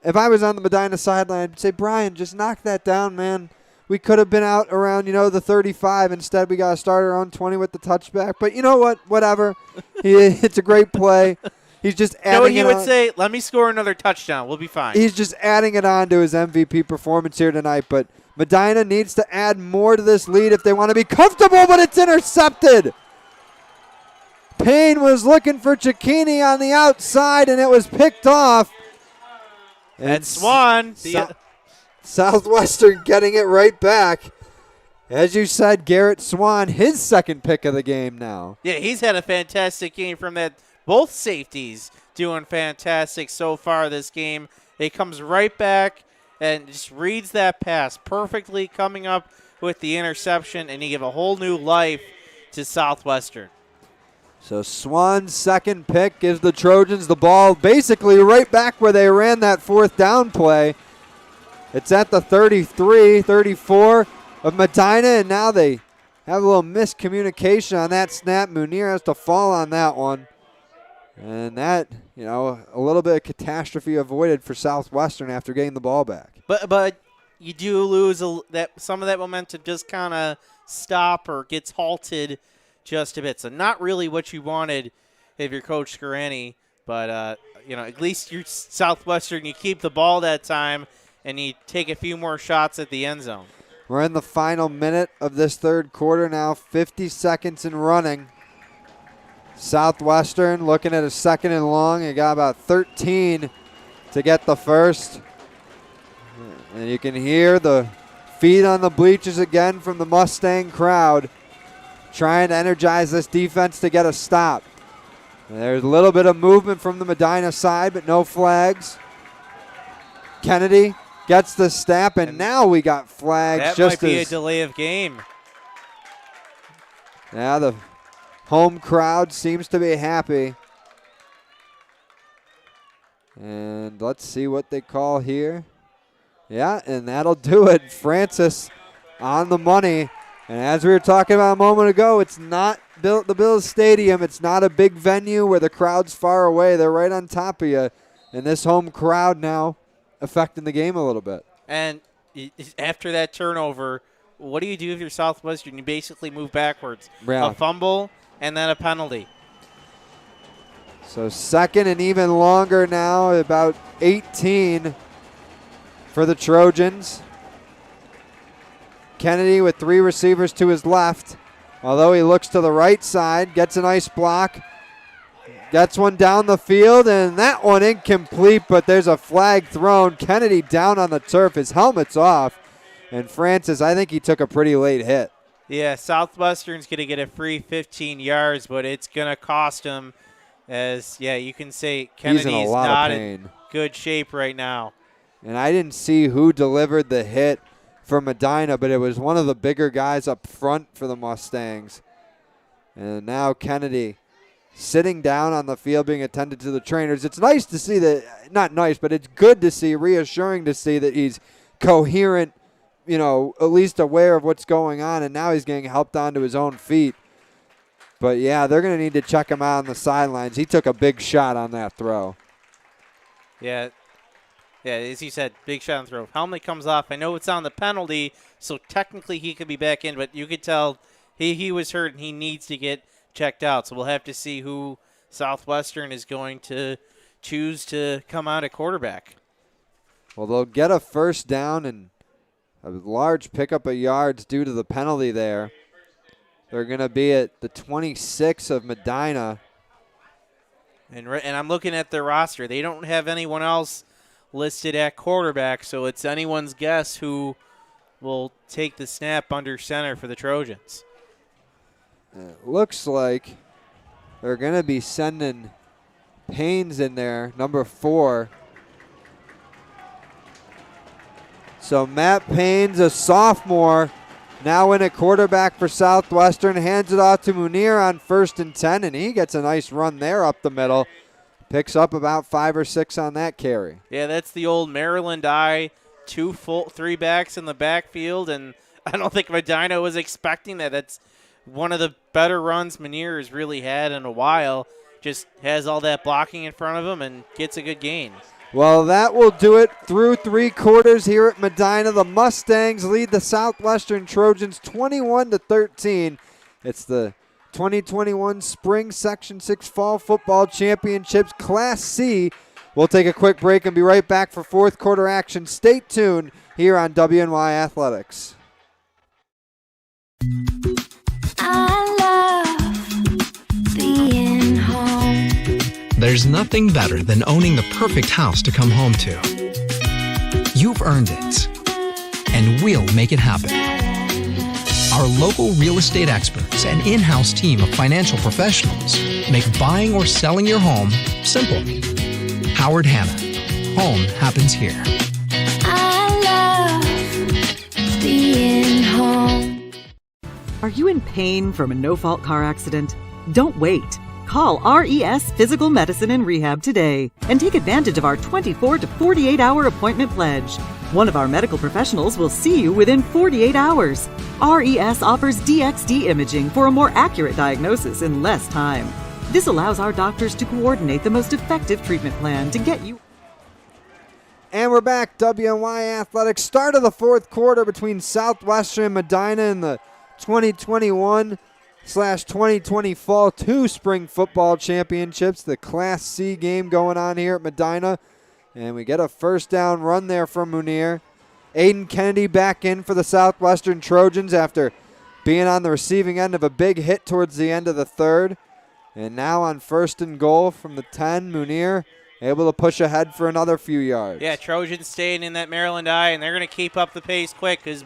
Speaker 2: if I was on the Medina sideline, I'd say, Brian, just knock that down, man. We could have been out around, the 35. Instead, we got to start our own 20 with the touchback. But you know what? Whatever. It's a great play. He's just adding
Speaker 3: he would say, let me score another touchdown. We'll be fine.
Speaker 2: He's just adding it on to his MVP performance here tonight. But Medina needs to add more to this lead if they want to be comfortable, but it's intercepted. Payne was looking for Cicchini on the outside, and it was picked off.
Speaker 3: And Swan.
Speaker 2: Southwestern getting it right back. As you said, Garrett Swan, his 2nd pick of the game now.
Speaker 3: Yeah, he's had a fantastic game from that. Both safeties doing fantastic so far this game. He comes right back and just reads that pass perfectly, coming up with the interception, and he give a whole new life to Southwestern.
Speaker 2: So Swan's 2nd pick gives the Trojans the ball basically right back where they ran that 4th down play. It's at the 33, 34 of Medina, and now they have a little miscommunication on that snap. Munir has to fall on that one. And that, a little bit of catastrophe avoided for Southwestern after getting the ball back.
Speaker 3: But you do lose some of that momentum just kind of stop or gets halted just a bit. So not really what you wanted if you're Coach Scarani. But, at least you're Southwestern. You keep the ball that time, and you take a few more shots at the end zone.
Speaker 2: We're in the final minute of this 3rd quarter now, 50 seconds and running. Southwestern looking at a 2nd and long. They got about 13 to get the first. And you can hear the feet on the bleachers again from the Mustang crowd, trying to energize this defense to get a stop. There's a little bit of movement from the Medina side, but no flags. Kennedy gets the snap, and now we got flags.
Speaker 3: That
Speaker 2: just
Speaker 3: might be a
Speaker 2: as
Speaker 3: delay of game.
Speaker 2: Yeah, the home crowd seems to be happy. And let's see what they call here. Yeah, and that'll do it. Francis on the money. And as we were talking about a moment ago, it's not the Bills Stadium. It's not a big venue where the crowd's far away. They're right on top of you. And this home crowd now affecting the game a little bit.
Speaker 3: And after that turnover, what do you do if you're Southwestern? You basically move backwards.
Speaker 2: Yeah.
Speaker 3: A fumble and then a penalty.
Speaker 2: So 2nd and even longer now, about 18 for the Trojans. Kennedy with 3 receivers to his left. Although he looks to the right side, gets a nice block. Gets one down the field, and that one incomplete, but there's a flag thrown. Kennedy down on the turf. His helmet's off. And Francis, I think he took a pretty late hit.
Speaker 3: Yeah, Southwestern's going to get a free 15 yards, but it's going to cost him as, yeah, you can say Kennedy's not in good shape right now.
Speaker 2: And I didn't see who delivered the hit for Medina, but it was one of the bigger guys up front for the Mustangs. And now Kennedy sitting down on the field being attended to the trainers. It's nice to see that, not nice, but it's good to see, reassuring to see that he's coherent, you know, at least aware of what's going on, and now he's getting helped onto his own feet. But, yeah, they're going to need to check him out on the sidelines. He took a big shot on that throw.
Speaker 3: Yeah, as you said, big shot on the throw. Helmet comes off. I know it's on the penalty, so technically he could be back in, but you could tell he was hurt and he needs to get checked out. So we'll have to see who Southwestern is going to choose to come out at quarterback.
Speaker 2: Well, they'll get a first down and a large pickup of yards due to the penalty there. They're going to be at the 26 of Medina.
Speaker 3: And I'm looking at their roster. They don't have anyone else listed at quarterback, so it's anyone's guess who will take the snap under center for the Trojans.
Speaker 2: It looks like they're going to be sending Paynes in there, number 4. So Matt Paynes, a sophomore, now in at quarterback for Southwestern, hands it off to Munir on 1st and 10, and he gets a nice run there up the middle. Picks up about 5 or 6 on that carry.
Speaker 3: Yeah, that's the old Maryland eye, 3 backs in the backfield, and I don't think Medina was expecting that. That's one of the better runs Munir has really had in a while. Just has all that blocking in front of him and gets a good gain.
Speaker 2: Well, that will do it through 3 quarters here at Medina. The Mustangs lead the Southwestern Trojans 21-13. It's the 2021 Spring Section 6 Fall Football Championships Class C. We'll take a quick break and be right back for 4th quarter action. Stay tuned here on WNY Athletics.
Speaker 5: I love being home.
Speaker 9: There's nothing better than owning the perfect house to come home to. You've earned it, and we'll make it happen. Our local real estate experts and in-house team of financial professionals make buying or selling your home simple. Howard Hanna. Home happens here.
Speaker 5: I love being home.
Speaker 14: Are you in pain from a no-fault car accident? Don't wait. Call RES Physical Medicine and Rehab today and take advantage of our 24 to 48-hour appointment pledge. One of our medical professionals will see you within 48 hours. RES offers DXD imaging for a more accurate diagnosis in less time. This allows our doctors to coordinate the most effective treatment plan to get you.
Speaker 2: And we're back. WNY Athletics. Start of the 4th quarter between Southwestern and Medina in the 2021/2020 Fall 2 Spring Football Championships. The Class C game going on here at Medina. And we get a first down run there from Munir. Aidan Kennedy back in for the Southwestern Trojans after being on the receiving end of a big hit towards the end of the 3rd. And now on 1st and goal from the 10, Munir able to push ahead for another few yards.
Speaker 3: Yeah, Trojans staying in that Maryland eye, and they're going to keep up the pace quick because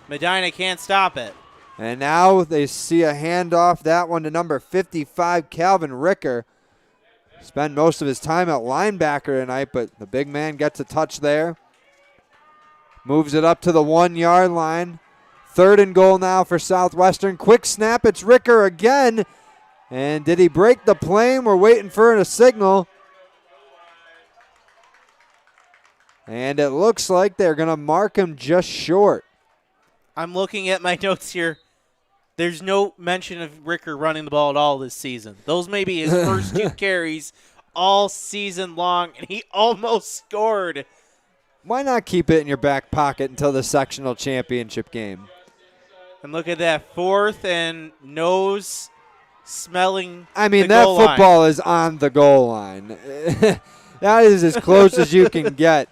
Speaker 3: Medina can't stop it.
Speaker 2: And now they see a handoff, that one to number 55, Calvin Ricker. Spent most of his time at linebacker tonight, but the big man gets a touch there. Moves it up to the 1-yard line. 3rd and goal now for Southwestern. Quick snap, it's Ricker again. And did he break the plane? We're waiting for a signal. And it looks like they're going to mark him just short.
Speaker 3: I'm looking at my notes here. There's no mention of Ricker running the ball at all this season. Those may be his first 2 carries all season long, and he almost scored.
Speaker 2: Why not keep it in your back pocket until the sectional championship game?
Speaker 3: And look at that, 4th and nose smelling.
Speaker 2: I mean,
Speaker 3: the
Speaker 2: that
Speaker 3: goal
Speaker 2: football
Speaker 3: line.
Speaker 2: is on the goal line. That is as close as you can get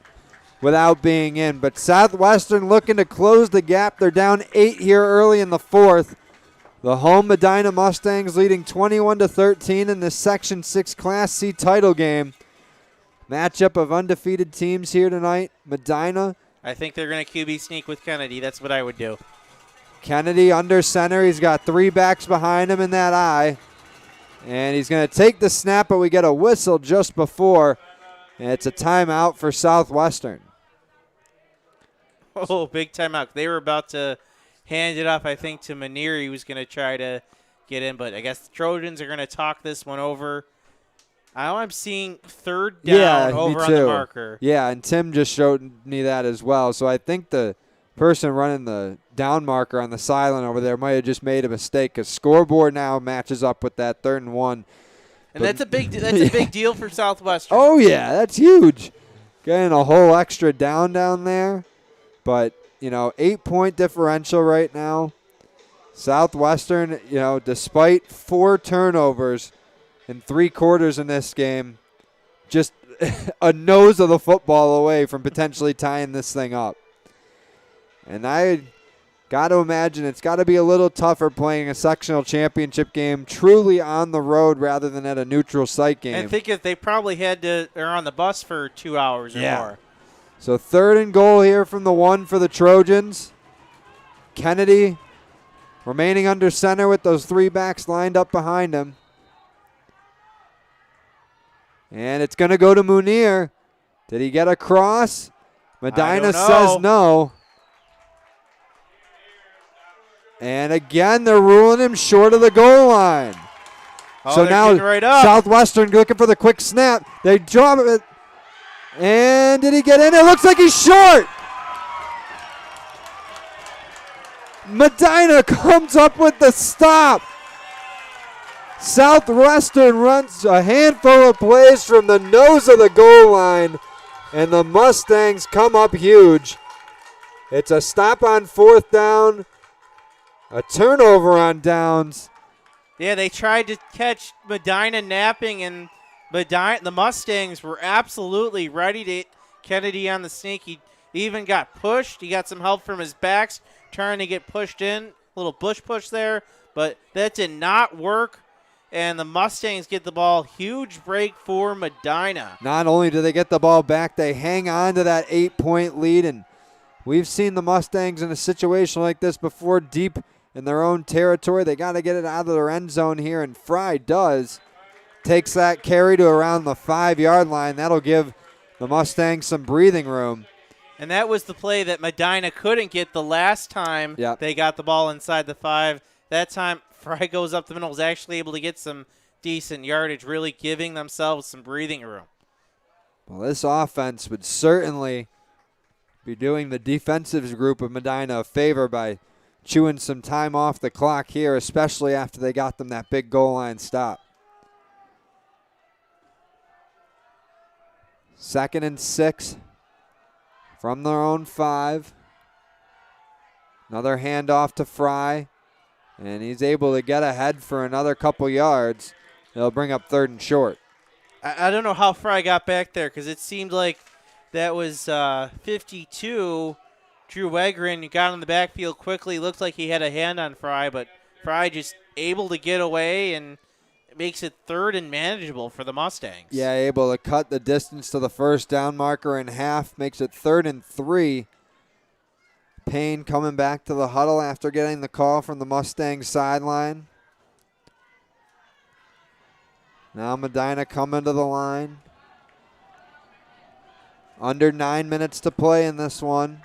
Speaker 2: without being in. But Southwestern looking to close the gap. They're down 8 here early in the 4th. The home Medina Mustangs leading 21-13 in the Section 6 Class C title game. Matchup of undefeated teams here tonight. Medina.
Speaker 3: I think they're going to QB sneak with Kennedy. That's what I would do.
Speaker 2: Kennedy under center. He's got 3 backs behind him in that eye. And he's going to take the snap, but we get a whistle just before. And it's a timeout for Southwestern.
Speaker 3: Oh, big timeout. They were about to hand it off, I think, to Munir. He was going to try to get in, but I guess the Trojans are going to talk this one over. Now I'm seeing 3rd down over on the marker.
Speaker 2: Yeah, and Tim just showed me that as well. So I think the person running the down marker on the sideline over there might have just made a mistake because scoreboard now matches up with that 3rd and 1.
Speaker 3: And that's a big deal for Southwestern.
Speaker 2: Oh, yeah, that's huge. Getting a whole extra down there. But, 8-point differential right now. Southwestern, despite 4 turnovers in 3 quarters in this game, just a nose of the football away from potentially tying this thing up. And I got to imagine it's got to be a little tougher playing a sectional championship game truly on the road rather than at a neutral site game.
Speaker 3: And think if they probably are on the bus for 2 hours or more.
Speaker 2: So 3rd and goal here from the 1 for the Trojans. Kennedy remaining under center with those 3 backs lined up behind him. And it's going to go to Munir. Did he get across? Medina says no. And again, they're ruling him short of the goal line.
Speaker 3: Oh,
Speaker 2: so now
Speaker 3: right up.
Speaker 2: Southwestern looking for the quick snap. They drop it. And did he get in? It looks like he's short. Medina comes up with the stop. Southwestern runs a handful of plays from the nose of the goal line, and the Mustangs come up huge. It's a stop on 4th down, a turnover on downs.
Speaker 3: Yeah, they tried to catch Medina napping, and the Mustangs were absolutely ready to hit Kennedy on the sneak. He even got pushed. He got some help from his backs trying to get pushed in. A little bush push there, but that did not work. And the Mustangs get the ball. Huge break for Medina.
Speaker 2: Not only do they get the ball back, they hang on to that 8-point lead. And we've seen the Mustangs in a situation like this before, deep in their own territory. They got to get it out of their end zone here, and Fry does. Takes that carry to around the 5-yard line. That'll give the Mustangs some breathing room.
Speaker 3: And that was the play that Medina couldn't get the last time they got the ball inside the 5. That time, Fry goes up the middle, was actually able to get some decent yardage, really giving themselves some breathing room.
Speaker 2: Well, this offense would certainly be doing the defensive group of Medina a favor by chewing some time off the clock here, especially after they got them that big goal line stop. 2nd and 6 from their own 5. Another handoff to Fry. And he's able to get ahead for another couple yards. They'll bring up 3rd and short.
Speaker 3: I don't know how Fry got back there because it seemed like that was 52. Drew Wegrin got in the backfield quickly. Looked like he had a hand on Fry, but Fry just able to get away and makes it 3rd and manageable for the Mustangs.
Speaker 2: Yeah, able to cut the distance to the first down marker in half, makes it 3rd and 3. Payne coming back to the huddle after getting the call from the Mustangs sideline. Now Medina coming to the line. Under 9 minutes to play in this one.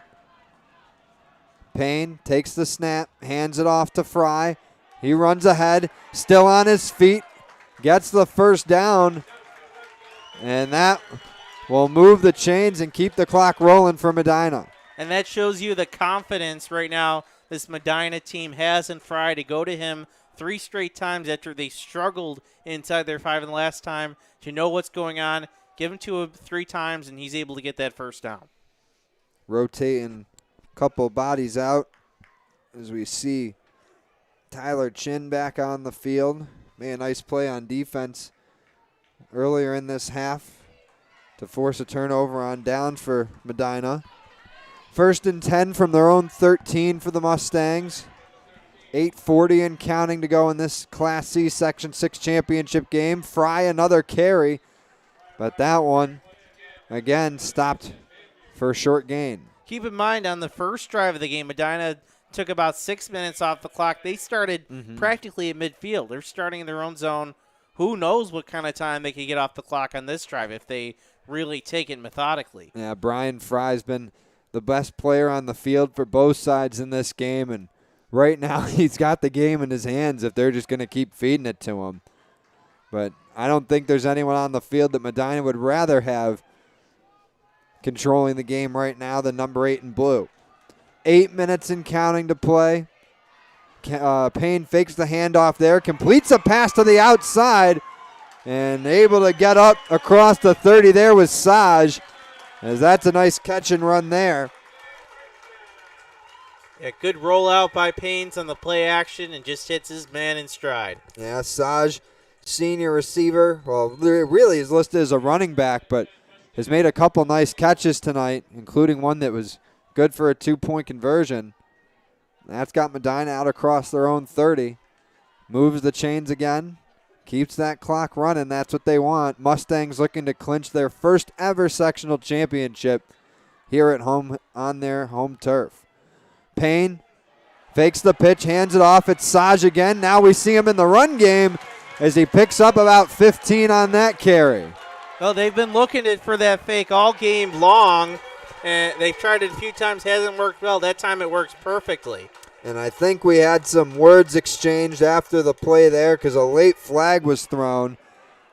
Speaker 2: Payne takes the snap, hands it off to Fry. He runs ahead, still on his feet, gets the first down, and that will move the chains and keep the clock rolling for Medina.
Speaker 3: And that shows you the confidence right now this Medina team has in Fry to go to him 3 straight times after they struggled inside their 5 and the last time to know what's going on. Give him to him 3 times, and he's able to get that first down.
Speaker 2: Rotating a couple bodies out as we see Tyler Chin back on the field. Made a nice play on defense earlier in this half to force a turnover on downs for Medina. 1st and 10 from their own 13 for the Mustangs. 8:40 and counting to go in this Class C Section 6 championship game. Fry another carry, but that one, again, stopped for a short gain.
Speaker 3: Keep in mind, on the first drive of the game, Medina took about 6 minutes off the clock. They started practically at midfield. They're starting in their own zone. Who knows what kind of time they could get off the clock on this drive if they really take it methodically.
Speaker 2: Yeah, Brian Fry's been the best player on the field for both sides in this game, and right now he's got the game in his hands if they're just going to keep feeding it to him. But I don't think there's anyone on the field that Medina would rather have controlling the game right now than number 8 in blue. 8 minutes and counting to play. Payne fakes the handoff there, completes a pass to the outside, and able to get up across the 30 there with Saj, as that's a nice catch and run there.
Speaker 3: Yeah, good rollout by Paynes on the play action and just hits his man in stride.
Speaker 2: Yeah, Saj, senior receiver. Well, really is listed as a running back, but has made a couple nice catches tonight, including one that was good for a 2-point conversion. That's got Medina out across their own 30. Moves the chains again. Keeps that clock running. That's what they want. Mustangs looking to clinch their first ever sectional championship here at home on their home turf. Payne fakes the pitch, hands it off. It's Saj again. Now we see him in the run game as he picks up about 15 on that carry.
Speaker 3: Well, they've been looking for that fake all game long, and they've tried it a few times. Hasn't worked well. That time it works perfectly.
Speaker 2: And I think we had some words exchanged after the play there because a late flag was thrown.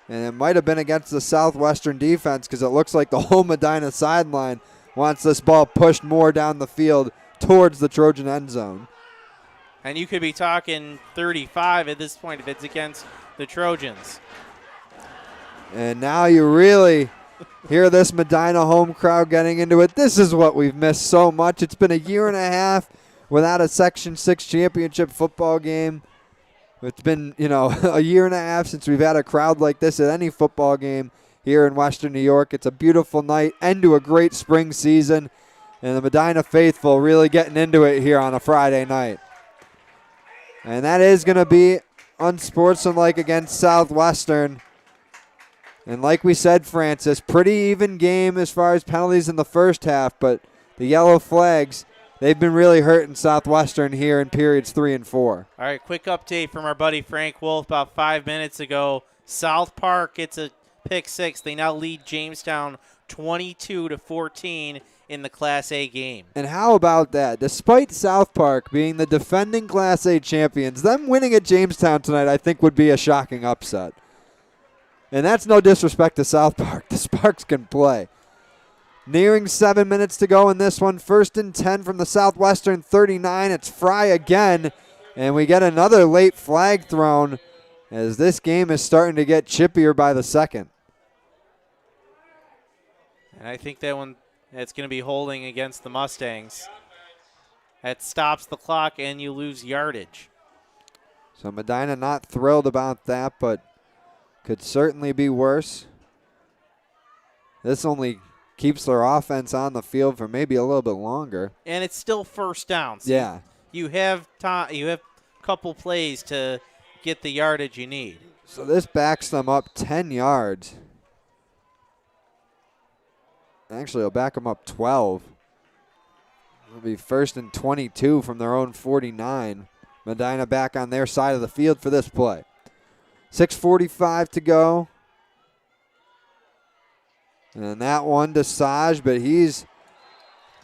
Speaker 2: And it might have been against the Southwestern defense because it looks like the whole Medina sideline wants this ball pushed more down the field towards the Trojan end zone.
Speaker 3: And you could be talking 35 at this point if it's against the Trojans.
Speaker 2: And now you really hear this Medina home crowd getting into it. This is what we've missed so much. It's been a year and a half without a Section 6 championship football game. It's been, a year and a half since we've had a crowd like this at any football game here in Western New York. It's a beautiful night, end to a great spring season, and the Medina faithful really getting into it here on a Friday night. And that is going to be unsportsmanlike against Southwestern. And like we said, Francis, pretty even game as far as penalties in the first half, but the yellow flags, they've been really hurting Southwestern here in periods 3 and 4.
Speaker 3: All right, quick update from our buddy Frank Wolf about 5 minutes ago. South Park gets a pick 6. They now lead Jamestown 22-14 in the Class A game.
Speaker 2: And how about that? Despite South Park being the defending Class A champions, them winning at Jamestown tonight I think would be a shocking upset. And that's no disrespect to South Park. The Sparks can play. Nearing 7 minutes to go in this one. 1st and 10 from the Southwestern 39. It's Fry again. And we get another late flag thrown as this game is starting to get chippier by the second.
Speaker 3: And I think that one, that's going to be holding against the Mustangs. That stops the clock and you lose yardage.
Speaker 2: So Medina not thrilled about that, but could certainly be worse. This only keeps their offense on the field for maybe a little bit longer.
Speaker 3: And it's still first down. So
Speaker 2: yeah.
Speaker 3: You have time. You have a couple plays to get the yardage you need.
Speaker 2: So this backs them up 10 yards. Actually, it'll back them up 12. It'll be 1st and 22 from their own 49. Medina back on their side of the field for this play. 6:45 to go. And that one to Saj, but he's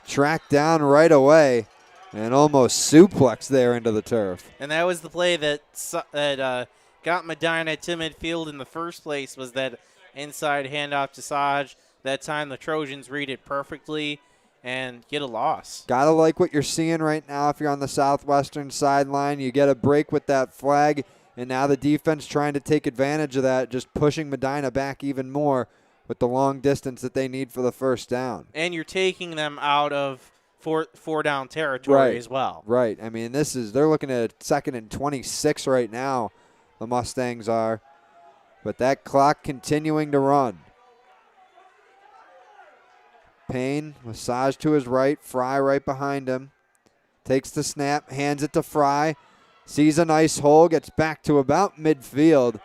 Speaker 2: tracked down right away and almost suplexed there into the turf.
Speaker 3: And that was the play that got Medina to midfield in the first place, was that inside handoff to Saj. That time the Trojans read it perfectly and get a loss.
Speaker 2: Gotta like what you're seeing right now if you're on the Southwestern sideline. You get a break with that flag, and now the defense trying to take advantage of that, just pushing Medina back even more with the long distance that they need for the first down.
Speaker 3: And you're taking them out of four down territory as well.
Speaker 2: Right. I mean, they're looking at 2nd and 26 right now, the Mustangs are. But that clock continuing to run. Payne, massage to his right, Fry right behind him. Takes the snap, hands it to Fry. Sees a nice hole, gets back to about midfield.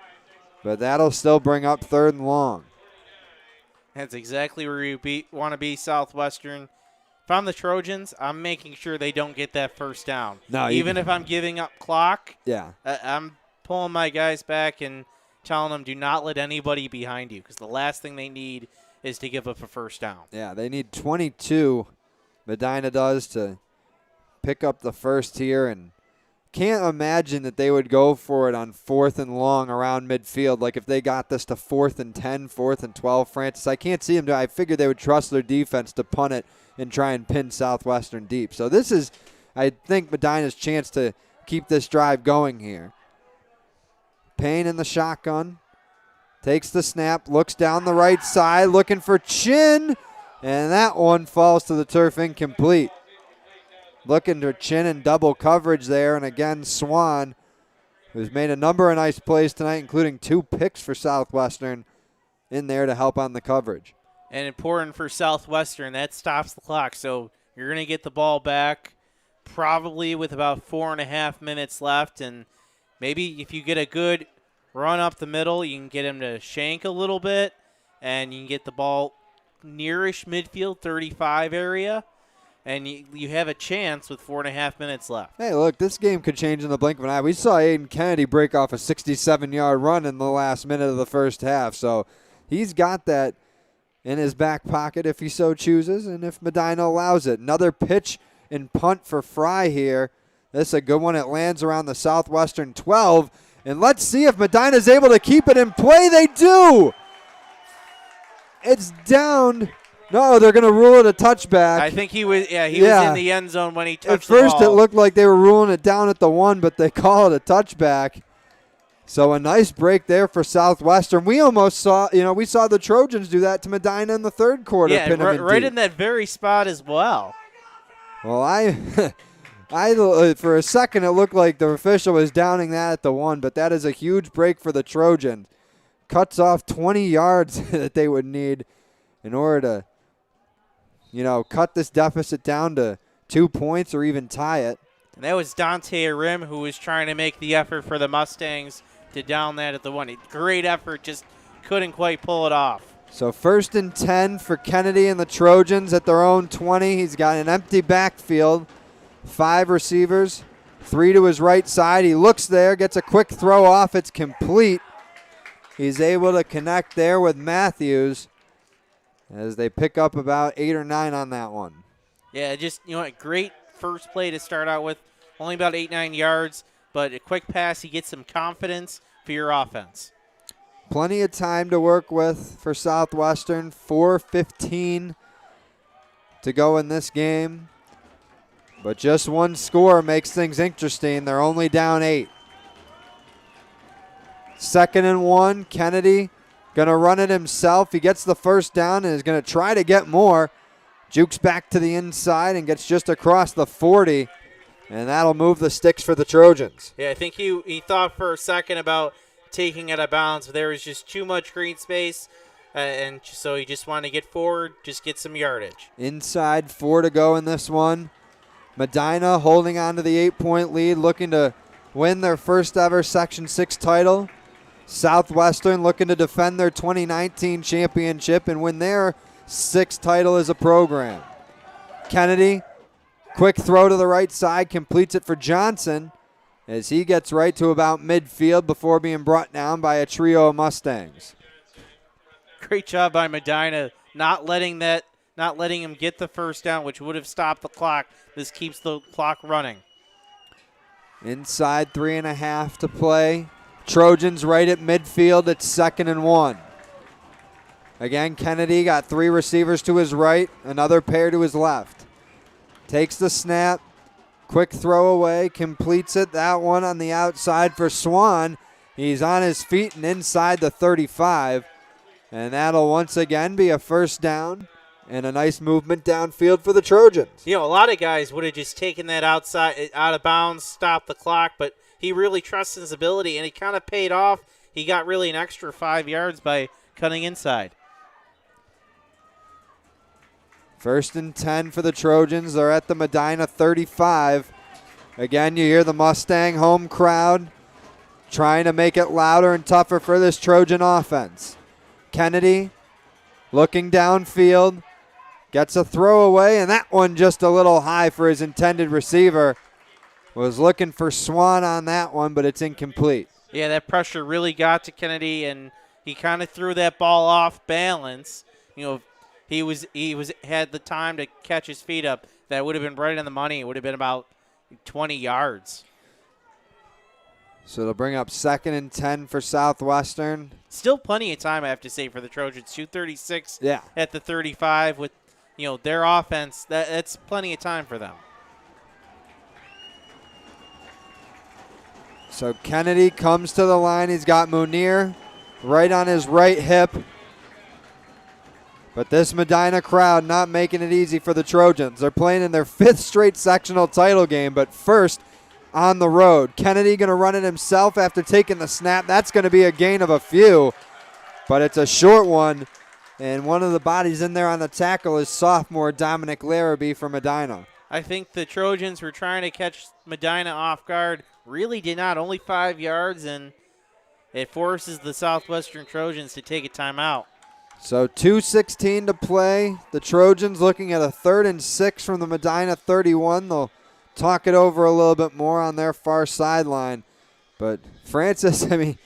Speaker 2: But that'll still bring up 3rd and long.
Speaker 3: That's exactly where you want to be, Southwestern. If I'm the Trojans, I'm making sure they don't get that first down.
Speaker 2: No,
Speaker 3: even if I'm giving up clock,
Speaker 2: yeah,
Speaker 3: I'm pulling my guys back and telling them do not let anybody behind you, because the last thing they need is to give up a first down.
Speaker 2: Yeah, they need 22, Medina does, to pick up the first here, and can't imagine that they would go for it on 4th and long around midfield. Like if they got this to 4th and 10, 4th and 12, Francis, I can't see them do it. I figured they would trust their defense to punt it and try and pin Southwestern deep. So this is, I think, Medina's chance to keep this drive going here. Payne in the shotgun. Takes the snap, looks down the right side, looking for Chin, and that one falls to the turf incomplete. Looking to Chin in double coverage there, and again, Swan, who's made a number of nice plays tonight, including 2 picks for Southwestern, in there to help on the coverage.
Speaker 3: And important for Southwestern, that stops the clock, so you're going to get the ball back probably with about 4.5 minutes left, and maybe if you get a good run up the middle, you can get him to shank a little bit, and you can get the ball nearish midfield 35 area, and you have a chance with 4.5 minutes left.
Speaker 2: Hey, look, this game could change in the blink of an eye. We saw Aidan Kennedy break off a 67-yard run in the last minute of the first half, so he's got that in his back pocket if he so chooses, and if Medina allows it. Another pitch and punt for Fry here. This is a good one. It lands around the Southwestern 12. And let's see if Medina's able to keep it in play. They do. It's down. No, they're going to rule it a touchback.
Speaker 3: I think he was in the end zone when he touched the ball.
Speaker 2: At first it looked like they were ruling it down at the 1, but they call it a touchback. So a nice break there for Southwestern. We almost saw, we saw the Trojans do that to Medina in the 3rd quarter.
Speaker 3: Yeah, right in that very spot as well.
Speaker 2: Well, I for a second, it looked like the official was downing that at the 1, but that is a huge break for the Trojans. Cuts off 20 yards that they would need in order to, cut this deficit down to 2 points or even tie it.
Speaker 3: And that was Dante Arim who was trying to make the effort for the Mustangs to down that at the 1. Great effort, just couldn't quite pull it off.
Speaker 2: So 1st and 10 for Kennedy and the Trojans at their own 20. He's got an empty backfield. 5 receivers, 3 to his right side. He looks there, gets a quick throw off. It's complete. He's able to connect there with Matthews as they pick up about 8 or 9 on that one.
Speaker 3: Yeah, just, a great first play to start out with. Only about 8-9 yards, but a quick pass. He gets some confidence for your offense.
Speaker 2: Plenty of time to work with for Southwestern. 4:15 to go in this game. But just one score makes things interesting. They're only down 8. 2nd and 1. Kennedy going to run it himself. He gets the first down and is going to try to get more. Jukes back to the inside and gets just across the 40. And that'll move the sticks for the Trojans.
Speaker 3: Yeah, I think he thought for a second about taking it out of bounds, but there was just too much green space. And so he just wanted to get forward, just get some yardage.
Speaker 2: Inside 4 to go in this one. Medina holding on to the 8-point lead, looking to win their first ever Section 6 title. Southwestern looking to defend their 2019 championship and win their 6th title as a program. Kennedy, quick throw to the right side, completes it for Johnson as he gets right to about midfield before being brought down by a trio of Mustangs.
Speaker 3: Great job by Medina, not letting him get the first down, which would have stopped the clock. This keeps the clock running.
Speaker 2: Inside 3.5 to play. Trojans right at midfield. It's 2nd and 1. Again, Kennedy got 3 receivers to his right, another pair to his left. Takes the snap, quick throw away, completes it. That one on the outside for Swan. He's on his feet and inside the 35. And that'll once again be a first down and a nice movement downfield for the Trojans.
Speaker 3: You know, a lot of guys would have just taken that outside, out of bounds, stopped the clock, but he really trusts his ability, and he kind of paid off. He got really an extra 5 yards by cutting inside.
Speaker 2: 1st and 10 for the Trojans. They're at the Medina 35. Again, you hear the Mustang home crowd trying to make it louder and tougher for this Trojan offense. Kennedy looking downfield, gets a throw away, and that one just a little high for his intended receiver. Was looking for Swan on that one, but it's incomplete.
Speaker 3: Yeah, that pressure really got to Kennedy, and he kind of threw that ball off balance. You know, he had the time to catch his feet up. That would have been right on the money. It would have been about 20 yards.
Speaker 2: So they'll bring up 2nd and 10 for Southwestern.
Speaker 3: Still plenty of time, I have to say, for the Trojans. 2:36 at the 35 with, you know, their offense. That's plenty of time for them.
Speaker 2: So Kennedy comes to the line. He's got Munir right on his right hip. But this Medina crowd not making it easy for the Trojans. They're playing in their 5th straight sectional title game, but first on the road. Kennedy going to run it himself after taking the snap. That's going to be a gain of a few, but it's a short one. And one of the bodies in there on the tackle is sophomore Dominic Larrabee from Medina.
Speaker 3: I think the Trojans were trying to catch Medina off guard. Really did not. Only 5 yards, and it forces the Southwestern Trojans to take a timeout.
Speaker 2: So 2:16 to play. The Trojans looking at a 3rd and 6 from the Medina 31. They'll talk it over a little bit more on their far sideline. But Francis, I mean,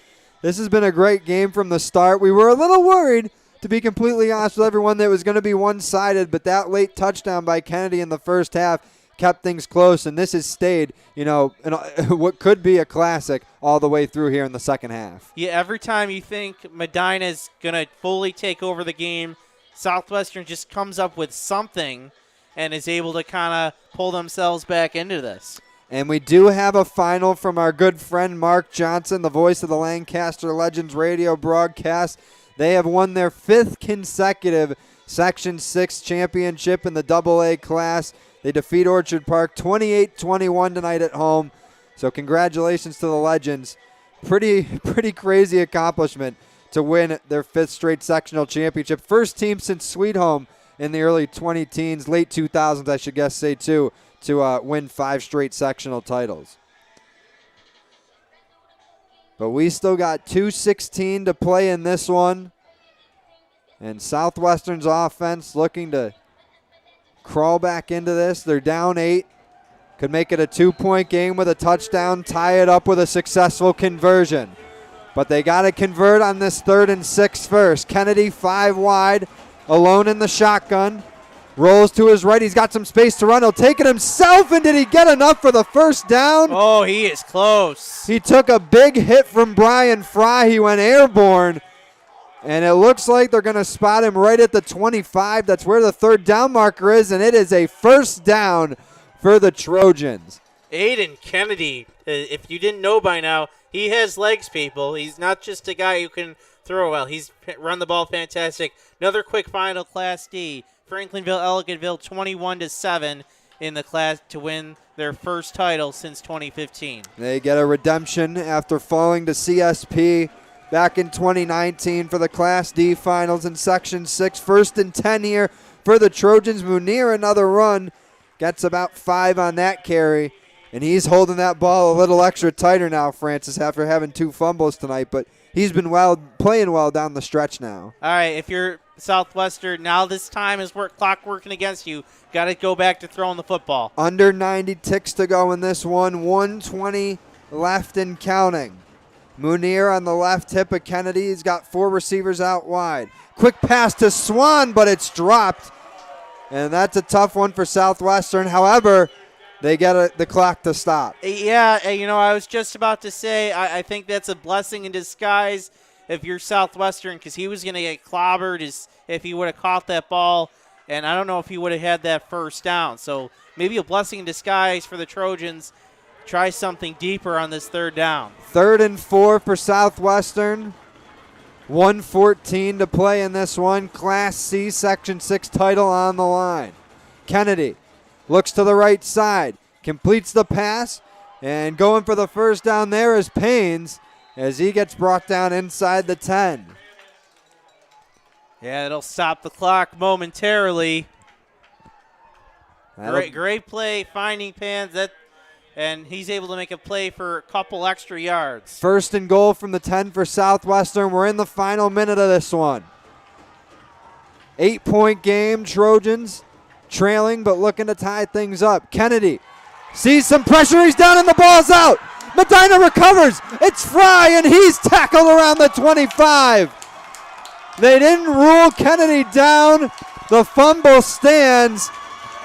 Speaker 2: this has been a great game from the start. We were a little worried, to be completely honest with everyone, that it was going to be one-sided, but that late touchdown by Kennedy in the first half kept things close, and this has stayed, you know, in what could be a classic all the way through here in the second half.
Speaker 3: Yeah, every time you think Medina's going to fully take over the game, Southwestern just comes up with something and is able to kind of pull themselves back into this.
Speaker 2: And we do have a final from our good friend Mark Johnson, the voice of the Lancaster Legends radio broadcast. They have won their 5th consecutive Section 6 championship in the AA class. They defeat Orchard Park 28-21 tonight at home. So congratulations to the Legends. Pretty crazy accomplishment to win their 5th straight sectional championship. First team since Sweet Home in the early 20-teens, late 2000s, I should guess say too, to win 5 straight sectional titles. But we still got 2:16 to play in this one. And Southwestern's offense looking to crawl back into this. They're down 8. Could make it a 2-point game with a touchdown, tie it up with a successful conversion. But they got to convert on this 3rd and 6 first. Kennedy 5 wide, alone in the shotgun. Rolls to his right. He's got some space to run. He'll take it himself. And did he get enough for the first down?
Speaker 3: Oh, he is close.
Speaker 2: He took a big hit from Brian Fry. He went airborne. And it looks like they're going to spot him right at the 25. That's where the 3rd down marker is. And it is a first down for the Trojans.
Speaker 3: Aidan Kennedy, if you didn't know by now, he has legs, people. He's not just a guy who can throw well. He's run the ball fantastic. Another quick final, Class D. Franklinville-Ellicottville 21-7 in the class to win their first title since 2015.
Speaker 2: They get a redemption after falling to CSP back in 2019 for the Class D finals in Section 6. 1st and 10 here for the Trojans. Munir, another run, gets about 5 on that carry, and he's holding that ball a little extra tighter now, Francis, after having 2 fumbles tonight. But he's been playing well down the stretch now.
Speaker 3: All right, if you're Southwestern, now this time is clock working against you. Got to go back to throwing the football.
Speaker 2: Under 90 ticks to go in this one. 1:20 left and counting. Munir on the left hip of Kennedy. He's got 4 receivers out wide. Quick pass to Swan, but it's dropped. And that's a tough one for Southwestern. However, they get the clock to stop.
Speaker 3: Yeah, I was just about to say, I think that's a blessing in disguise if you're Southwestern, because he was going to get clobbered if he would have caught that ball, and I don't know if he would have had that first down. So maybe a blessing in disguise for the Trojans. Try something deeper on this 3rd down.
Speaker 2: 3rd and 4 for Southwestern. 1:14 to play in this one. Class C Section 6 title on the line. Kennedy looks to the right side, completes the pass, and going for the first down there is Paynes as he gets brought down inside the 10.
Speaker 3: Yeah, it'll stop the clock momentarily. Great play finding Paynes, and he's able to make a play for a couple extra yards.
Speaker 2: 1st and goal from the 10 for Southwestern. We're in the final minute of this one. 8-point game, Trojans trailing but looking to tie things up. Kennedy sees some pressure. He's down and the ball's out. Medina recovers. It's Fry, and he's tackled around the 25. They didn't rule Kennedy down. The fumble stands,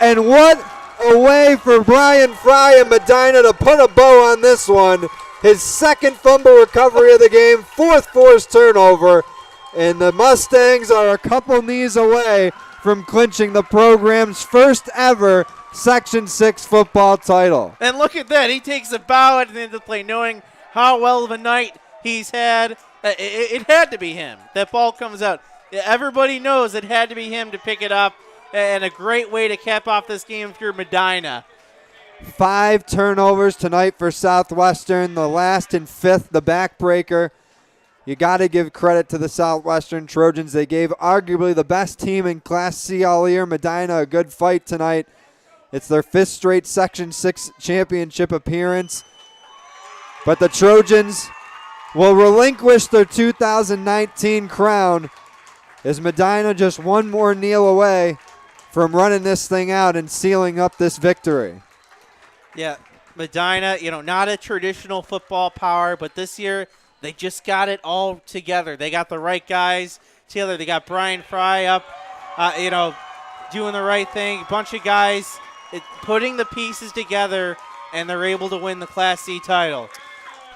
Speaker 2: and what a way for Brian Fry and Medina to put a bow on this one. His 2nd fumble recovery of the game, 4th forced turnover, and the Mustangs are a couple knees away from clinching the program's first ever Section 6 football title.
Speaker 3: And look at that. He takes a bow at the end of the play, knowing how well of a night he's had. It had to be him. That ball comes out. Everybody knows it had to be him to pick it up, and a great way to cap off this game if you're Medina.
Speaker 2: 5 turnovers tonight for Southwestern, the last and 5th, the backbreaker. You got to give credit to the Southwestern Trojans. They gave arguably the best team in Class C all year, Medina, a good fight tonight. It's their 5th straight Section 6 championship appearance. But the Trojans will relinquish their 2019 crown as Medina just one more kneel away from running this thing out and sealing up this victory.
Speaker 3: Yeah, Medina, not a traditional football power, but this year they just got it all together. They got the right guys together. They got Brian Fry up, doing the right thing. A bunch of guys putting the pieces together, and they're able to win the Class C title.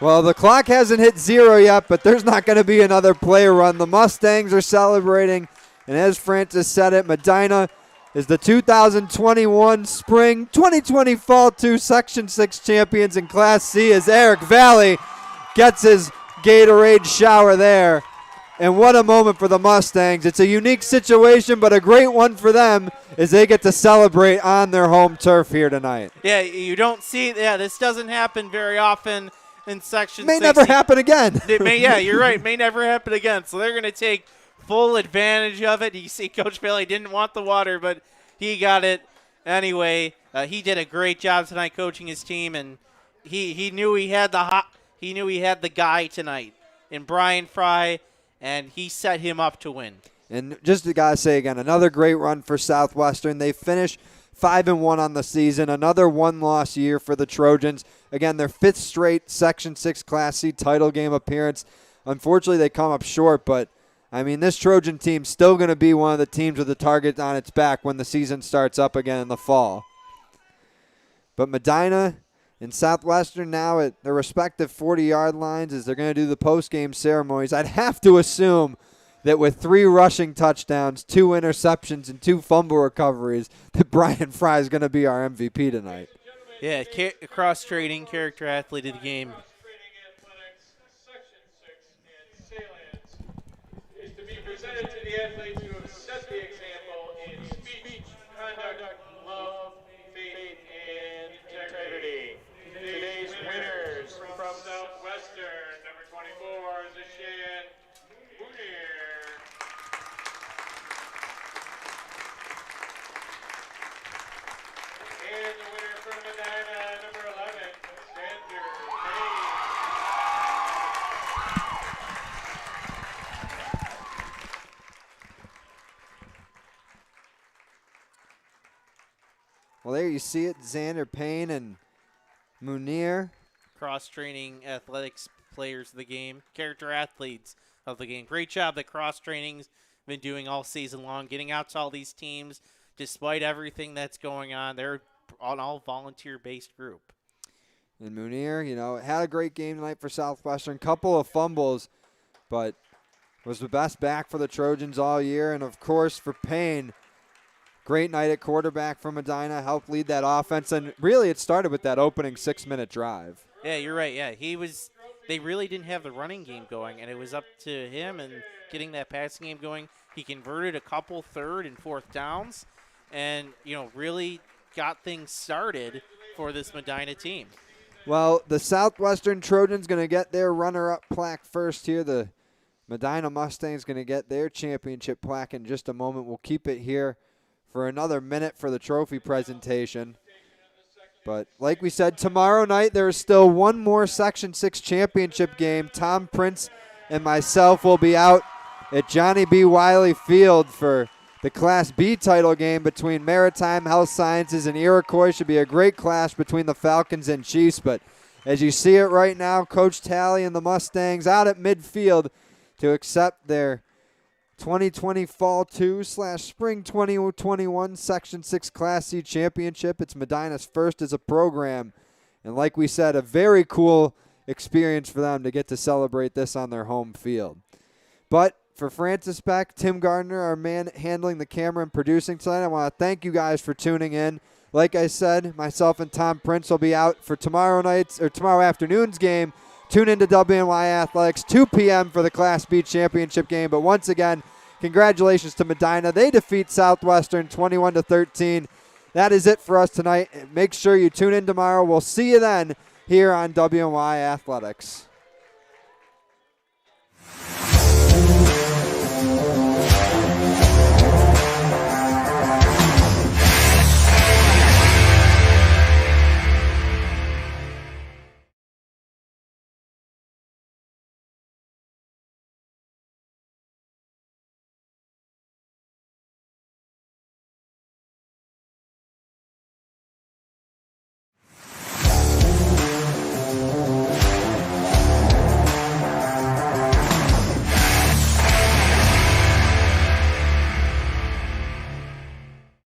Speaker 2: Well, the clock hasn't hit 0 yet, but there's not going to be another play run. The Mustangs are celebrating, and as Francis said it, Medina is the 2021 Spring 2020 Fall 2 Section 6 champions in Class C as Eric Valley gets his Gatorade shower there. And what a moment for the Mustangs. It's a unique situation, but a great one for them as they get to celebrate on their home turf here tonight.
Speaker 3: Yeah, you don't see, this doesn't happen very often in Section 6.
Speaker 2: May never happen again.
Speaker 3: Yeah, you're right. May never happen again. So they're going to take full advantage of it. You see Coach Bailey didn't want the water, but he got it anyway. He did a great job tonight coaching his team, and he knew he had the guy tonight in Brian Fry, and he set him up to win.
Speaker 2: And just to gotta say again, another great run for Southwestern. They finish 5-1 on the season. Another one-loss year for the Trojans. Again, their 5th straight Section 6 Class C title game appearance. Unfortunately, they come up short, but I mean, this Trojan team's still going to be one of the teams with the target on its back when the season starts up again in the fall. But Medina and Southwestern now at their respective 40-yard lines as they're going to do the post-game ceremonies. I'd have to assume that with 3 rushing touchdowns, 2 interceptions, and 2 fumble recoveries, that Brian Fry is going to be our MVP tonight.
Speaker 3: Yeah, cross-training character athlete of the game.
Speaker 1: Presented to the athletes who have set the example in speech, conduct, love, faith, and integrity. Today's winners from Southwestern, number 24, Zashan Munir. And the winner from Medina, number 11, Sander Payne.
Speaker 2: there you see it, Xander Payne and Munir.
Speaker 3: Cross-training athletics players of the game, character athletes of the game. Great job that cross-training's been doing all season long, getting out to all these teams despite everything that's going on. They're an all volunteer-based group.
Speaker 2: And Munir, had a great game tonight for Southwestern. Couple of fumbles, but was the best back for the Trojans all year. And, of course, for Payne, great night at quarterback for Medina, helped lead that offense. And really it started with that opening 6-minute drive.
Speaker 3: Yeah, you're right. Yeah, they really didn't have the running game going, and it was up to him and getting that passing game going. He converted a couple third and fourth downs and, really got things started for this Medina team.
Speaker 2: Well, the Southwestern Trojans going to get their runner-up plaque first here. The Medina Mustangs going to get their championship plaque in just a moment. We'll keep it here for another minute for the trophy presentation. But like we said, tomorrow night there is still one more Section 6 championship game. Tom Prince and myself will be out at Johnny B. Wiley Field for the Class B title game between Maritime Health Sciences and Iroquois. Should be a great clash between the Falcons and Chiefs. But as you see it right now, Coach Talley and the Mustangs out at midfield to accept their 2020 Fall 2/Spring 2021 Section 6 Class C Championship. It's Medina's first as a program. And like we said, a very cool experience for them to get to celebrate this on their home field. But for Francis Beck, Tim Gardner, our man handling the camera and producing tonight, I want to thank you guys for tuning in. Like I said, myself and Tom Prince will be out for tomorrow afternoon's game. Tune into WNY Athletics, 2 p.m. for the Class B championship game. But once again, congratulations to Medina. They defeat Southwestern 21-13. That is it for us tonight. Make sure you tune in tomorrow. We'll see you then here on WNY Athletics.